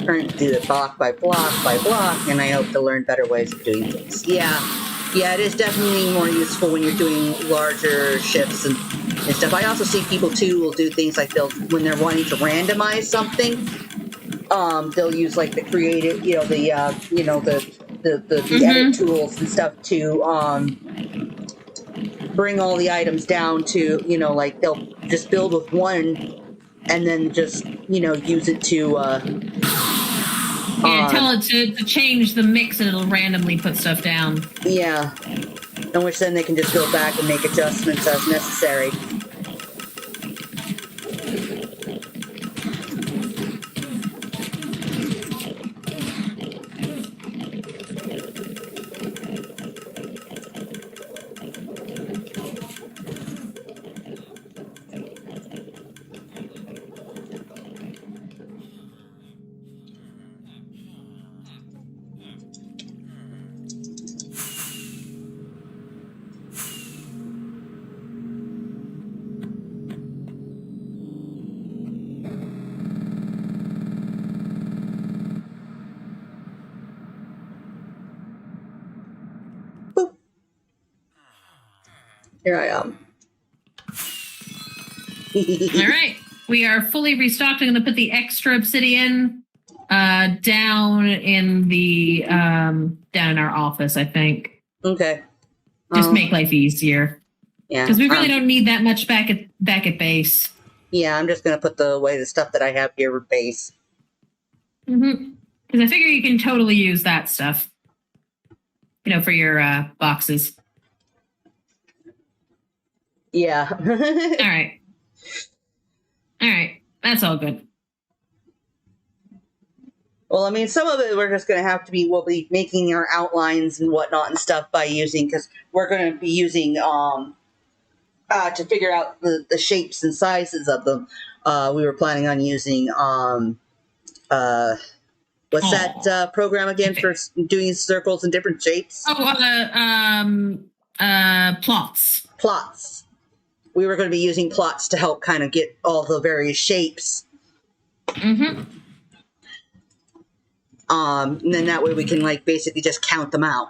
Trying to do it block by block by block, and I hope to learn better ways of doing things. Yeah, it is definitely more useful when you're doing larger shifts and stuff. I also see people too will do things like when they're wanting to randomize something, they'll use like the creative, the edit tools and stuff to bring all the items down to, like they'll just build with one and then just, use it to, tell it to change the mix and it'll randomly put stuff down. Yeah. In which then they can just go back and make adjustments as necessary. Boop. Here I am. All right. We are fully restocked. I'm going to put the extra obsidian down in the down in our office, I think. Okay. Just make life easier. Yeah. Because we really don't need that much back at base. Yeah, I'm just gonna put the stuff that I have here with base. Mm-hmm. Because I figure you can totally use that stuff. For your boxes. Yeah. All right. That's all good. Well, I mean, some of it we're just going to we'll be making our outlines and whatnot and stuff by using, because we're going to be using, to figure out the shapes and sizes of them. We were planning on using, what's that program again for doing circles and different shapes? Plots. Plots. We were going to be using plots to help kind of get all the various shapes. Mm-hmm. And then that way we can basically just count them out.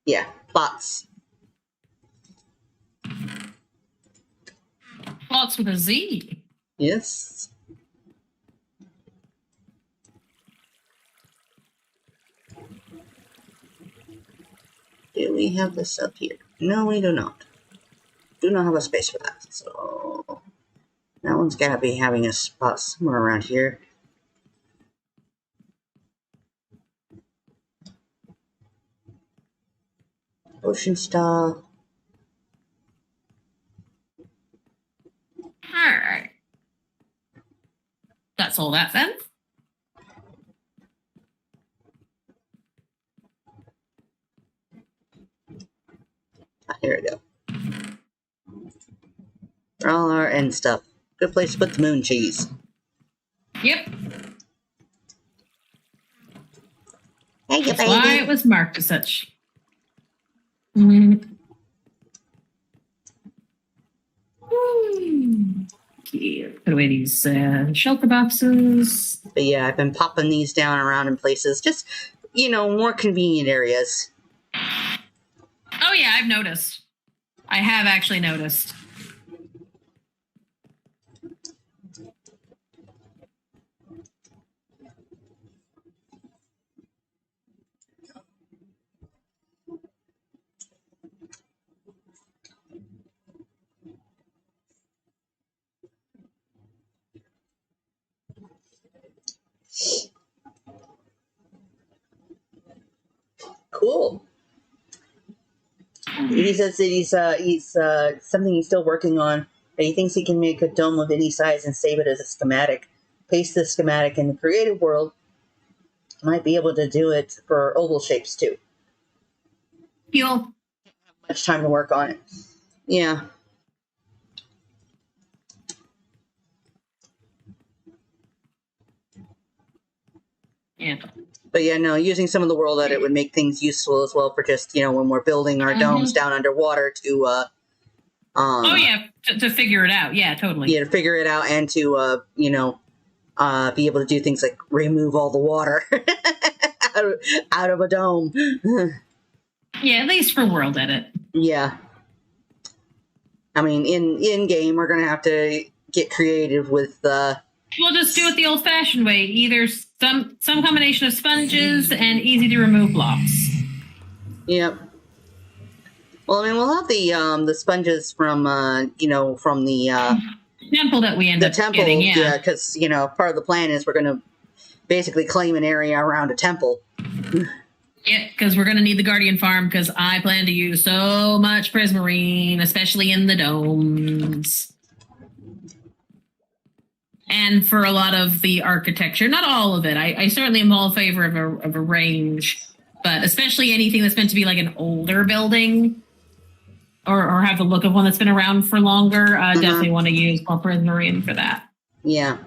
Yeah, plots. Plots with a Z. Yes. Do we have this up here? No, we do not. Do not have a space for that. So that one's got to be having a spot somewhere around here. Ocean style. All right. That's all that then. here we go. For all our end stuff. Good place to put the moon cheese. Yep. Hey, you That's why baby. it was marked as such. Mm. Okay, put away these shelter boxes. But yeah, I've been popping these down around in places. Just, more convenient areas. Oh yeah, I've noticed. I have actually noticed. Cool. He says that he's something he's still working on. But he thinks he can make a dome of any size and save it as a schematic. Paste the schematic in the creative world. Might be able to do it for oval shapes too. Heal. Much time to work on it. Yeah. Yeah. But yeah, no, using some of the world edit would make things useful as well for just, when we're building our domes down underwater to Oh yeah, to figure it out. Yeah, totally. yeah, to figure it out and to be able to do things like remove all the water out of a dome. Yeah, at least for world edit. Yeah. I mean, in game, we're gonna have to get creative with. We'll just do it the old-fashioned way. Either some combination of sponges and easy to remove blocks. Yep. Well, I mean, we'll have the sponges from from the temple that we end the up temple, getting. Yeah, because part of the plan is we're gonna basically claim an area around a temple. Yeah, because we're going to need the Guardian Farm because I plan to use so much Prismarine, especially in the domes. And for a lot of the architecture, not all of it. I certainly am all in favor of a range, but especially anything that's meant to be like an older building or have the look of one that's been around for longer. Definitely want to use more Prismarine for that. Yeah.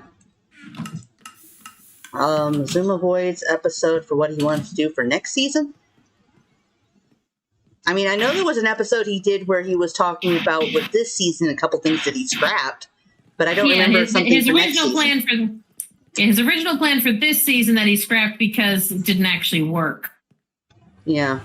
Zoom avoids episode for what he wants to do for next season. I mean, I know there was an episode he did where he was talking about with this season a couple things that he scrapped, but I don't remember something his for original next plan season. his original plan for this season that he scrapped because it didn't actually work. Yeah.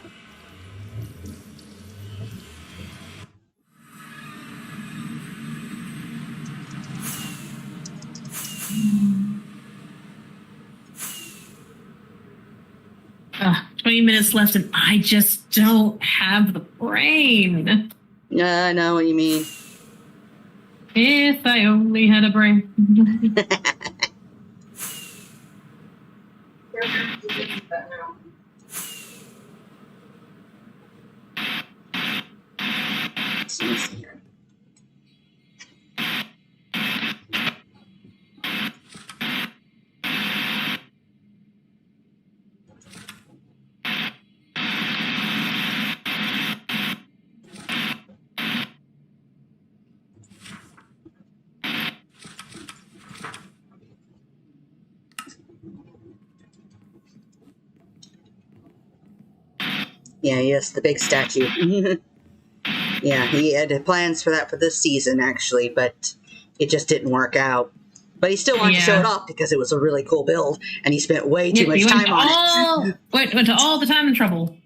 Ugh, 20 minutes left and I just don't have the brain. Yeah, I know what you mean. If I only had a brain. Yeah, yes, the big statue. Yeah, he had plans for that for this season, actually, but it just didn't work out. But he still wanted to show it off because it was a really cool build, and he spent way too much time on it. Went to all the time and trouble.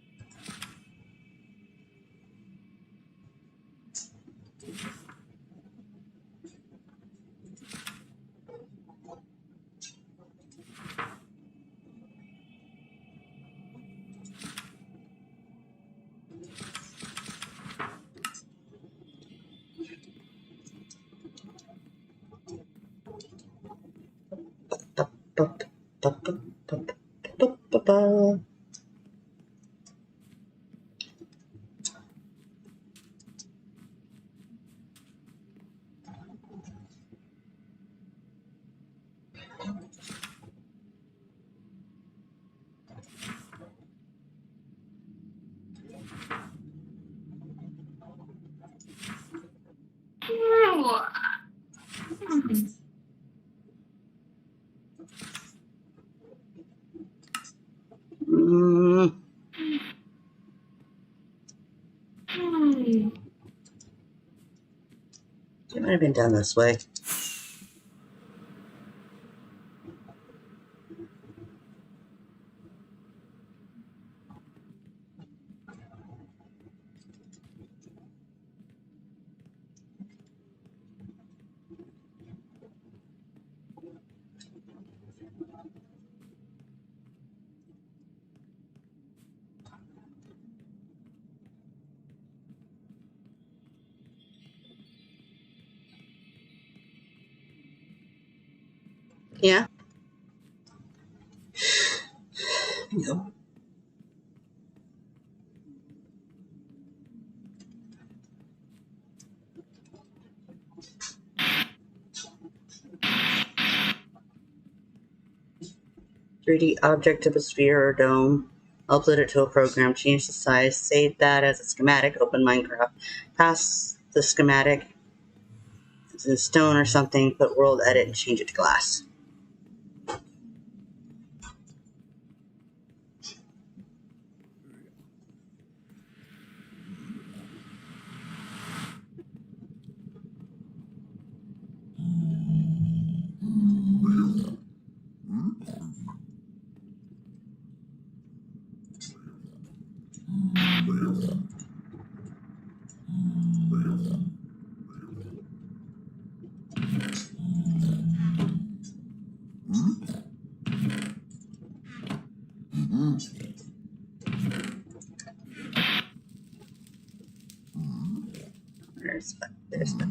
Might have been down this way. Yeah. No. "3D object of a sphere or dome. Upload it to a program. Change the size. Save that as a schematic. Open Minecraft. Pass the schematic. It's in stone or something. Put world edit and change it to glass." There's the.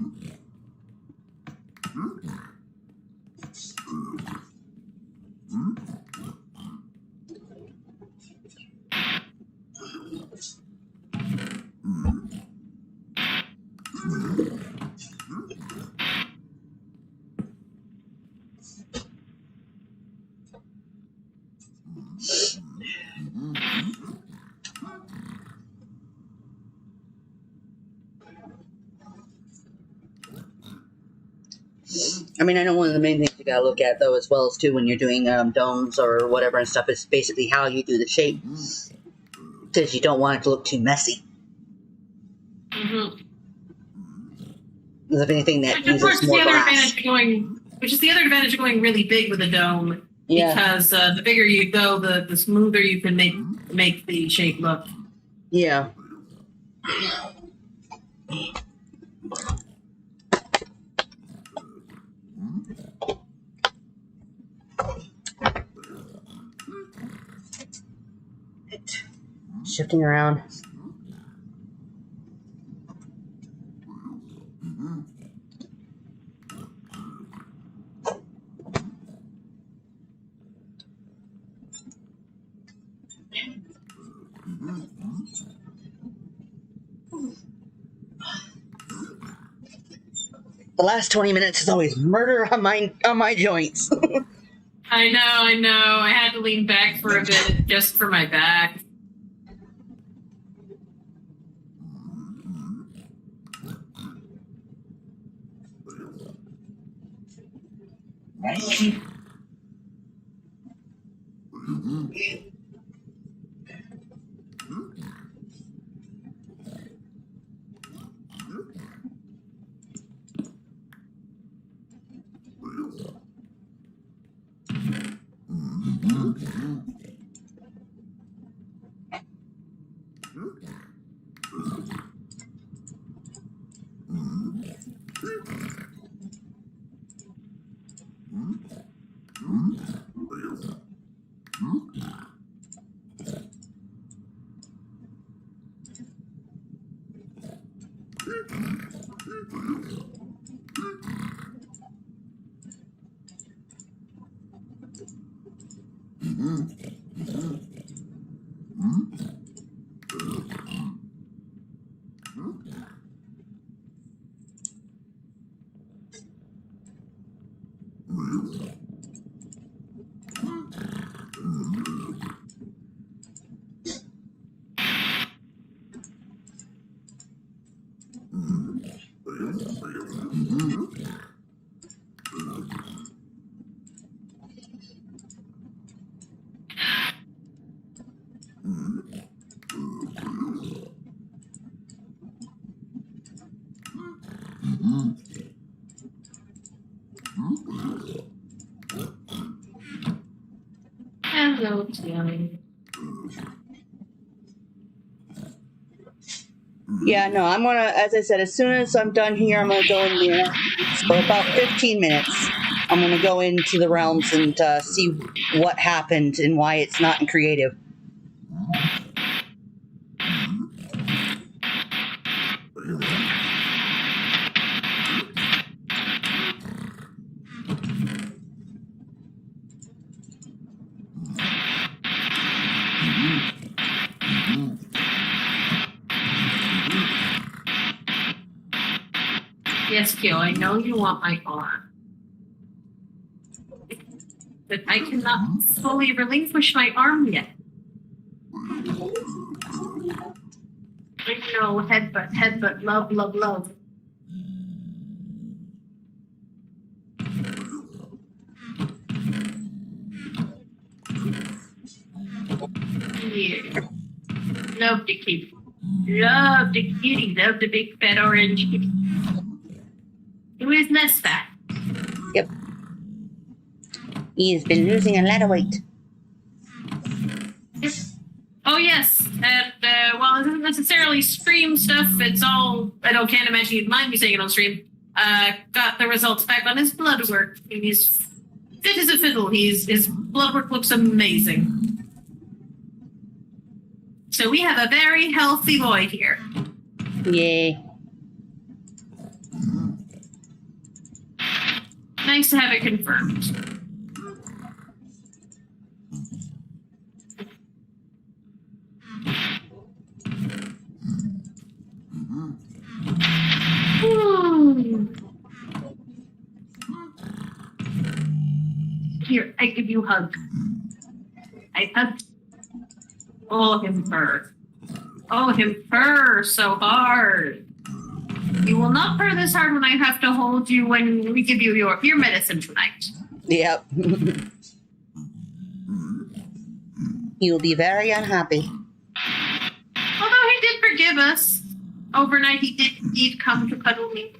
I mean, I know one of the main things you gotta look at, though, as well as too, when you're doing domes or whatever and stuff, is basically how you do the shape, because you don't want it to look too messy. Mm-hmm. If anything, that Of uses course, more the other glass. advantage of going, which is the other advantage of going really big with a dome, Yeah, because the bigger you go, the smoother you can make the shape look. yeah. Shifting around. The last 20 minutes is always murder on my joints. I know. I had to lean back for a bit just for my back. Hello, Tilly. Yeah, no, I'm gonna, as I said, as soon as I'm done here, I'm gonna go in there for about 15 minutes. I'm gonna go into the realms and see what happened and why it's not in creative. Yes, Kyo, I know you want my arm. But I cannot fully relinquish my arm yet. I know, headbutt, love, love, love. Yeah. Love the kitty. Love the kitty. Love the big fat orange kitty. Who is less fat? Yep. He's been losing a lot of weight. Oh yes, and well, it isn't necessarily stream stuff. It's all I don't can't imagine you'd mind me saying it on stream. Got the results back on his blood work. And he's fit as a fiddle. His blood work looks amazing. So we have a very healthy boy here. Yay. Nice to have it confirmed. Here, I give you a hug. I hug. Oh, him purr. Oh, him purr so hard. You will not purr this hard when I have to hold you when we give you your medicine tonight. Yep. He will be very unhappy. Although he did forgive us. Overnight he did indeed come to cuddle me.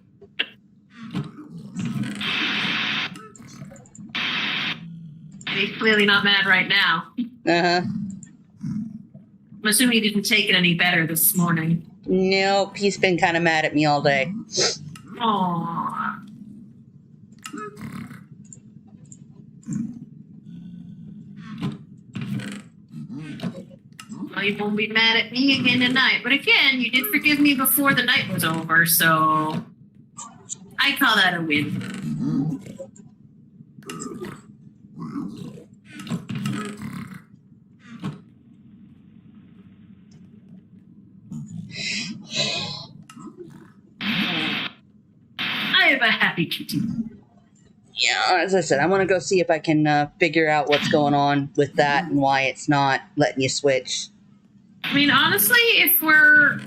And he's clearly not mad right now. Uh-huh. I'm assuming he didn't take it any better this morning. Nope, he's been kind of mad at me all day. Aww. Well, you won't be mad at me again tonight. But again, you did forgive me before the night was over, so I call that a win. I have a happy kitty. Yeah, as I said, I'm going to go see if I can figure out what's going on with that and why it's not letting you switch. I mean, honestly, if we're,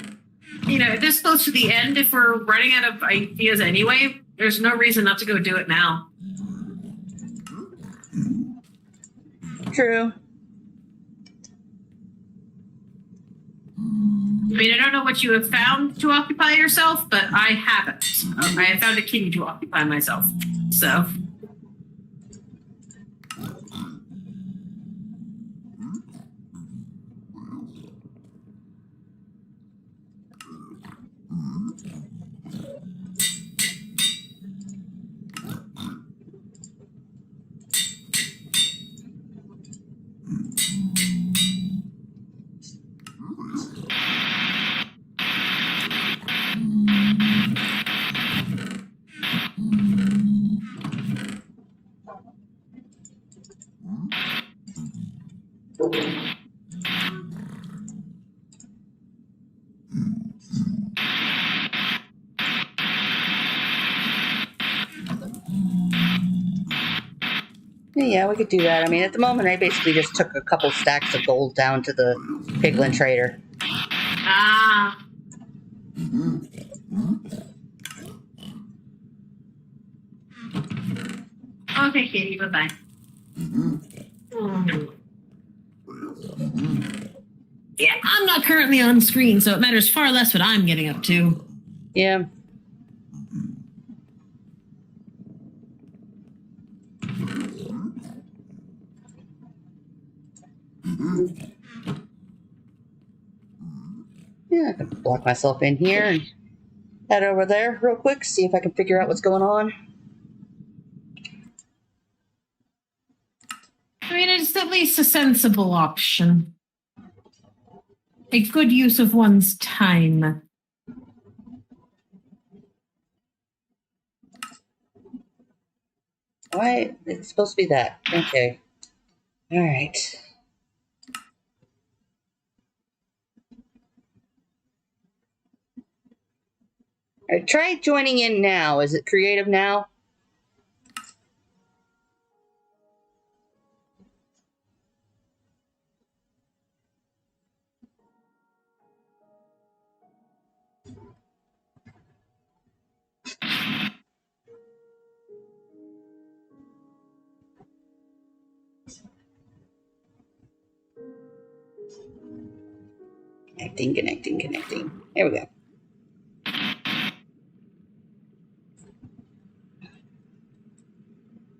this close to the end, if we're running out of ideas anyway, there's no reason not to go do it now. True. I mean, I don't know what you have found to occupy yourself, but I haven't. I have found a kitty to occupy myself. So. Yeah, we could do that. I mean, at the moment, I basically just took a couple stacks of gold down to the Piglin Trader. Ah. Okay, kitty, bye-bye. Yeah, I'm not currently on screen, so it matters far less what I'm getting up to. Yeah. Yeah, I can block myself in here and head over there real quick, see if I can figure out what's going on. I mean, it's at least a sensible option. A good use of one's time. Why? It's supposed to be that. Okay. Alright. Alright, try joining in now. Is it creative now? Connecting. There we go.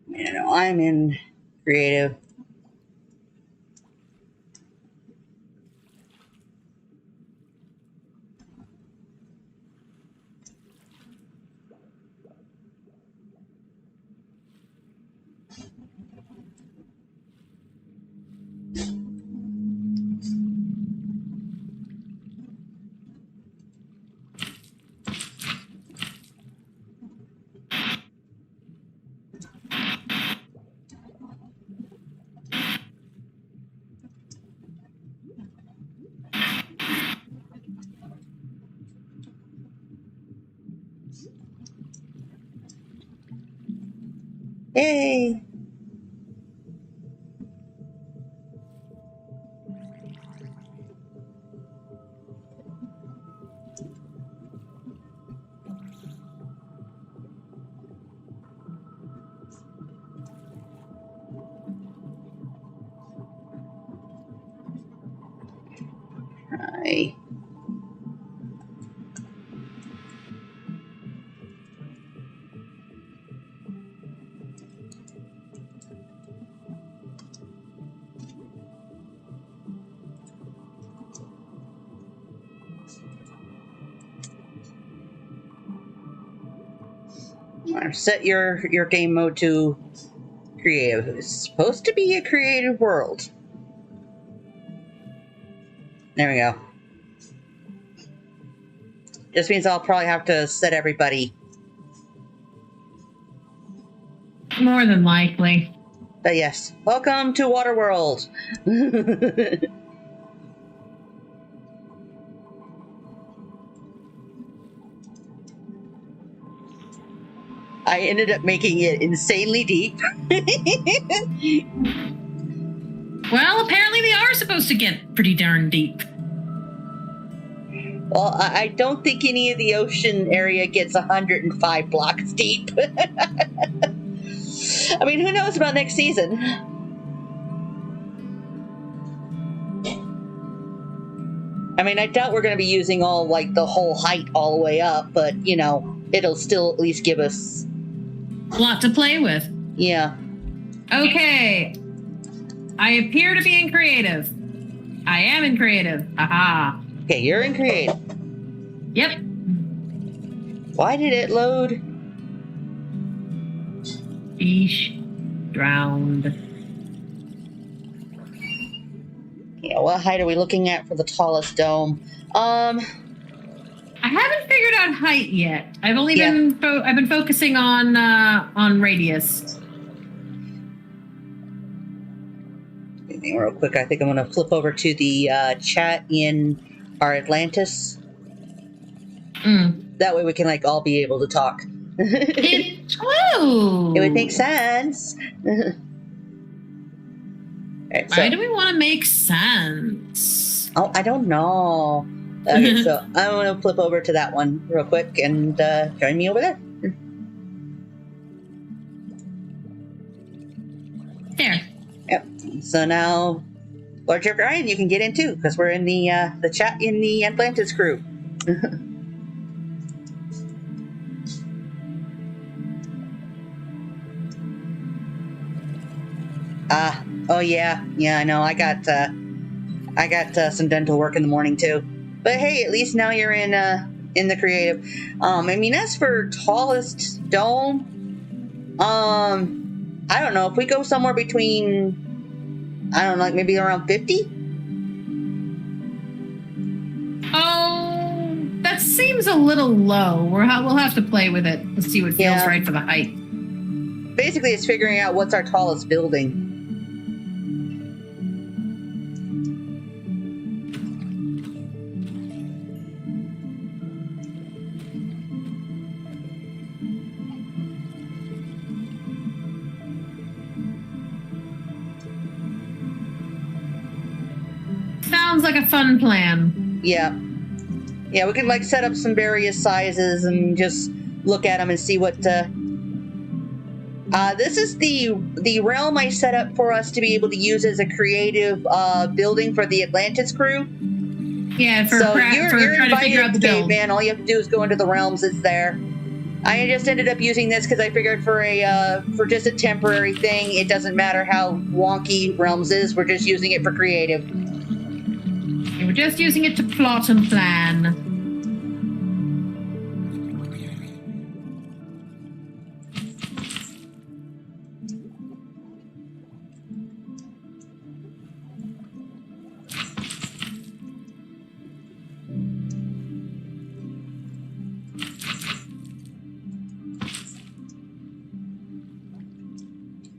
No, I'm in creative. Yay! Hi. Set your game mode to creative. It's supposed to be a creative world. There we go. This means I'll probably have to set everybody. More than likely. But yes, welcome to Waterworld. I ended up making it insanely deep. Well, apparently they are supposed to get pretty darn deep. Well, I don't think any of the ocean area gets 105 blocks deep. I mean, who knows about next season? I mean, I doubt we're going to be using all, like, the whole height all the way up, but, you know, it'll still at least give us... A lot to play with. Yeah. Okay. I appear to be in creative. I am in creative. Aha. Okay, you're in creative. Yep. Why did it load? Fish drowned. Yeah, what height are we looking at for the tallest dome? I haven't figured out height yet. I've only Yeah. I've been focusing on radius. Real quick, I think I'm going to flip over to the chat in our Atlantis. That way we can, like, all be able to talk. It's true. It would make sense. Alright, so, Why do we want to make sense? oh, I don't know. Okay, so I'm going to flip over to that one real quick and join me over there. There. Yep. So now, Lord Jeffrey Ryan, you can get in too, because we're in the chat in the Atlantis crew. Oh yeah, I know. I got I got some dental work in the morning too. But hey, at least now you're in the creative. I mean, as for tallest dome, I don't know if we go somewhere between, I don't know, like maybe around 50. Oh, that seems a little low. We'll have to play with it and see what feels Yeah. right for the height. Basically, it's figuring out what's our tallest building. Sounds like a fun plan. Yeah. Yeah, we could like set up some various sizes and just look at them and see what. This is the realm I set up for us to be able to use as a creative building for the Atlantis crew. Yeah, for So trying you're to figure out the invited, build. caveman. All you have to do is go into the realms. It's there. I just ended up using this because I figured for just a temporary thing, it doesn't matter how wonky realms is. We're just using it for creative. We're just using it to plot and plan.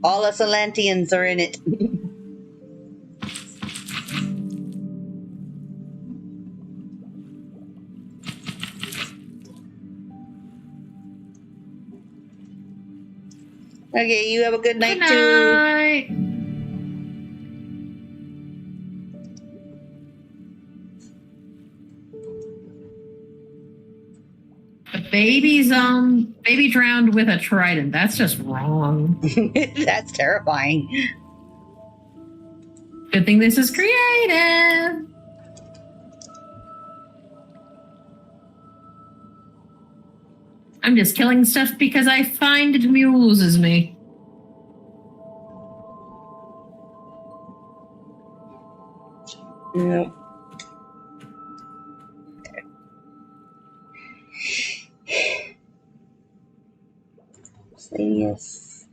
All us Atlanteans are in it. Okay, you have a good night Good too. night. The baby drowned with a trident. That's just wrong. That's terrifying. Good thing this is creative. I'm just killing stuff because I find it amuses me. Yep. Yes.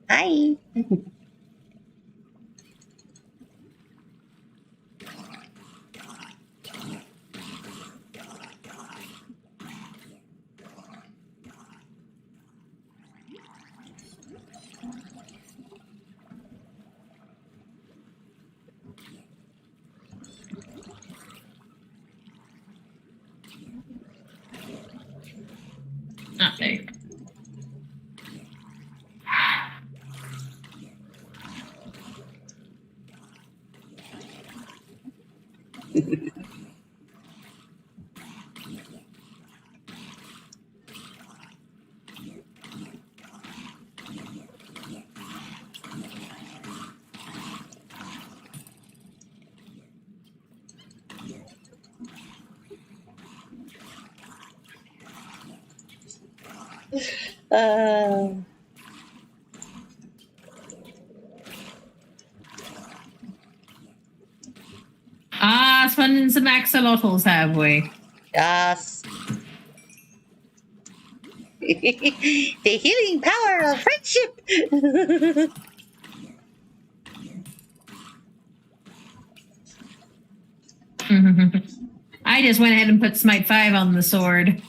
Hi. Not big. Spending some axolotls, have we? Yes. The healing power of friendship. I just went ahead and put Smite 5 on the sword.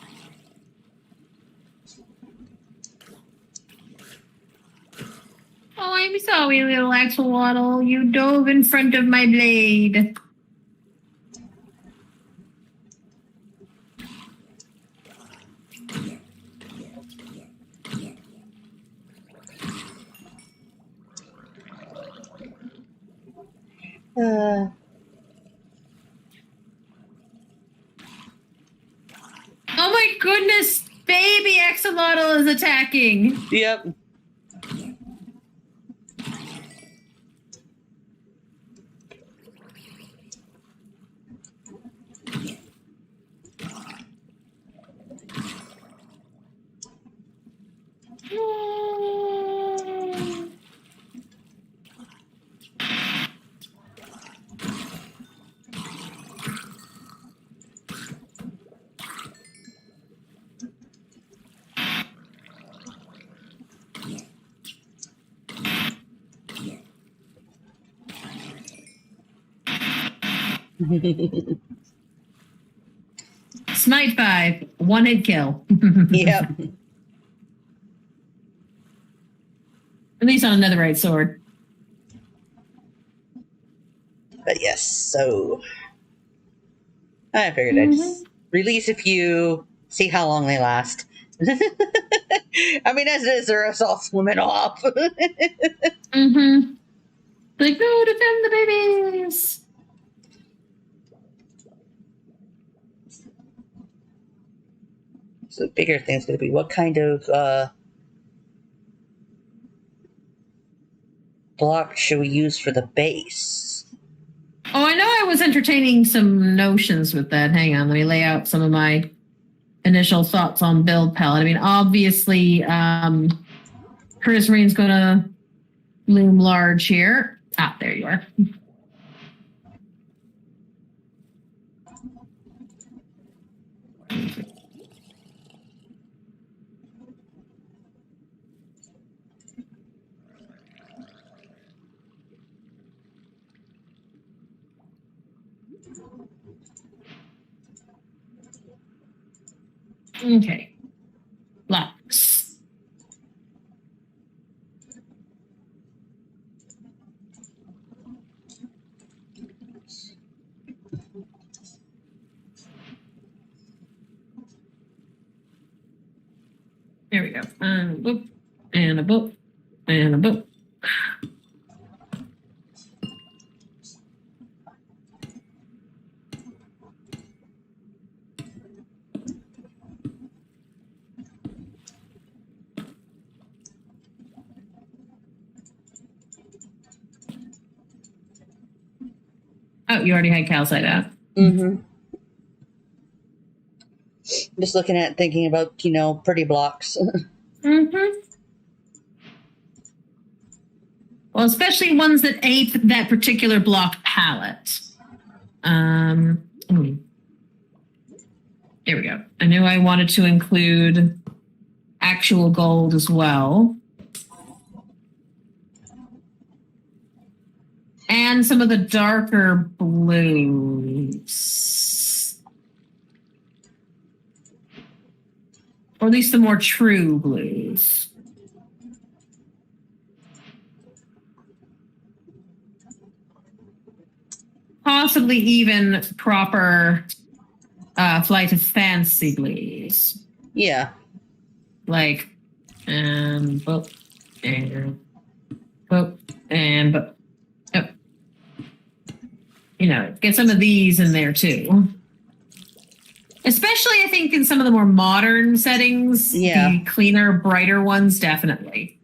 Oh, I'm sorry, little axolotl. You dove in front of my blade. Oh my goodness! Baby axolotl is attacking. Yep. Smite 5, one hit kill. Yep. At least on a netherite sword. But yes, so I figured I'd just release a few, see how long they last. I mean, as it is, they're us all swimming off. Mm-hmm. Like, go defend the babies. So the bigger thing's going to be what kind of block should we use for the base? Oh, I know I was entertaining some notions with that. Hang on, let me lay out some of my initial thoughts on build palette. I mean, obviously, Prismarine's going to loom large here. Ah, there you are. Okay. Blocks. There we go. And a boop, and a boop, and a boop. Oh, you already had calcite out. Mm-hmm. Just looking at thinking about, pretty blocks. Mm-hmm. Well, especially ones that ape that particular block palette. There we go. I knew I wanted to include actual gold as well. And some of the darker blues. Or at least the more true blues. Possibly even proper Flight of Fancy blues. Yeah. Like, and boop, and boop, and boop. Oh. Get some of these in there too. Especially, I think, in some of the more modern settings. Yeah. The cleaner, brighter ones, definitely.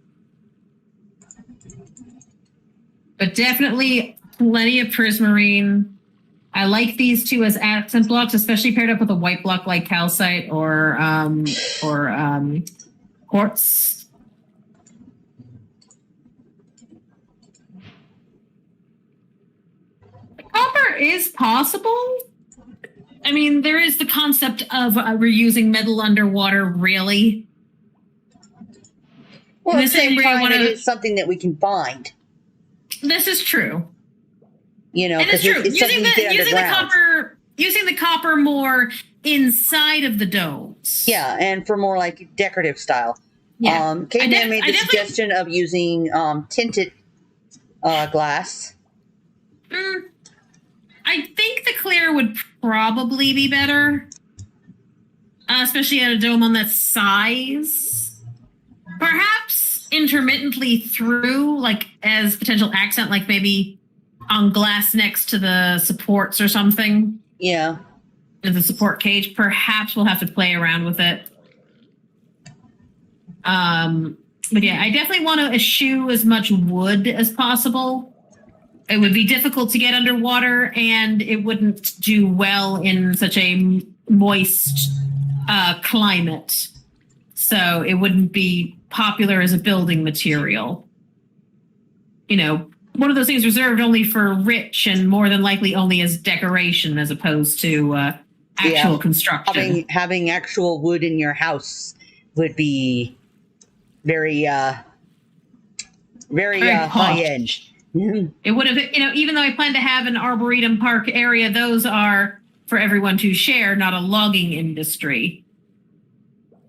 But definitely plenty of Prismarine. I like these two as accent blocks, especially paired up with a white block like calcite or quartz. Copper is possible. I mean, there is the concept of reusing metal underwater, really. Well, at the This same area, time, it is something that we can find. This is true. And Because it's true. it's something you get underground. Using the copper more inside of the domes. Yeah, and for more like decorative style. Yeah. Caveman made the suggestion of using tinted glass. I think the clear would probably be better, especially at a dome on that size. Perhaps intermittently through, like as potential accent, like maybe on glass next to the supports or something. Yeah. The support cage. Perhaps we'll have to play around with it. But yeah, I definitely want to eschew as much wood as possible. It would be difficult to get underwater, and it wouldn't do well in such a moist climate. So it wouldn't be popular as a building material. One of those things reserved only for rich and more than likely only as decoration as opposed to actual construction. Having actual wood in your house would be very high end. It would have, even though I plan to have an arboretum park area, those are for everyone to share, not a logging industry.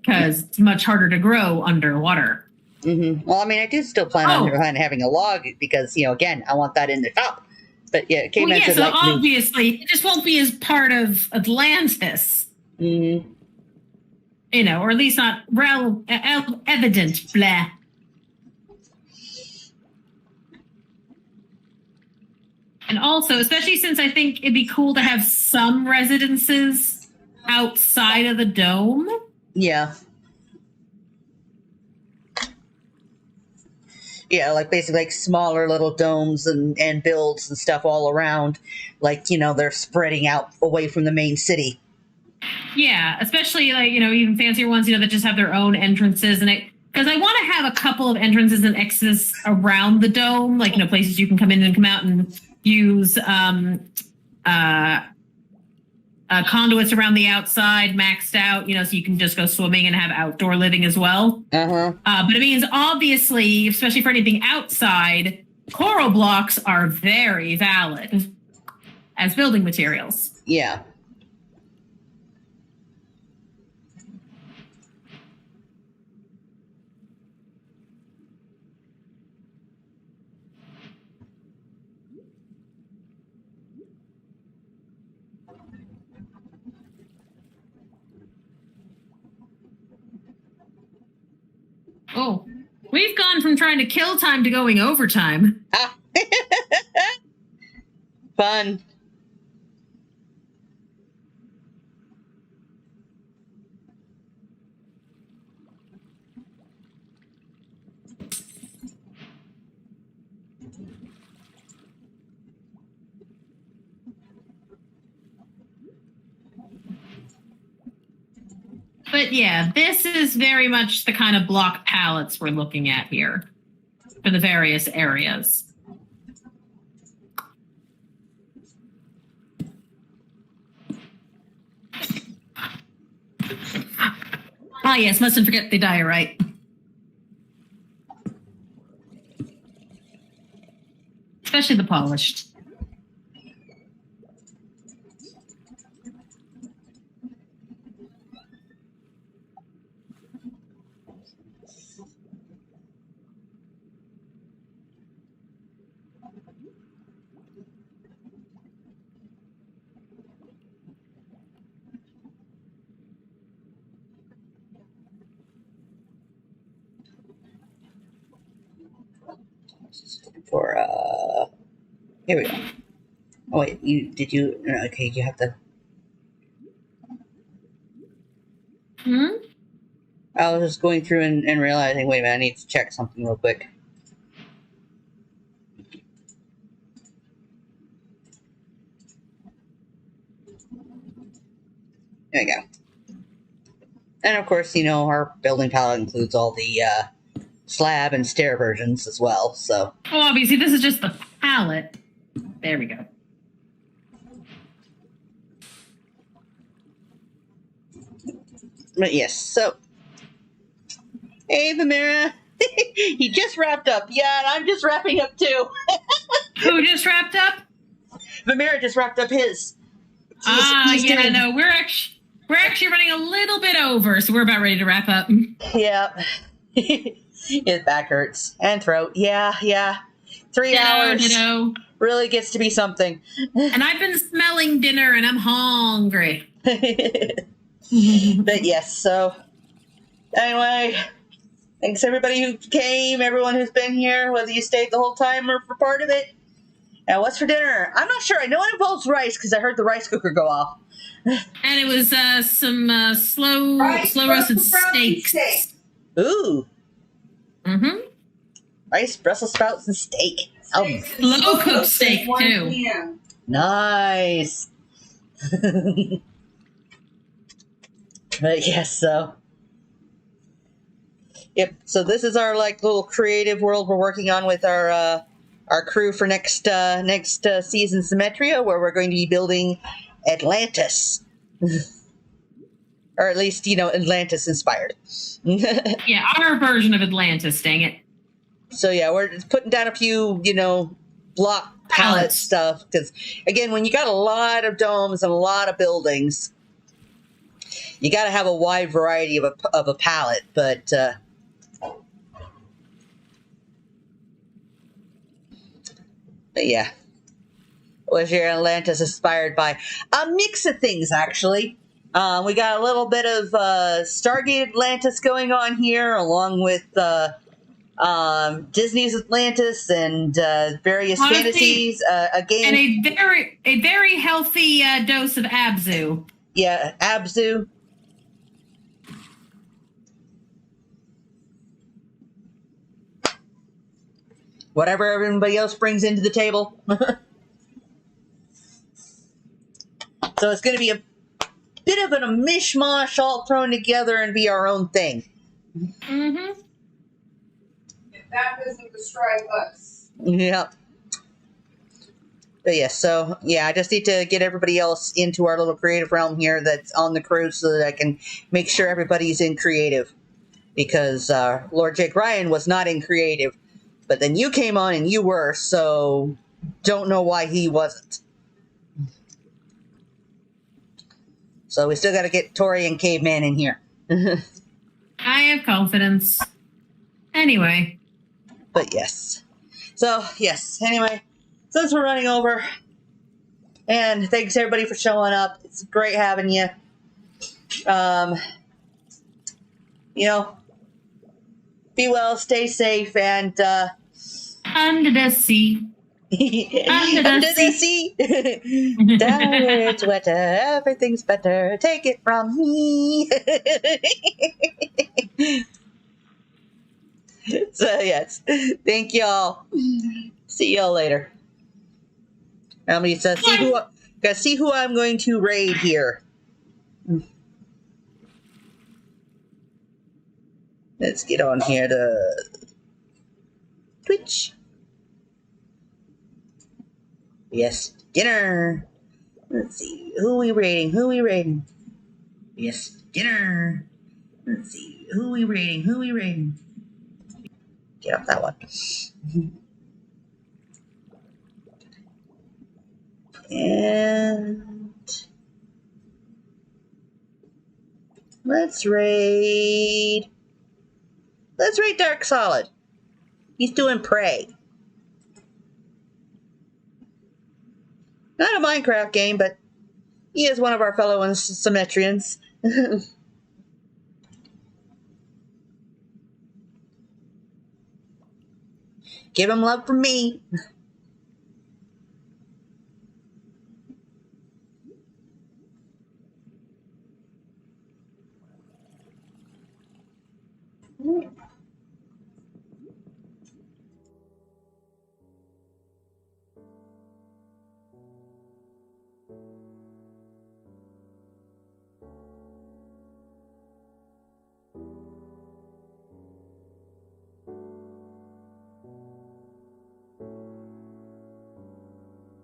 Because it's much harder to grow underwater. Well, I mean, I do still plan on having a log because, again, I want that in the shop. But yeah, so obviously, it just won't be as part of Atlantis. Mm-hmm. Or at least not evident. Blah. And also, especially since I think it'd be cool to have some residences outside of the dome. Yeah. Yeah, like basically like smaller little domes and builds and stuff all around. Like, they're spreading out away from the main city. Yeah, especially like, even fancier ones, that just have their own entrances. And because I want to have a couple of entrances and exits around the dome, like, places you can come in and come out and use conduits around the outside, maxed out, so you can just go swimming and have outdoor living as well. But it means, obviously, especially for anything outside, coral blocks are very valid as building materials. Yeah. Oh, we've gone from trying to kill time to going overtime. Fun. But yeah, this is very much the kind of block palettes we're looking at here for the various areas. Ah, yes, mustn't forget the diorite. Especially the polished. Here we go. Oh wait, okay, you have to. I was just going through and realizing, wait a minute, I need to check something real quick. There we go. And of course, our building palette includes all the slab and stair versions as well, so. Oh, obviously, this is just the palette. There we go. But yes, so. Hey, Vamira. He just wrapped up. Yeah, and I'm just wrapping up too. Who just wrapped up? Vamira just wrapped up his. No, we're actually running a little bit over, so we're about ready to wrap up. Yeah. His back hurts. And throat. Yeah. 3 hours. Really gets to be something. And I've been smelling dinner and I'm hungry. But yes, so anyway, thanks everybody who came, everyone who's been here, whether you stayed the whole time or for part of it. Now, what's for dinner? I'm not sure. I know it involves rice because I heard the rice cooker go off. And it was some slow roasted steaks. Ooh. Mm-hmm. Rice, Brussels sprouts, and steak. Slow cooked steak too. Nice. But yes, so. Yep. So this is our little creative world we're working on with our crew for next season Symmetria, where we're going to be building Atlantis, or at least Atlantis inspired. Yeah, our version of Atlantis. Dang it. So yeah, we're just putting down a few block palette Pallets. stuff. Because again, when you got a lot of domes and a lot of buildings, you got to have a wide variety of a palette. But yeah, was your Atlantis inspired by a mix of things, actually. We got a little bit of Stargate Atlantis going on here, along with Disney's Atlantis and various Honestly, fantasies. Again, And a very healthy dose of Abzu. yeah, Abzu. Whatever everybody else brings into the table. So it's going to be a bit of a mishmash all thrown together and be our own thing. Mm-hmm. If that doesn't describe us. Yeah. But yeah, so yeah, I just need to get everybody else into our little creative realm here that's on the crew so that I can make sure everybody's in creative. Because Lord Jake Ryan was not in creative. But then you came on and you were, so don't know why he wasn't. So we still got to get Tori and Caveman in here. I have confidence. Anyway. But yes. So, yes. Anyway, since we're running over, and thanks everybody for showing up. It's great having you. You know, be well, stay safe, and Under the sea. under the sea. Down where it's wetter, everything's better. Take it from me. So yes, thank y'all. See y'all later. Somebody says, see who I'm going to raid here. Let's get on here to Twitch. Yes, dinner. Let's see. Who we raiding? Yes, dinner. Let's see. Who we raiding? Get off that one. And let's raid Dark Solid. He's doing Prey. Not a Minecraft game, but he is one of our fellow Symmetrians. Give him love from me.